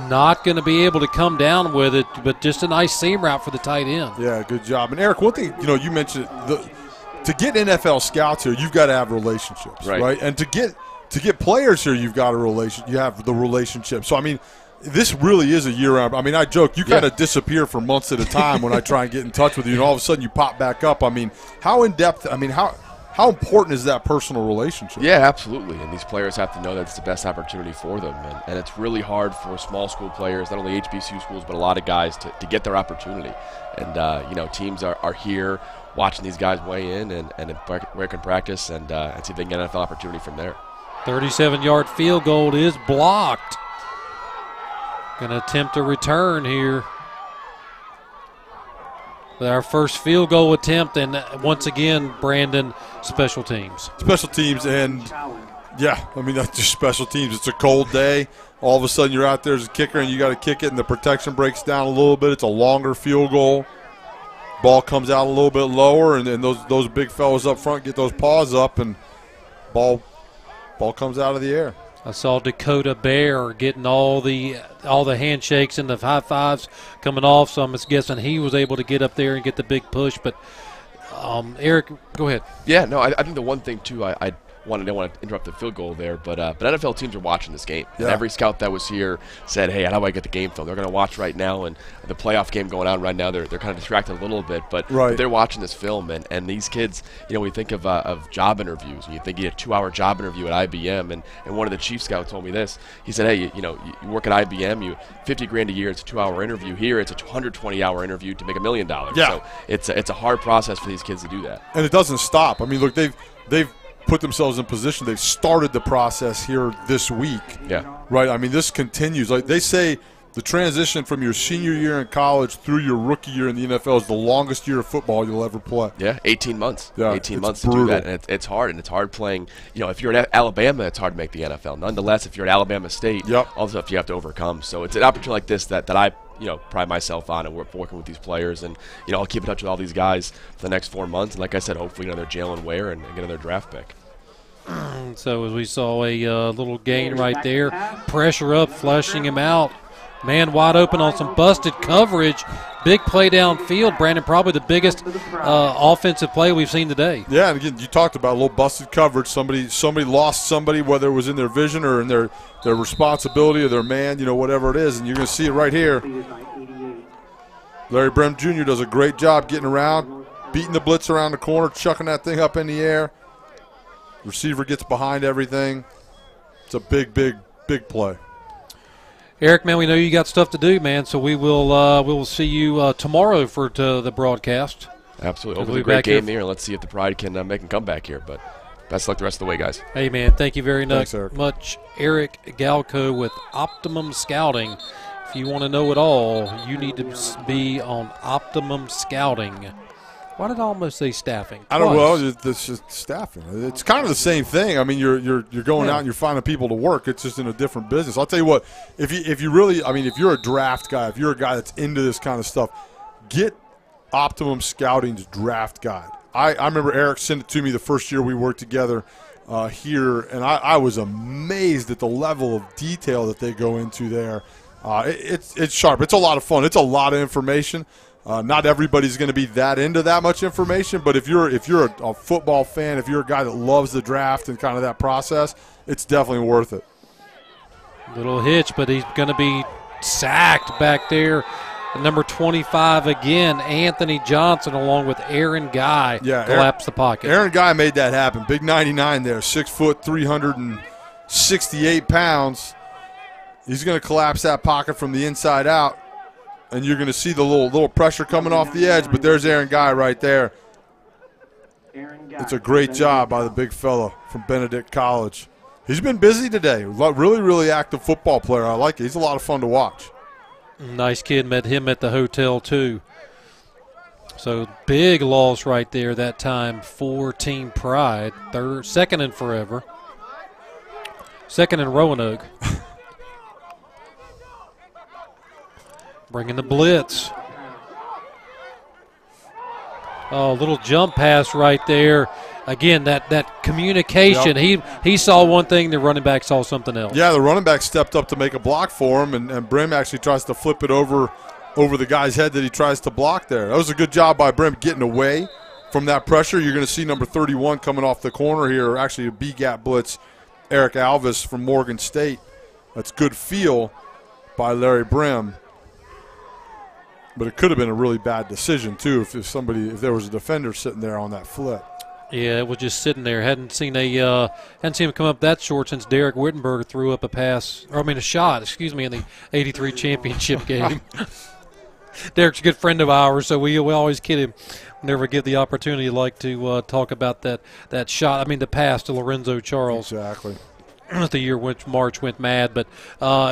Not going to be able to come down with it, but just a nice seam route for the tight end. Yeah, good job. And Eric, one thing, you mentioned to get NFL scouts here, you've got to have relationships, right? And to get players here, you have the relationship. So I mean, this really is a year-round. I mean, I joke, you kind of disappear for months at a time when I try and get in touch with you, and all of a sudden you pop back up. I mean, how in-depth, how important is that personal relationship? Yeah, absolutely. And these players have to know that it's the best opportunity for them. And it's really hard for small school players, not only HBCU schools, but a lot of guys to get their opportunity. And, teams are here watching these guys weigh in and work in practice and see if they can get an NFL opportunity from there. 37-yard field goal is blocked. Going to attempt a return here. Our first field goal attempt, and once again, Brandon, special teams. Special teams, and yeah, I mean, that's just special teams. It's a cold day. All of a sudden, you're out there as a kicker, and you got to kick it, and the protection breaks down a little bit. It's a longer field goal. Ball comes out a little bit lower, and those big fellas up front get those paws up, and ball comes out of the air. I saw Dakota Bear getting all the handshakes and the high fives coming off, so I'm just guessing he was able to get up there and get the big push. But Eric, go ahead. Yeah, no, I think the one thing too, I didn't want to interrupt the field goal there, but NFL teams are watching this game. Yeah. And every scout that was here said, hey, how do I get the game film? They're going to watch right now, and the playoff game going on right now, they're kind of distracted a little bit, but they're watching this film. And these kids, we think of job interviews, and you think you get a 2-hour job interview at IBM, and one of the chief scouts told me this. He said, hey, you work at IBM, you $50,000 a year, it's a 2-hour interview. Here, it's a 120-hour interview to make $1 million. Yeah. So it's a hard process for these kids to do that. And it doesn't stop. I mean, look, they've put themselves in position. They've started the process here this week. Yeah. Right? I mean, this continues. Like they say, the transition from your senior year in college through your rookie year in the NFL is the longest year of football you'll ever play. Yeah, 18 months. Yeah, 18 months brutal. to do that, and it's hard. And it's hard playing. If you're at Alabama, it's hard to make the NFL. Nonetheless, if you're at Alabama State, all the stuff you have to overcome. So it's an opportunity like this that I pride myself on, and we're working with these players, and I'll keep in touch with all these guys for the next 4 months. And like I said, hopefully another Jalen Ware and get another draft pick. So as we saw a little gain right there, pressure up, flushing him out. Man wide open on some busted coverage. Big play downfield, Brandon, probably the biggest offensive play we've seen today. Yeah, and again, you talked about a little busted coverage. Somebody lost somebody, whether it was in their vision or in their responsibility or their man, whatever it is, and you're going to see it right here. Larry Brem Jr. does a great job getting around, beating the blitz around the corner, chucking that thing up in the air. Receiver gets behind everything. It's a big, big, big play. Eric, man, we know you got stuff to do, man, so we will see you tomorrow for the broadcast. Absolutely. Hopefully a great game here, and let's see if the Pride can make a comeback here. But best of luck the rest of the way, guys. Hey, man, thank you very Thanks, Eric. much. Eric Galco with Optimum Scouting. If you want to know it all, you need to be on Optimum Scouting. Why did I almost say staffing? I don't know. It's just staffing. It's kind of the same thing. I mean, you're going out and you're finding people to work. It's just in a different business. I'll tell you what. If you really, I mean, if you're a draft guy, if you're a guy that's into this kind of stuff, get Optimum Scouting's draft guide. I remember Eric sent it to me the first year we worked together here, and I was amazed at the level of detail that they go into there. It's sharp. It's a lot of fun. It's a lot of information. Not everybody's going to be that into that much information, but if you're a football fan, if you're a guy that loves the draft and kind of that process, it's definitely worth it. Little hitch, but he's going to be sacked back there. Number 25 again, Anthony Johnson, along with Aaron Guy, collapsed the pocket. Aaron Guy made that happen. Big 99 there, 6 foot, 368 pounds. He's going to collapse that pocket from the inside out. And you're going to see the little pressure coming off the edge, but there's Aaron Guy right there. It's a great job by the big fella from Benedict College. He's been busy today. Really, really active football player. I like it. He's a lot of fun to watch. Nice kid. Met him at the hotel, too. So big loss right there that time for Team Pride. Second in forever. Second in Roanoke. Bringing the blitz. Oh, little jump pass right there. Again, that communication. Yep. He saw one thing, the running back saw something else. Yeah, the running back stepped up to make a block for him, and Brim actually tries to flip it over the guy's head that he tries to block there. That was a good job by Brim getting away from that pressure. You're going to see number 31 coming off the corner here, actually a B-gap blitz, Eric Alvis from Morgan State. That's good feel by Larry Brim. But it could have been a really bad decision, too, if there was a defender sitting there on that flip. Yeah, it was just sitting there. Hadn't seen him come up that short since Derek Wittenberg threw up a shot, in the 83 championship game. Derek's a good friend of ours, so we always kid him whenever we get the opportunity to talk about that shot. the pass to Lorenzo Charles. Exactly. The year which March went mad, but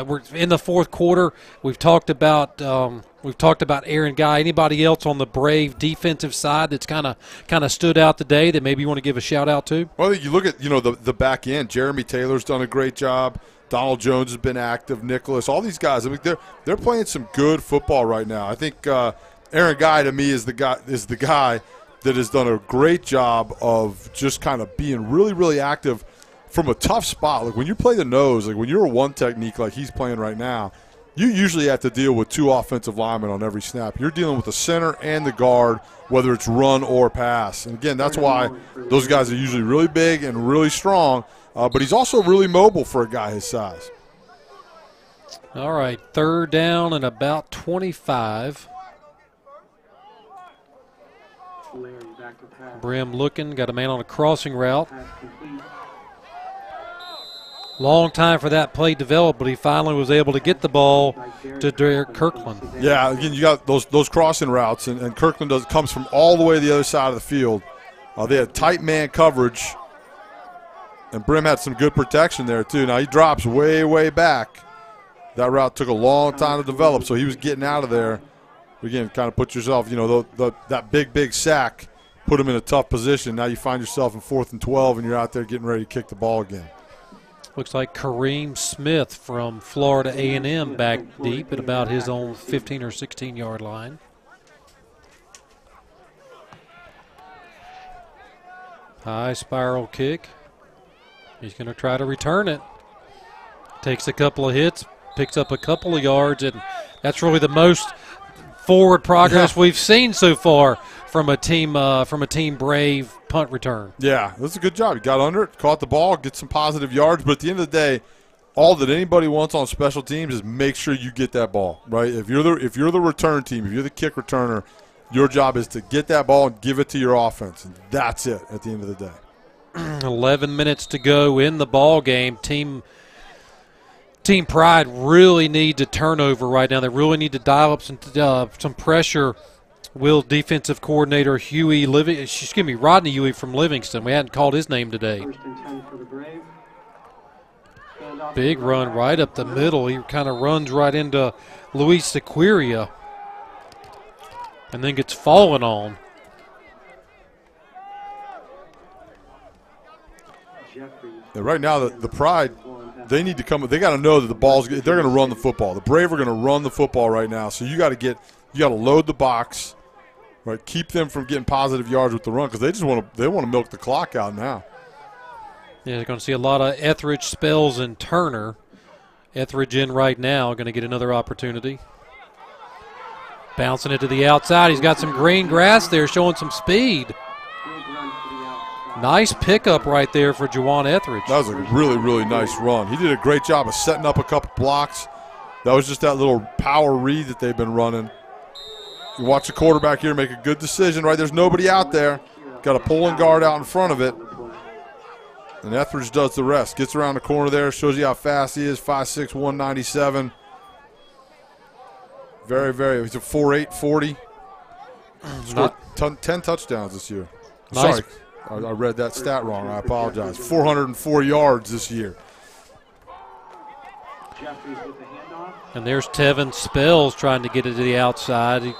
we're in the fourth quarter. We've talked about Aaron Guy. Anybody else on the Brave defensive side that's kind of stood out today that maybe you want to give a shout out to? Well, you look at the back end. Jeremy Taylor's done a great job. Donald Jones has been active. Nicholas, all these guys. They're playing some good football right now. I think Aaron Guy to me is the guy that has done a great job of just kind of being really, really active from a tough spot. Like when you play the nose, like when you're a one technique like he's playing right now, you usually have to deal with two offensive linemen on every snap. You're dealing with the center and the guard, whether it's run or pass. And again, that's why those guys are usually really big and really strong, but he's also really mobile for a guy his size. All right, third down and about 25. Brim looking, got a man on a crossing route. Long time for that play developed, but he finally was able to get the ball to Derek Kirkland. Yeah, again, you got those crossing routes, and Kirkland comes from all the way to the other side of the field. They had tight man coverage, and Brim had some good protection there too. Now he drops way, way back. That route took a long time to develop, so he was getting out of there. Again, kind of put yourself, that big sack put him in a tough position. Now you find yourself in 4th and 12, and you're out there getting ready to kick the ball again. Looks like Kareem Smith from Florida A&M back deep at about his own 15 or 16-yard line. High spiral kick. He's going to try to return it. Takes a couple of hits, picks up a couple of yards, and that's really the most forward progress we've seen so far from a team Brave punt return. Yeah, that's a good job. You got under it, caught the ball, get some positive yards. But at the end of the day, all that anybody wants on special teams is make sure you get that ball, right? If you're the return team, if you're the kick returner, your job is to get that ball and give it to your offense, and that's it at the end of the day. 11 minutes to go in the ball game. Team Pride really needs a turnover right now. They really need to dial up some pressure. Will defensive coordinator Rodney Huey from Livingston. We hadn't called his name today. Big run right up the middle. He kind of runs right into Luis Sequeira and then gets fallen on. Yeah, right now, the Pride, they need to come. They got to know that the ball's. They're going to run the football. The Brave are going to run the football right now. So you got to load the box. Right, keep them from getting positive yards with the run because they want to milk the clock out now. Yeah, they're going to see a lot of Etheridge, Spells, and Turner. Etheridge in right now, going to get another opportunity. Bouncing it to the outside. He's got some green grass there, showing some speed. Nice pickup right there for Juwan Etheridge. That was a really, really nice run. He did a great job of setting up a couple blocks. That was just that little power read that they've been running. You watch the quarterback here make a good decision, right? There's nobody out there. Got a pulling guard out in front of it. And Etheridge does the rest. Gets around the corner there, shows you how fast he is, 5'6", 197. Very, very, he's a 4'8", 40. Scored 10 touchdowns this year. Nice. Sorry, I read that stat wrong. I apologize. 404 yards this year. And there's Tevin Spells trying to get it to the outside.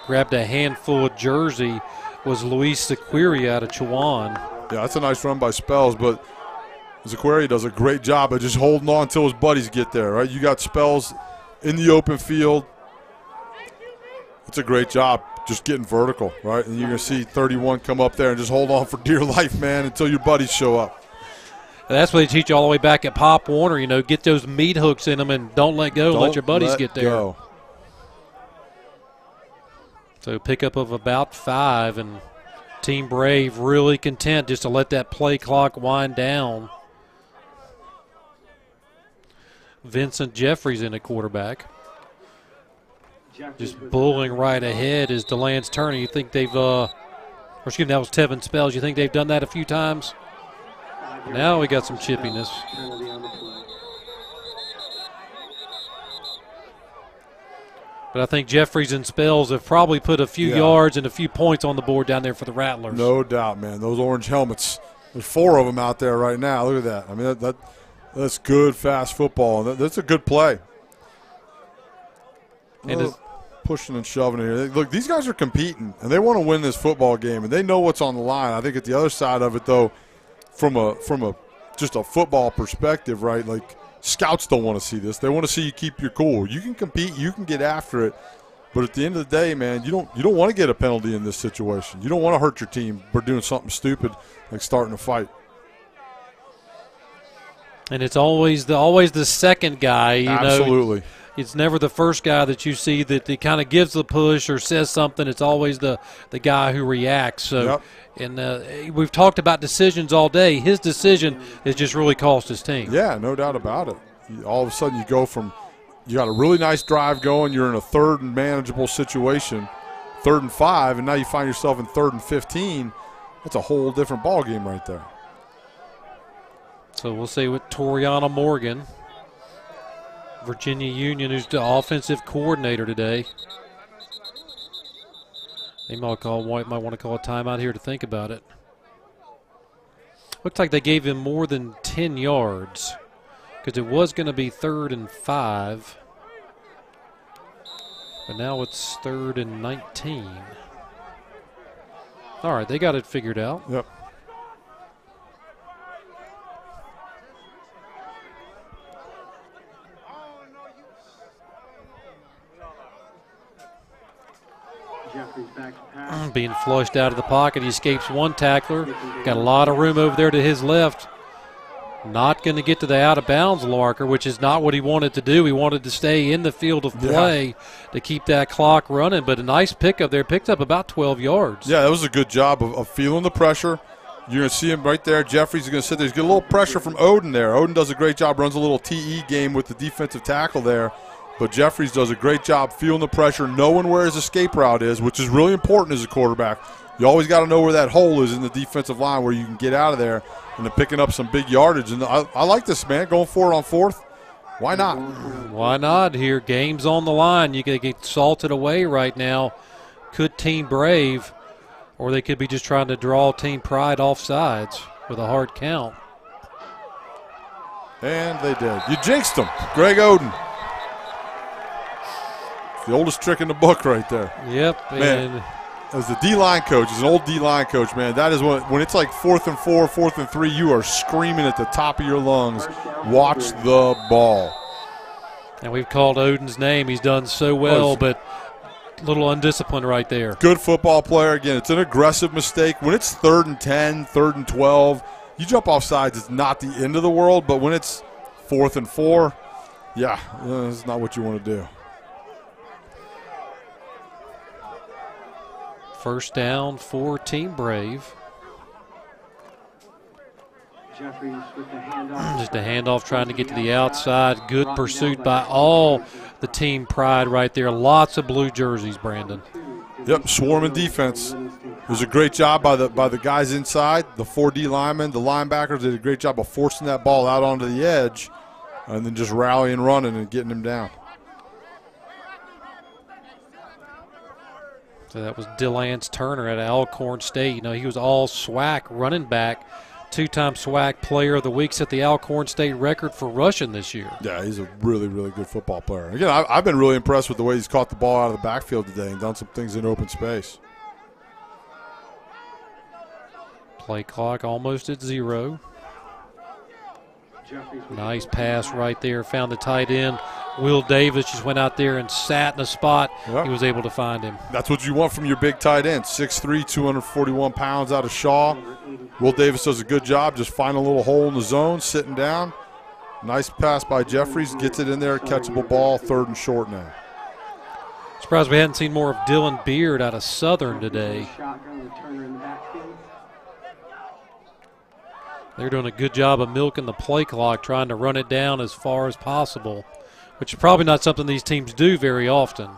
grabbed a handful of jersey was Luis Zaquiri out of Chowan. Yeah, that's a nice run by Spells, but Zaquiri does a great job of just holding on until his buddies get there, right? You got Spells in the open field. It's a great job just getting vertical, right? And you're going to see 31 come up there and just hold on for dear life, man, until your buddies show up. That's what they teach you all the way back at Pop Warner, you know, get those meat hooks in them and don't let go, let your buddies get there. Go. So pickup of about 5, and Team Brave really content just to let that play clock wind down. Vincent Jeffries in at quarterback. Just bulling right ahead is DeLance Turner. You think they've, or excuse me, that was Tevin Spells. You think they've done that a few times? Now we got some chippiness. But I think Jeffries and Spells have probably put a few yards and a few points on the board down there for the Rattlers. No doubt, man. Those orange helmets, there's 4 of them out there right now. Look at that. I mean, that's good, fast football. That's a good play. And pushing and shoving here. Look, these guys are competing, and they want to win this football game, and they know what's on the line. I think at the other side of it, though, from a just a football perspective, right, like scouts don't want to see this. They want to see you keep your cool. You can compete, you can get after it, but at the end of the day, man, you don't want to get a penalty in this situation. You don't want to hurt your team by doing something stupid like starting a fight. And it's always the second guy. You Absolutely. know, it's never the first guy that you see that he kind of gives the push or says something. It's always the guy who reacts. So, and we've talked about decisions all day. His decision has just really cost his team. Yeah, no doubt about it. All of a sudden you go from you got a really nice drive going, you're in a 3rd and manageable situation, 3rd and 5, and now you find yourself in 3rd and 15. That's a whole different ball game right there. So we'll see with Toriana Morgan, Virginia Union, who's the offensive coordinator today. They might want to call a timeout here to think about it. Looks like they gave him more than 10 yards because it was going to be 3rd and 5. But now it's 3rd and 19. All right, they got it figured out. Yep. Being flushed out of the pocket. He escapes one tackler. Got a lot of room over there to his left. Not going to get to the out-of-bounds marker, which is not what he wanted to do. He wanted to stay in the field of play to keep that clock running. But a nice pickup there. Picked up about 12 yards. Yeah, that was a good job of feeling the pressure. You're going to see him right there. Jeffries is going to sit there. He's getting a little pressure from Odin there. Odin does a great job, runs a little TE game with the defensive tackle there. But Jeffries does a great job feeling the pressure, knowing where his escape route is, which is really important as a quarterback. You always got to know where that hole is in the defensive line where you can get out of there and then picking up some big yardage. And I like this, man, going for it on 4th. Why not? Why not here? Game's on the line. You can get salted away right now. Could Team Brave, or they could be just trying to draw Team Pride off sides with a hard count. And they did. You jinxed them, Greg Oden. The oldest trick in the book right there. Yep. Man, and as the D-line coach, as an old D-line coach, man, that is when it's like 4th and 4, 4th and 3, you are screaming at the top of your lungs, watch the ball. And we've called Odin's name. He's done so well, but a little undisciplined right there. Good football player. Again, it's an aggressive mistake. When it's 3rd and 10, 3rd and 12, you jump off sides, it's not the end of the world, but when it's 4th and 4, yeah, it's not what you want to do. First down for Team Brave. Jeffries with the handoff. Just a handoff trying to get to the outside. Good pursuit by all the Team Pride right there. Lots of blue jerseys, Brandon. Yep, swarming defense. It was a great job by the guys inside, the 4D linemen, the linebackers did a great job of forcing that ball out onto the edge and then just rallying, running, and getting him down. So that was DeLance Turner at Alcorn State. You know, he was all SWAC running back Two-time SWAC Player of the Week, set the Alcorn State record for rushing this year. Yeah, he's a really, really good football player. Again, I've been really impressed with the way he's caught the ball out of the backfield today and done some things in open space. Play clock almost at 0. Nice pass right there. Found the tight end. Will Davis just went out there and sat in a spot. Yep. He was able to find him. That's what you want from your big tight end. 6'3", 241 pounds out of Shaw. Will Davis does a good job just finding a little hole in the zone, sitting down. Nice pass by Jeffries. Gets it in there. Catchable ball. 3rd and short now. Surprised we hadn't seen more of Dylan Beard out of Southern today. They're doing a good job of milking the play clock, trying to run it down as far as possible, which is probably not something these teams do very often.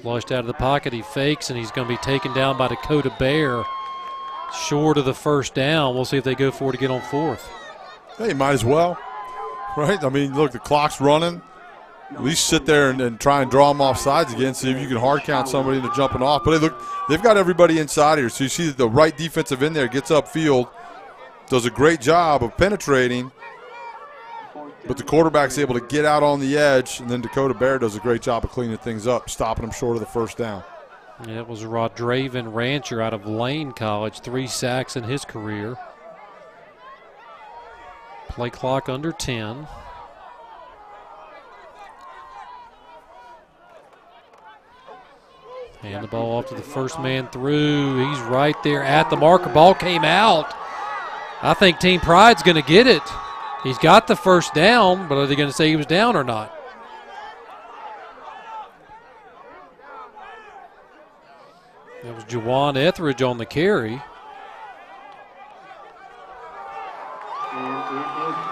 Flushed out of the pocket, he fakes, and he's going to be taken down by Dakota Bear. Short of the first down. We'll see if they go for it to get on 4th. Hey, might as well, right? I mean, look, the clock's running. At least sit there and try and draw them off sides again, see if you can hard count somebody into jumping off. But hey, look, they've got everybody inside here. So you see that the right defensive end there gets upfield, does a great job of penetrating, but the quarterback's able to get out on the edge, and then Dakota Bear does a great job of cleaning things up, stopping them short of the first down. Yeah, it was Rodraven Rancher out of Lane College, 3 sacks in his career. Play clock under 10. Hand the ball off to the first man through. He's right there at the marker. Ball came out. I think Team Pride's going to get it. He's got the first down, but are they going to say he was down or not? That was Jawan Etheridge on the carry.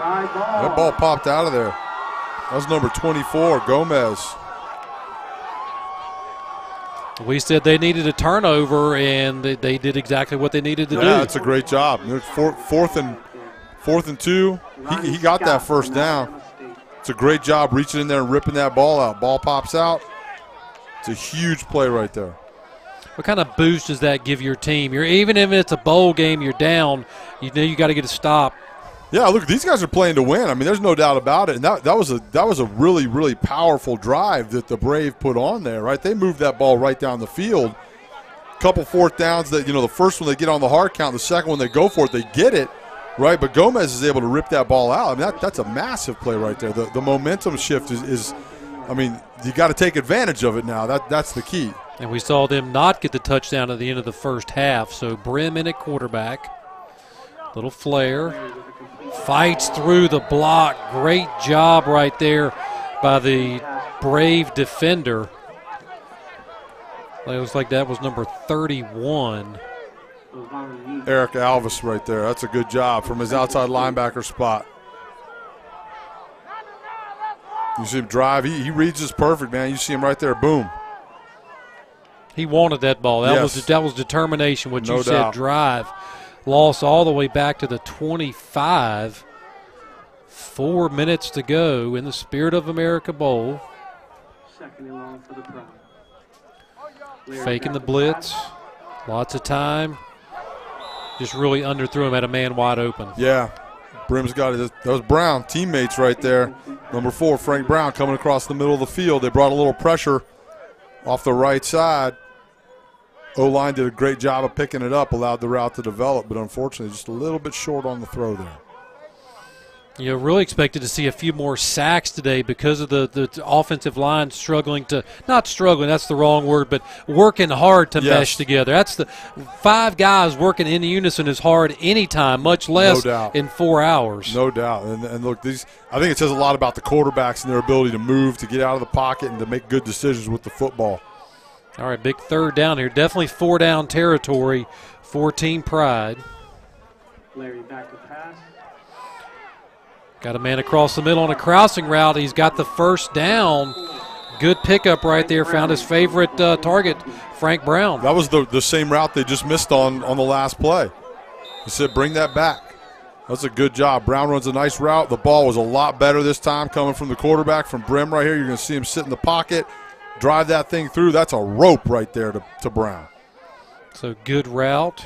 That ball popped out of there. That was number 24, Gomez. We said they needed a turnover, and they did exactly what they needed to do. Yeah, that's a great job. Fourth and 2. He got that first down. It's a great job reaching in there and ripping that ball out. Ball pops out. It's a huge play right there. What kind of boost does that give your team? Even if it's a bowl game, you're down, you know you got to get a stop. Yeah, look, these guys are playing to win. I mean, there's no doubt about it. And that was a really, really powerful drive that the Brave put on there, right? They moved that ball right down the field. Couple 4th downs that, the first one they get on the hard count, the second one they go for it, they get it, right? But Gomez is able to rip that ball out. I mean, that's a massive play right there. The momentum shift is I mean, you got to take advantage of it now. That's the key. And we saw them not get the touchdown at the end of the first half. So Brim in at quarterback. Little flare. Fights through the block. Great job right there by the Brave defender. It looks like that was number 31. Eric Alvis right there. That's a good job from his outside linebacker spot. You see him drive. He reads this perfect, man. You see him right there. Boom. He wanted that ball. That was determination. What you said, drive. Loss all the way back to the 25. 4 minutes to go in the Spirit of America Bowl. Second and long for the Pride. Faking the blitz. Lots of time. Just really underthrew him at a man wide open. Yeah. Brim's got it. That was Brown, teammates right there. Number 4, Frank Brown, coming across the middle of the field. They brought a little pressure off the right side. O-line did a great job of picking it up, allowed the route to develop, but unfortunately just a little bit short on the throw there. You know, really expected to see a few more sacks today because of the offensive line struggling to, not struggling, that's the wrong word, but working hard to mesh together. That's the 5 guys working in unison is hard anytime, much less in 4 hours. No doubt. And look, I think it says a lot about the quarterbacks and their ability to move, to get out of the pocket, and to make good decisions with the football. All right, big third down here. Definitely 4-down territory for Team Pride. Larry back to pass. Got a man across the middle on a crossing route. He's got the first down. Good pickup right there. Found his favorite target, Frank Brown. That was the same route they just missed on the last play. He said, bring that back. That's a good job. Brown runs a nice route. The ball was a lot better this time coming from the quarterback, from Brim right here. You're going to see him sit in the pocket, drive that thing through. That's a rope right there to Brown. So good route.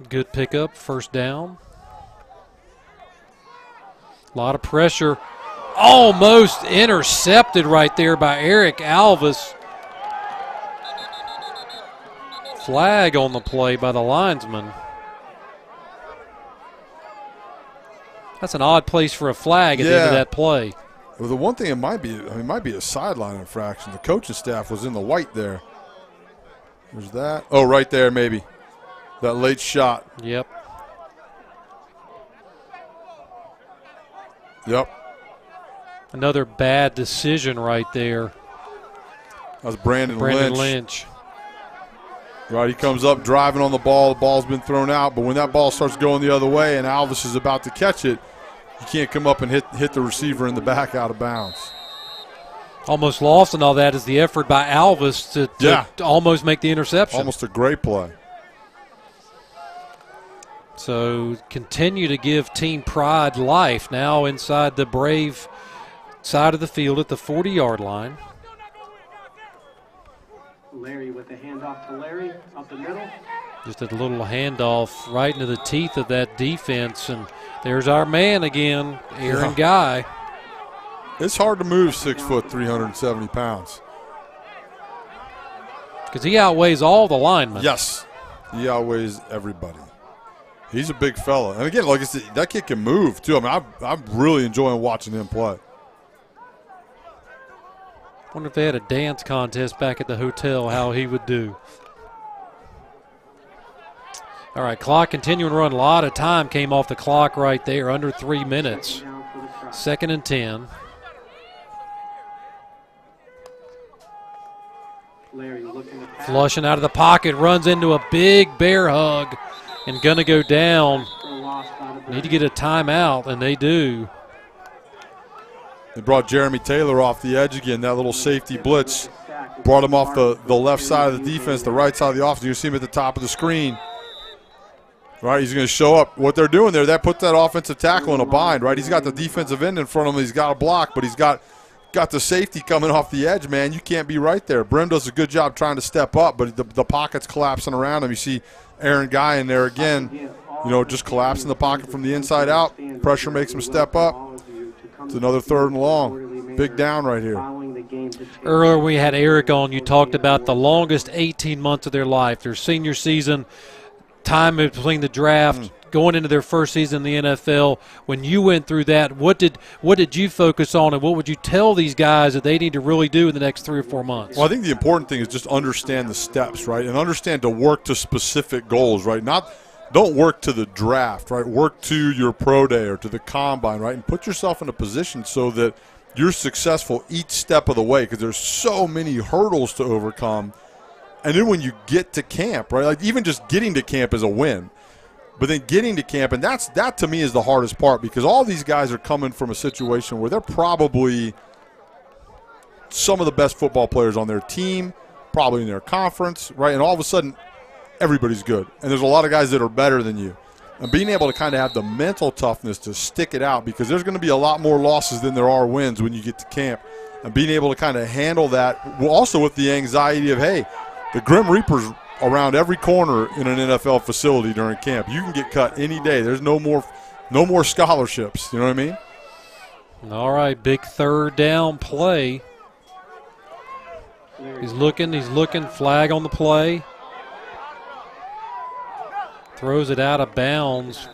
Good pickup, first down. A lot of pressure. Almost intercepted right there by Eric Alvis. Flag on the play by the linesman. That's an odd place for a flag at the end of that play. Well, the one thing it might be a sideline infraction. The coaching staff was in the white there. There's that. Oh, right there maybe. That late shot. Yep. Yep. Another bad decision right there. That was Brandon Lynch. Right, he comes up driving on the ball. The ball's been thrown out, but when that ball starts going the other way and Alvis is about to catch it, you can't come up and hit the receiver in the back out of bounds. Almost lost in all that is the effort by Alvis to almost make the interception. Almost a great play. So continue to give Team Pride life now inside the Brave side of the field at the 40-yard line. Larry with the handoff to Larry up the middle. Just a little handoff right into the teeth of that defense, and there's our man again, Aaron Guy. It's hard to move 6 foot, 370 pounds. Because he outweighs all the linemen. Yes, he outweighs everybody. He's a big fella. And again, like I said, that kid can move too. I mean, I'm really enjoying watching him play. Wonder if they had a dance contest back at the hotel, how he would do. All right, clock continuing to run. A lot of time came off the clock right there, under 3 minutes. 2nd and 10. Larry looking to pass. Flushing out of the pocket, runs into a big bear hug and going to go down. Need to get a timeout, and they do. They brought Jeremy Taylor off the edge again. That little safety blitz brought him off the left side of the defense, the right side of the offense. You see him at the top of the screen. Right, he's going to show up. What they're doing there, that puts that offensive tackle in a bind, right? He's got the defensive end in front of him. He's got a block, but he's got the safety coming off the edge, man. You can't be right there. Brim does a good job trying to step up, but the pocket's collapsing around him. You see Aaron Guy in there again, just collapsing the pocket from the inside out. Pressure makes him step up. It's another 3rd and long. Big down right here. Earlier we had Eric on. You talked about the longest 18 months of their life, their senior season, time between the draft, going into their first season in the NFL. When you went through that, what did you focus on, and what would you tell these guys that they need to really do in the next 3 or 4 months? Well, I think the important thing is just understand the steps, right, and understand to work to specific goals, right? Don't work to the draft, right? Work to your pro day or to the combine, right, and put yourself in a position so that you're successful each step of the way, because there's so many hurdles to overcome. And then when you get to camp, right, like even just getting to camp is a win. But then getting to camp, and that to me is the hardest part, because all these guys are coming from a situation where they're probably some of the best football players on their team, probably in their conference, right? And all of a sudden, everybody's good. And there's a lot of guys that are better than you. And being able to kind of have the mental toughness to stick it out, because there's going to be a lot more losses than there are wins when you get to camp. And being able to kind of handle that, also with the anxiety of, hey, the Grim Reaper's around every corner in an NFL facility during camp. You can get cut any day. There's no more scholarships. You know what I mean? All right, big 3rd down play. He's looking, flag on the play. Throws it out of bounds.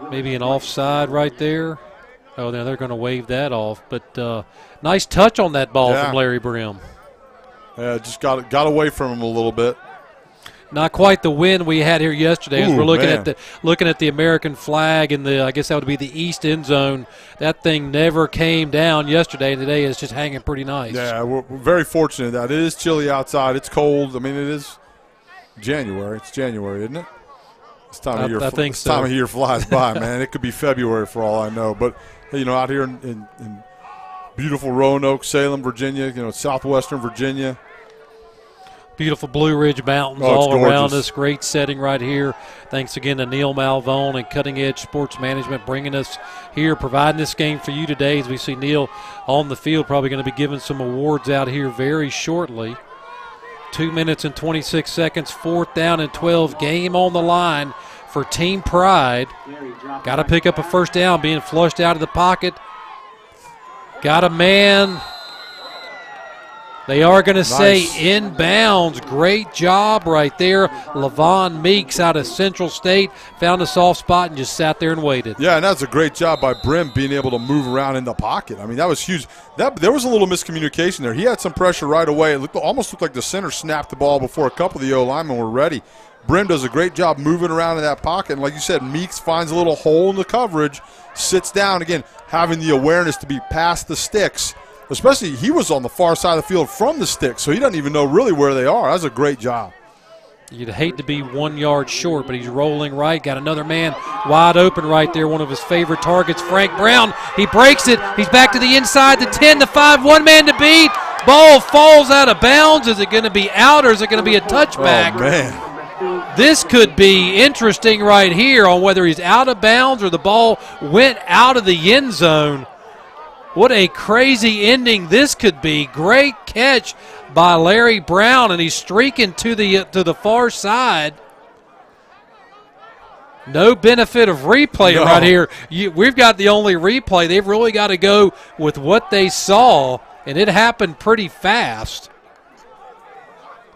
Maybe an offside right there. Oh, now they're going to wave that off. But nice touch on that ball from Larry Brim. Yeah, just got away from him a little bit. Not quite the win we had here yesterday. As we're looking at the American flag in the, I guess that would be the east end zone. That thing never came down yesterday, and today it's just hanging pretty nice. Yeah, we're very fortunate that it is chilly outside. It's cold. I mean, it is January. It's January, isn't it? This time of year. I think so. Time of year flies by, man. It could be February for all I know. But out here in beautiful Roanoke, Salem, Virginia, southwestern Virginia. Beautiful Blue Ridge Mountains all around us. Great setting right here. Thanks again to Neil Malvone and Cutting Edge Sports Management bringing us here, providing this game for you today. As we see Neil on the field, probably going to be giving some awards out here very shortly. 2 minutes and 26 seconds, 4th down and 12, game on the line for Team Pride. Got to pick up a first down, being flushed out of the pocket. Got a man. They are going to say inbounds. Great job right there. Levon Meeks out of Central State found a soft spot and just sat there and waited. Yeah, and that's a great job by Brim being able to move around in the pocket. I mean, that was huge. There was a little miscommunication there. He had some pressure right away. It almost looked like the center snapped the ball before a couple of the O-linemen were ready. Brim does a great job moving around in that pocket. And like you said, Meeks finds a little hole in the coverage, sits down. Again, having the awareness to be past the sticks. Especially he was on the far side of the field from the sticks, so he doesn't even know really where they are. That's a great job. You'd hate to be 1 yard short, but he's rolling right. Got another man wide open right there, one of his favorite targets, Frank Brown. He breaks it. He's back to the inside, the 10, the 5, one man to beat. Ball falls out of bounds. Is it going to be out or is it going to be a touchback? Oh, man. This could be interesting right here on whether he's out of bounds or the ball went out of the end zone. What a crazy ending this could be. Great catch by Larry Brown, and he's streaking to the far side. No benefit of replay right here. We've got the only replay. They've really got to go with what they saw, and it happened pretty fast.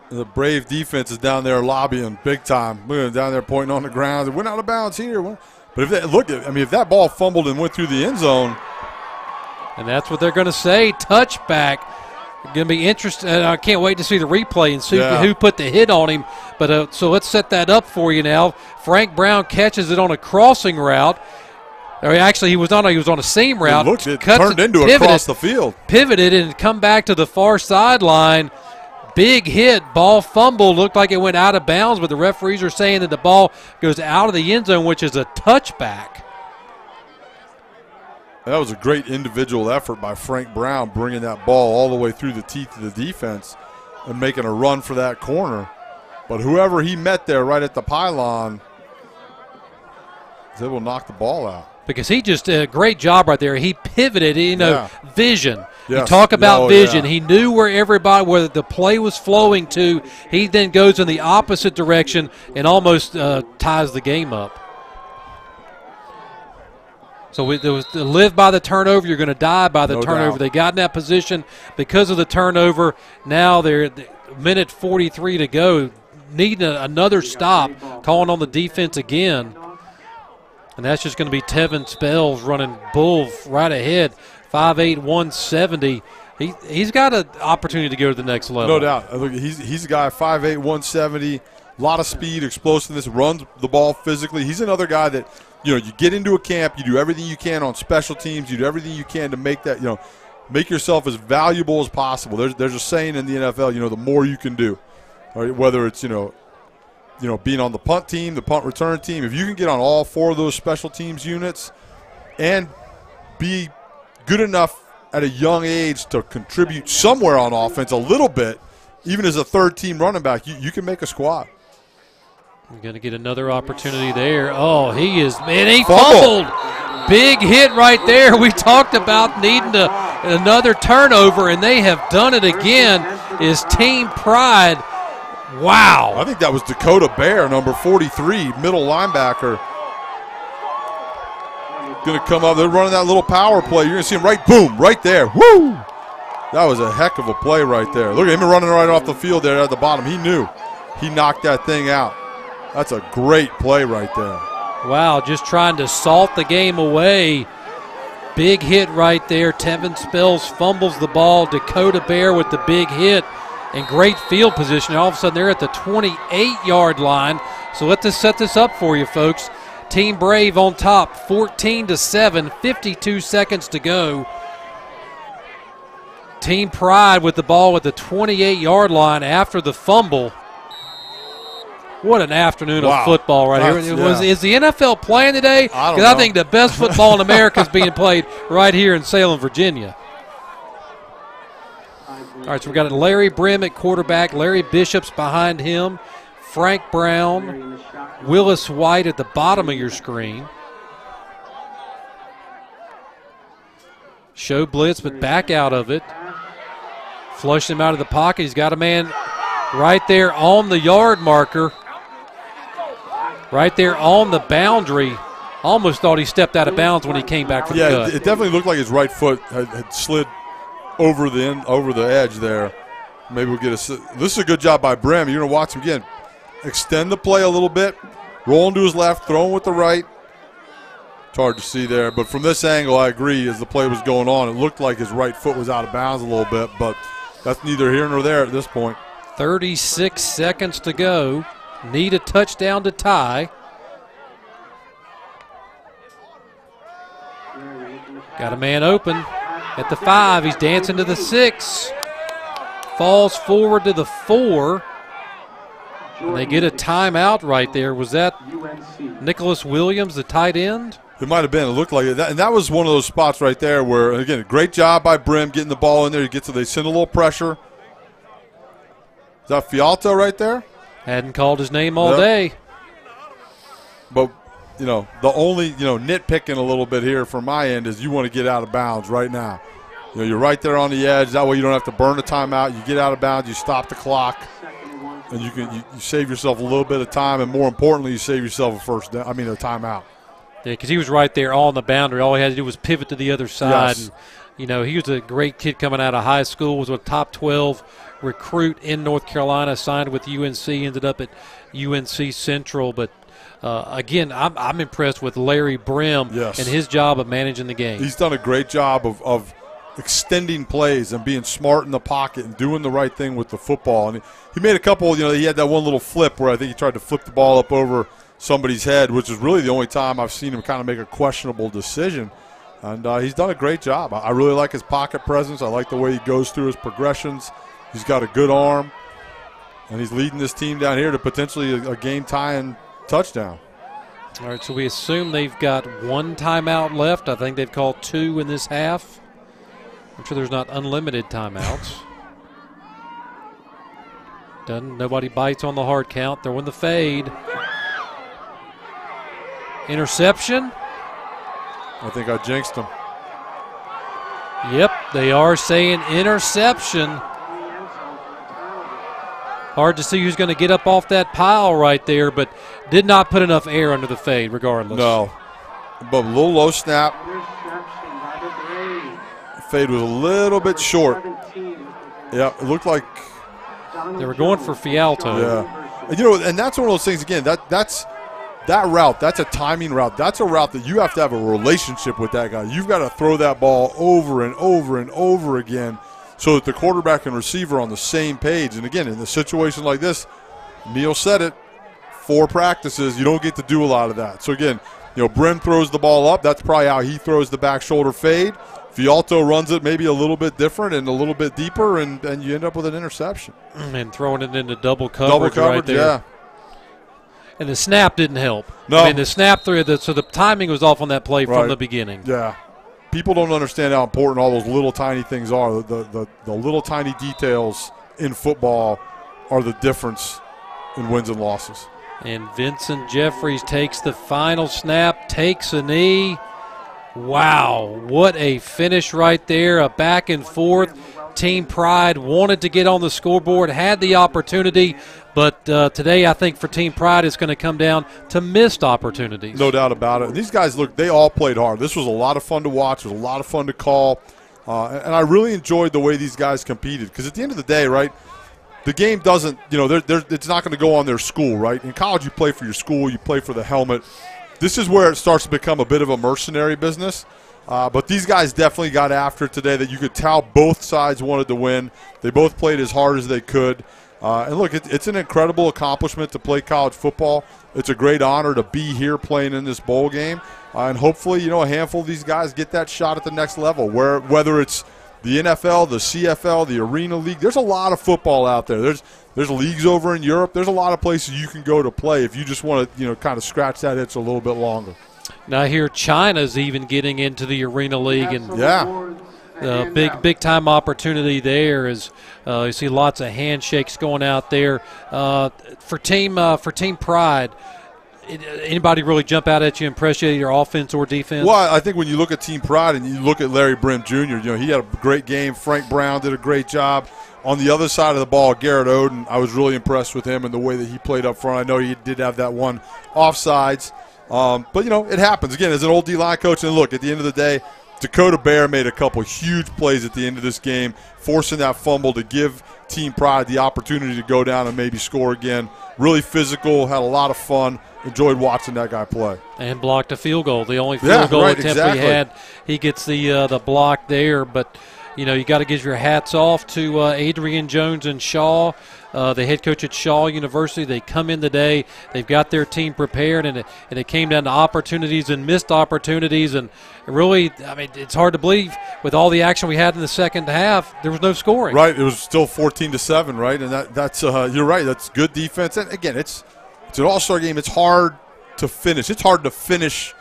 The Brave defense is down there lobbying big time. Down there pointing on the ground. It went out of bounds here. But if that ball fumbled and went through the end zone, and that's what they're going to say, touchback. Going to be interesting. I can't wait to see the replay and see who put the hit on him. But so let's set that up for you now. Frank Brown catches it on a crossing route. Or actually, he was on a seam route. It turned into across the field. Pivoted and come back to the far sideline. Big hit, ball fumble. Looked like it went out of bounds, but the referees are saying that the ball goes out of the end zone, which is a touchback. That was a great individual effort by Frank Brown, bringing that ball all the way through the teeth of the defense and making a run for that corner. But whoever he met there right at the pylon was able to knock the ball out. Because he just did a great job right there. He pivoted, vision. Yes. You talk about vision. Yeah. He knew where the play was flowing to. He then goes in the opposite direction and almost ties the game up. So there was to live by the turnover, you're going to die by the turnover. Doubt. They got in that position because of the turnover. Now they're minute 43 to go, needing another stop, calling on the defense again. And that's just going to be Tevin Spells running bull right ahead, 5'8", 170. He's got an opportunity to go to the next level. No doubt. Look, he's a guy, 5'8", 170, a lot of speed, explosiveness, runs the ball physically. He's another guy that – you get into a camp, you do everything you can on special teams, you do everything you can to make that, make yourself as valuable as possible. There's a saying in the NFL, the more you can do, right? Whether it's, being on the punt team, the punt return team. If you can get on all 4 of those special teams units and be good enough at a young age to contribute somewhere on offense a little bit, even as a third-team running back, you can make a squad. We're going to get another opportunity there. Oh, he fumbled. Big hit right there. We talked about needing another turnover, and they have done it again. Is Team Pride. Wow. I think that was Dakota Bear, number 43, middle linebacker. Going to come up. They're running that little power play. You're going to see him right there. Woo! That was a heck of a play right there. Look at him running right off the field there at the bottom. He knew. He knocked that thing out. That's a great play right there. Wow, just trying to salt the game away. Big hit right there. Tevin Spells fumbles the ball. Dakota Bear with the big hit and great field position. All of a sudden, they're at the 28-yard line. So let's set this up for you, folks. Team Brave on top, 14-7, 52 seconds to go. Team Pride with the ball at the 28-yard line after the fumble. What an afternoon of football right here. Is the NFL playing today? Because I think the best football in America is being played right here in Salem, Virginia. All right, so we've got Larry Brim at quarterback. Larry Bishop's behind him. Frank Brown, Willis White at the bottom of your screen. Show blitz, but back out of it. Flushed him out of the pocket. He's got a man right there on the yard marker, right there on the boundary. Almost thought he stepped out of bounds when he came back from the cut. It definitely looked like his right foot had slid over the edge there. Maybe we'll get this is a good job by Brim. You're going to watch him again. Extend the play a little bit, rolling to his left, throwing with the right. It's hard to see there, but from this angle, I agree, as the play was going on, it looked like his right foot was out of bounds a little bit, but that's neither here nor there at this point. 36 seconds to go. Need a touchdown to tie. Got a man open at the 5. He's dancing to the 6. Falls forward to the 4. And they get a timeout right there. Was that Nicholas Williams, the tight end? It might have been. It looked like it. And that was one of those spots right there where, again, great job by Brim getting the ball in there. They send a little pressure. Is that Fialto right there? Hadn't called his name all day. But, the only, nitpicking a little bit here from my end is you want to get out of bounds right now. You're right there on the edge. That way you don't have to burn a timeout. You get out of bounds. You stop the clock. And you save yourself a little bit of time. And more importantly, you save yourself a timeout. Yeah, because he was right there on the boundary. All he had to do was pivot to the other side. Yes. And, he was a great kid coming out of high school, was a top 12 recruit in North Carolina, signed with UNC, ended up at UNC Central. But, again, I'm impressed with Larry Brim and his job of managing the game. He's done a great job of extending plays and being smart in the pocket and doing the right thing with the football. And he made a couple, he had that one little flip where I think he tried to flip the ball up over somebody's head, which is really the only time I've seen him kind of make a questionable decision. And he's done a great job. I really like his pocket presence. I like the way he goes through his progressions. He's got a good arm. And he's leading this team down here to potentially a game-tying touchdown. All right, so we assume they've got one timeout left. I think they've called 2 in this half. I'm sure there's not unlimited timeouts. Nobody bites on the hard count. Throwing the fade. Interception. I think I jinxed him. Yep, they are saying interception. Hard to see who's going to get up off that pile right there, but did not put enough air under the fade regardless. No, but a little low snap. Fade was a little bit short. Yeah, it looked like they were going for Fialto. Yeah, and that's one of those things. Again, that route, that's a timing route. That's a route that you have to have a relationship with that guy. You've got to throw that ball over and over and over again so that the quarterback and receiver are on the same page. And again, in a situation like this, Neil said it, 4 practices, you don't get to do a lot of that. So again, Brim throws the ball up. That's probably how he throws the back shoulder fade. Fialto runs it maybe a little bit different and a little bit deeper, and you end up with an interception. And throwing it into double coverage right there. Yeah. And the snap didn't help. No. The snap through so the timing was off on that play from the beginning. Yeah. People don't understand how important all those little tiny things are. The little tiny details in football are the difference in wins and losses. And Vincent Jeffries takes the final snap, takes a knee. Wow, what a finish right there, a back and forth. Team Pride wanted to get on the scoreboard, had the opportunity, but today I think for Team Pride it's going to come down to missed opportunities. No doubt about it. And these guys, look, they all played hard. This was a lot of fun to watch. It was a lot of fun to call. And I really enjoyed the way these guys competed because at the end of the day, right, the game doesn't, it's not going to go on their school, right? In college you play for your school, you play for the helmet. This is where it starts to become a bit of a mercenary business. But these guys definitely got after it today that you could tell both sides wanted to win. They both played as hard as they could. And look, it's an incredible accomplishment to play college football. It's a great honor to be here playing in this bowl game. And hopefully, a handful of these guys get that shot at the next level, whether it's the NFL, the CFL, the Arena League. There's a lot of football out there. There's leagues over in Europe. There's a lot of places you can go to play if you just want to, kind of scratch that itch a little bit longer. Now I hear China's even getting into the Arena League, and big time opportunity there is you see lots of handshakes going out there for Team Pride. Anybody really jump out at you, impress you, your offense or defense? Well, I think when you look at Team Pride and you look at Larry Brim Jr., he had a great game. Frank Brown did a great job. On the other side of the ball, Garrett Oden, I was really impressed with him and the way that he played up front. I know he did have that one offsides. But, it happens. Again, as an old D-line coach, and look, at the end of the day, Dakota Bear made a couple huge plays at the end of this game, forcing that fumble to give Team Pride the opportunity to go down and maybe score again. Really physical, had a lot of fun. Enjoyed watching that guy play. And blocked a field goal. The only field goal attempt he had. He gets the block there, but you got to give your hats off to Adrian Jones and Shaw, the head coach at Shaw University. They come in today. They've got their team prepared, and it came down to opportunities and missed opportunities. And really, it's hard to believe with all the action we had in the second half, there was no scoring. Right. It was still 14-7, right? And that's you're right. That's good defense. And again, it's an all-star game. It's hard to finish. It's hard to finish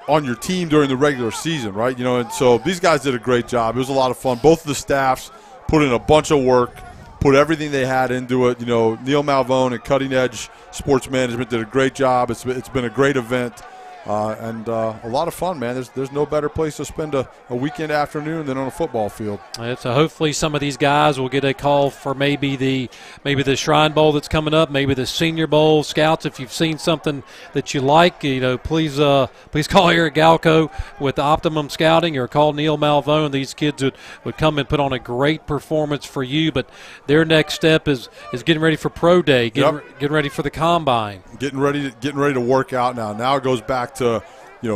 on your team during the regular season, right? And so these guys did a great job. It was a lot of fun. Both of the staffs put in a bunch of work, put everything they had into it. Neil Malvone and Cutting Edge Sports Management did a great job. It's been a great event. And a lot of fun, man. There's no better place to spend a weekend afternoon than on a football field. So hopefully some of these guys will get a call for maybe the Shrine Bowl that's coming up, maybe the Senior Bowl. Scouts, if you've seen something that you like, please call Eric Galco with Optimum Scouting or call Neil Malvone. These kids would come and put on a great performance for you. But their next step is getting ready for Pro Day, getting ready for the Combine, getting ready to work out now. Now it goes back to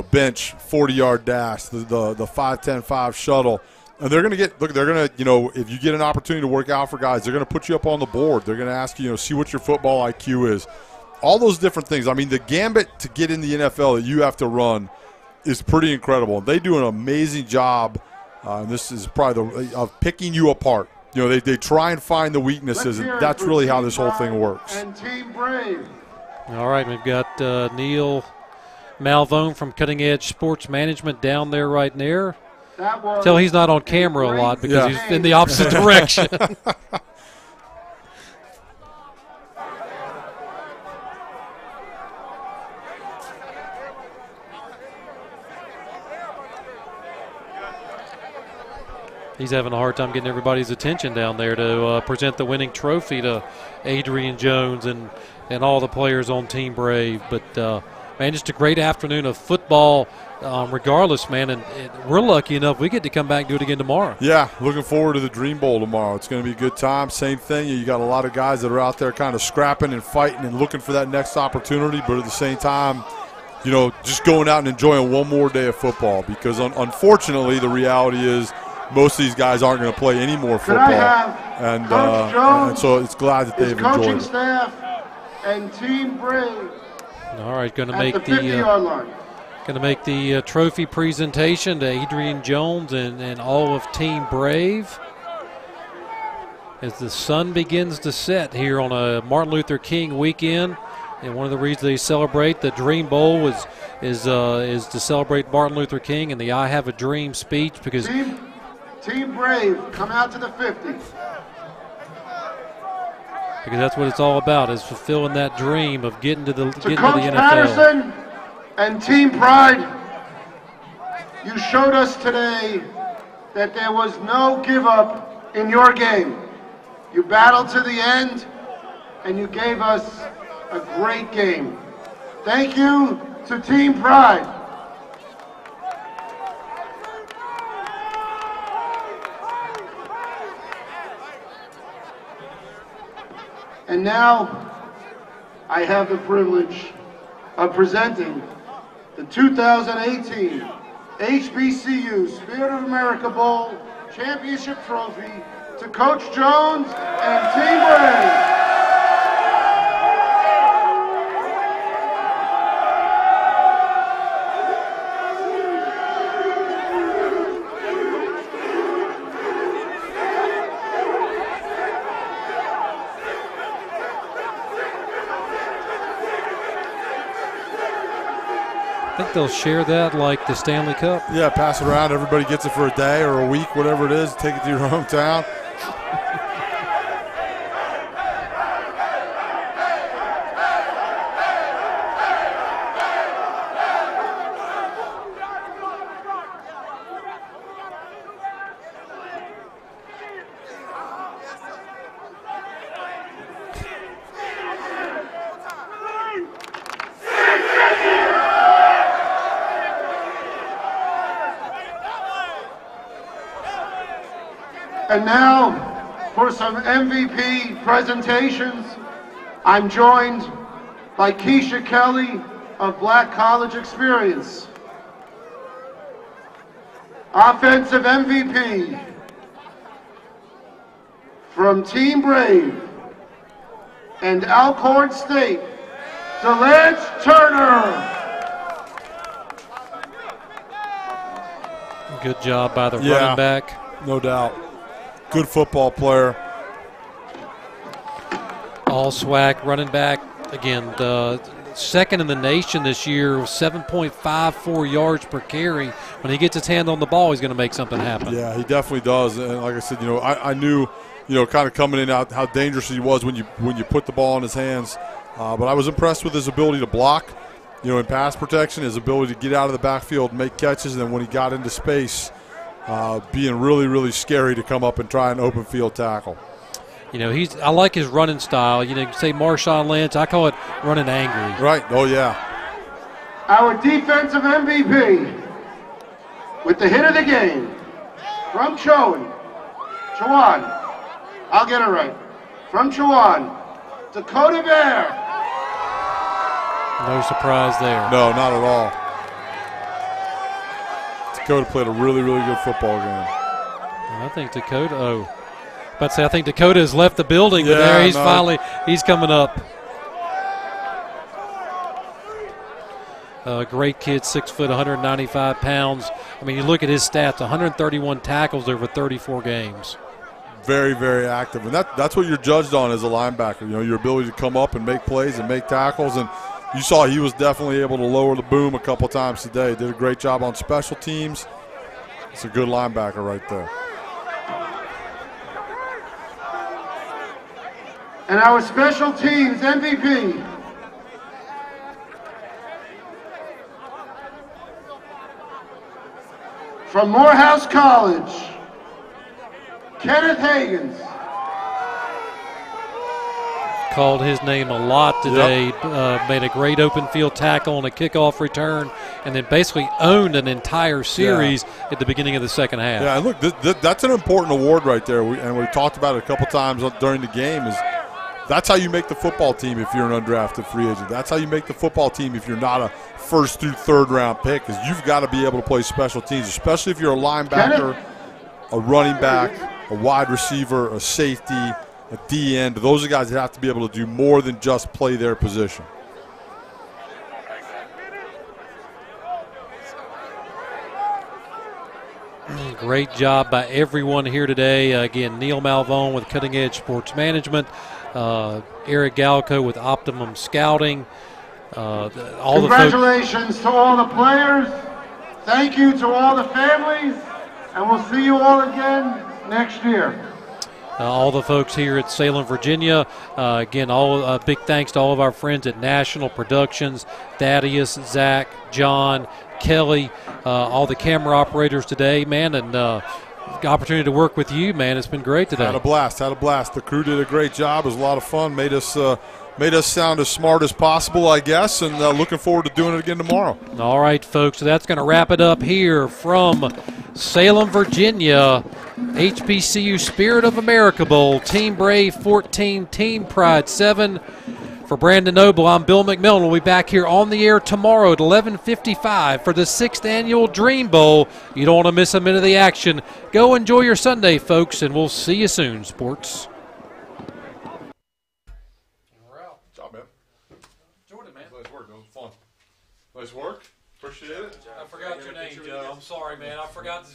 bench, 40-yard dash, the 5-10-5 shuttle. And they're going to if you get an opportunity to work out for guys, they're going to put you up on the board. They're going to ask you, see what your football IQ is. All those different things. The gambit to get in the NFL that you have to run is pretty incredible. They do an amazing job, and this is probably of picking you apart. They try and find the weaknesses, and that's really how this whole thing works. And Team Brave. All right, we've got Neil Malvone from Cutting Edge Sports Management down there right there. Tell he's not on camera a lot because he's in the opposite direction. He's having a hard time getting everybody's attention down there to present the winning trophy to Adrian Jones and all the players on Team Brave. But man, just a great afternoon of football regardless, man. And we're lucky enough we get to come back and do it again tomorrow. Yeah, looking forward to the Dream Bowl tomorrow. It's going to be a good time. Same thing. You got a lot of guys that are out there kind of scrapping and fighting and looking for that next opportunity. But at the same time, just going out and enjoying one more day of football because unfortunately the reality is most of these guys aren't going to play any more football. And so it's glad that they've enjoyed it. Coaching staff and Team Brave. All right, going to make the trophy presentation to Adrian Jones and all of Team Brave as the sun begins to set here on a Martin Luther King weekend. And one of the reasons they celebrate the Dream Bowl is to celebrate Martin Luther King and the "I Have a Dream" speech because. Team Brave, come out to the 50. Because that's what it's all about, is fulfilling that dream of getting to the Coach NFL. Patterson and Team Pride, you showed us today that there was no give up in your game. You battled to the end, and you gave us a great game. Thank you to Team Pride. And now, I have the privilege of presenting the 2018 HBCU Spirit of America Bowl Championship Trophy to Coach Jones and Team Brave. I think they'll share that like the Stanley Cup. Yeah, pass it around. Everybody gets it for a day or a week, whatever it is. Take it to your hometown. And now, for some MVP presentations, I'm joined by Keisha Kelly of Black College Experience. Offensive MVP from Team Brave and Alcorn State, DeLance Turner. Good job by the running back. No doubt. Good football player. All SWAC running back. Again, the second in the nation this year, 7.54 yards per carry. When he gets his hand on the ball, he's going to make something happen. Yeah, he definitely does. And like I said, I knew, kind of coming in out how dangerous he was when you put the ball in his hands. But I was impressed with his ability to block, in pass protection, his ability to get out of the backfield, make catches, and then when he got into space, being really, really scary to come up and try an open field tackle. I like his running style. You can say Marshawn Lynch. I call it running angry. Right. Oh, yeah. Our defensive MVP with the hit of the game from Chowan. I'll get it right. From Chowan, Dakota Bear. No surprise there. No, not at all. Dakota played a really, really good football game. I think Dakota, I think Dakota has left the building, but there he's coming up. Great kid, 6 foot, 195 pounds. I mean, you look at his stats, 131 tackles over 34 games. Very, very active. And that's what you're judged on as a linebacker, your ability to come up and make plays and make tackles. And you saw he was definitely able to lower the boom a couple times today. Did a great job on special teams. It's a good linebacker right there. And our special teams MVP from Morehouse College, Kenneth Hagans. Called his name a lot today. Yep. Made a great open field tackle on a kickoff return, and then basically owned an entire series at the beginning of the second half. Yeah, and look, that's an important award right there. And we talked about it a couple times during the game. That's how you make the football team if you're an undrafted free agent. That's how you make the football team if you're not a first through third round pick, because you've got to be able to play special teams, especially if you're a linebacker, a running back, a wide receiver, a safety, a D end. Those are guys that have to be able to do more than just play their position. Great job by everyone here today. Again, Neil Malvone with Cutting Edge Sports Management, Eric Galco with Optimum Scouting. Congratulations to all the players. Thank you to all the families, and we'll see you all again next year. All the folks here at Salem, Virginia. Again, big thanks to all of our friends at National Productions, Thaddeus, Zach, John, Kelly, all the camera operators today, man, and the opportunity to work with you, man. It's been great today. Had a blast. The crew did a great job. It was a lot of fun. Made us sound as smart as possible, I guess, and looking forward to doing it again tomorrow. All right, folks, so that's going to wrap it up here from Salem, Virginia. HBCU Spirit of America Bowl, Team Brave 14, Team Pride 7. For Brandon Noble, I'm Bill McMillan. We'll be back here on the air tomorrow at 11:55 for the 6th Annual Dream Bowl. You don't want to miss a minute of the action. Go enjoy your Sunday, folks, and we'll see you soon, sports. Good job, man. Enjoyed it, man. Nice work. That was fun. Nice work. Appreciate it. I forgot your name, Joe. I'm sorry, man. I forgot.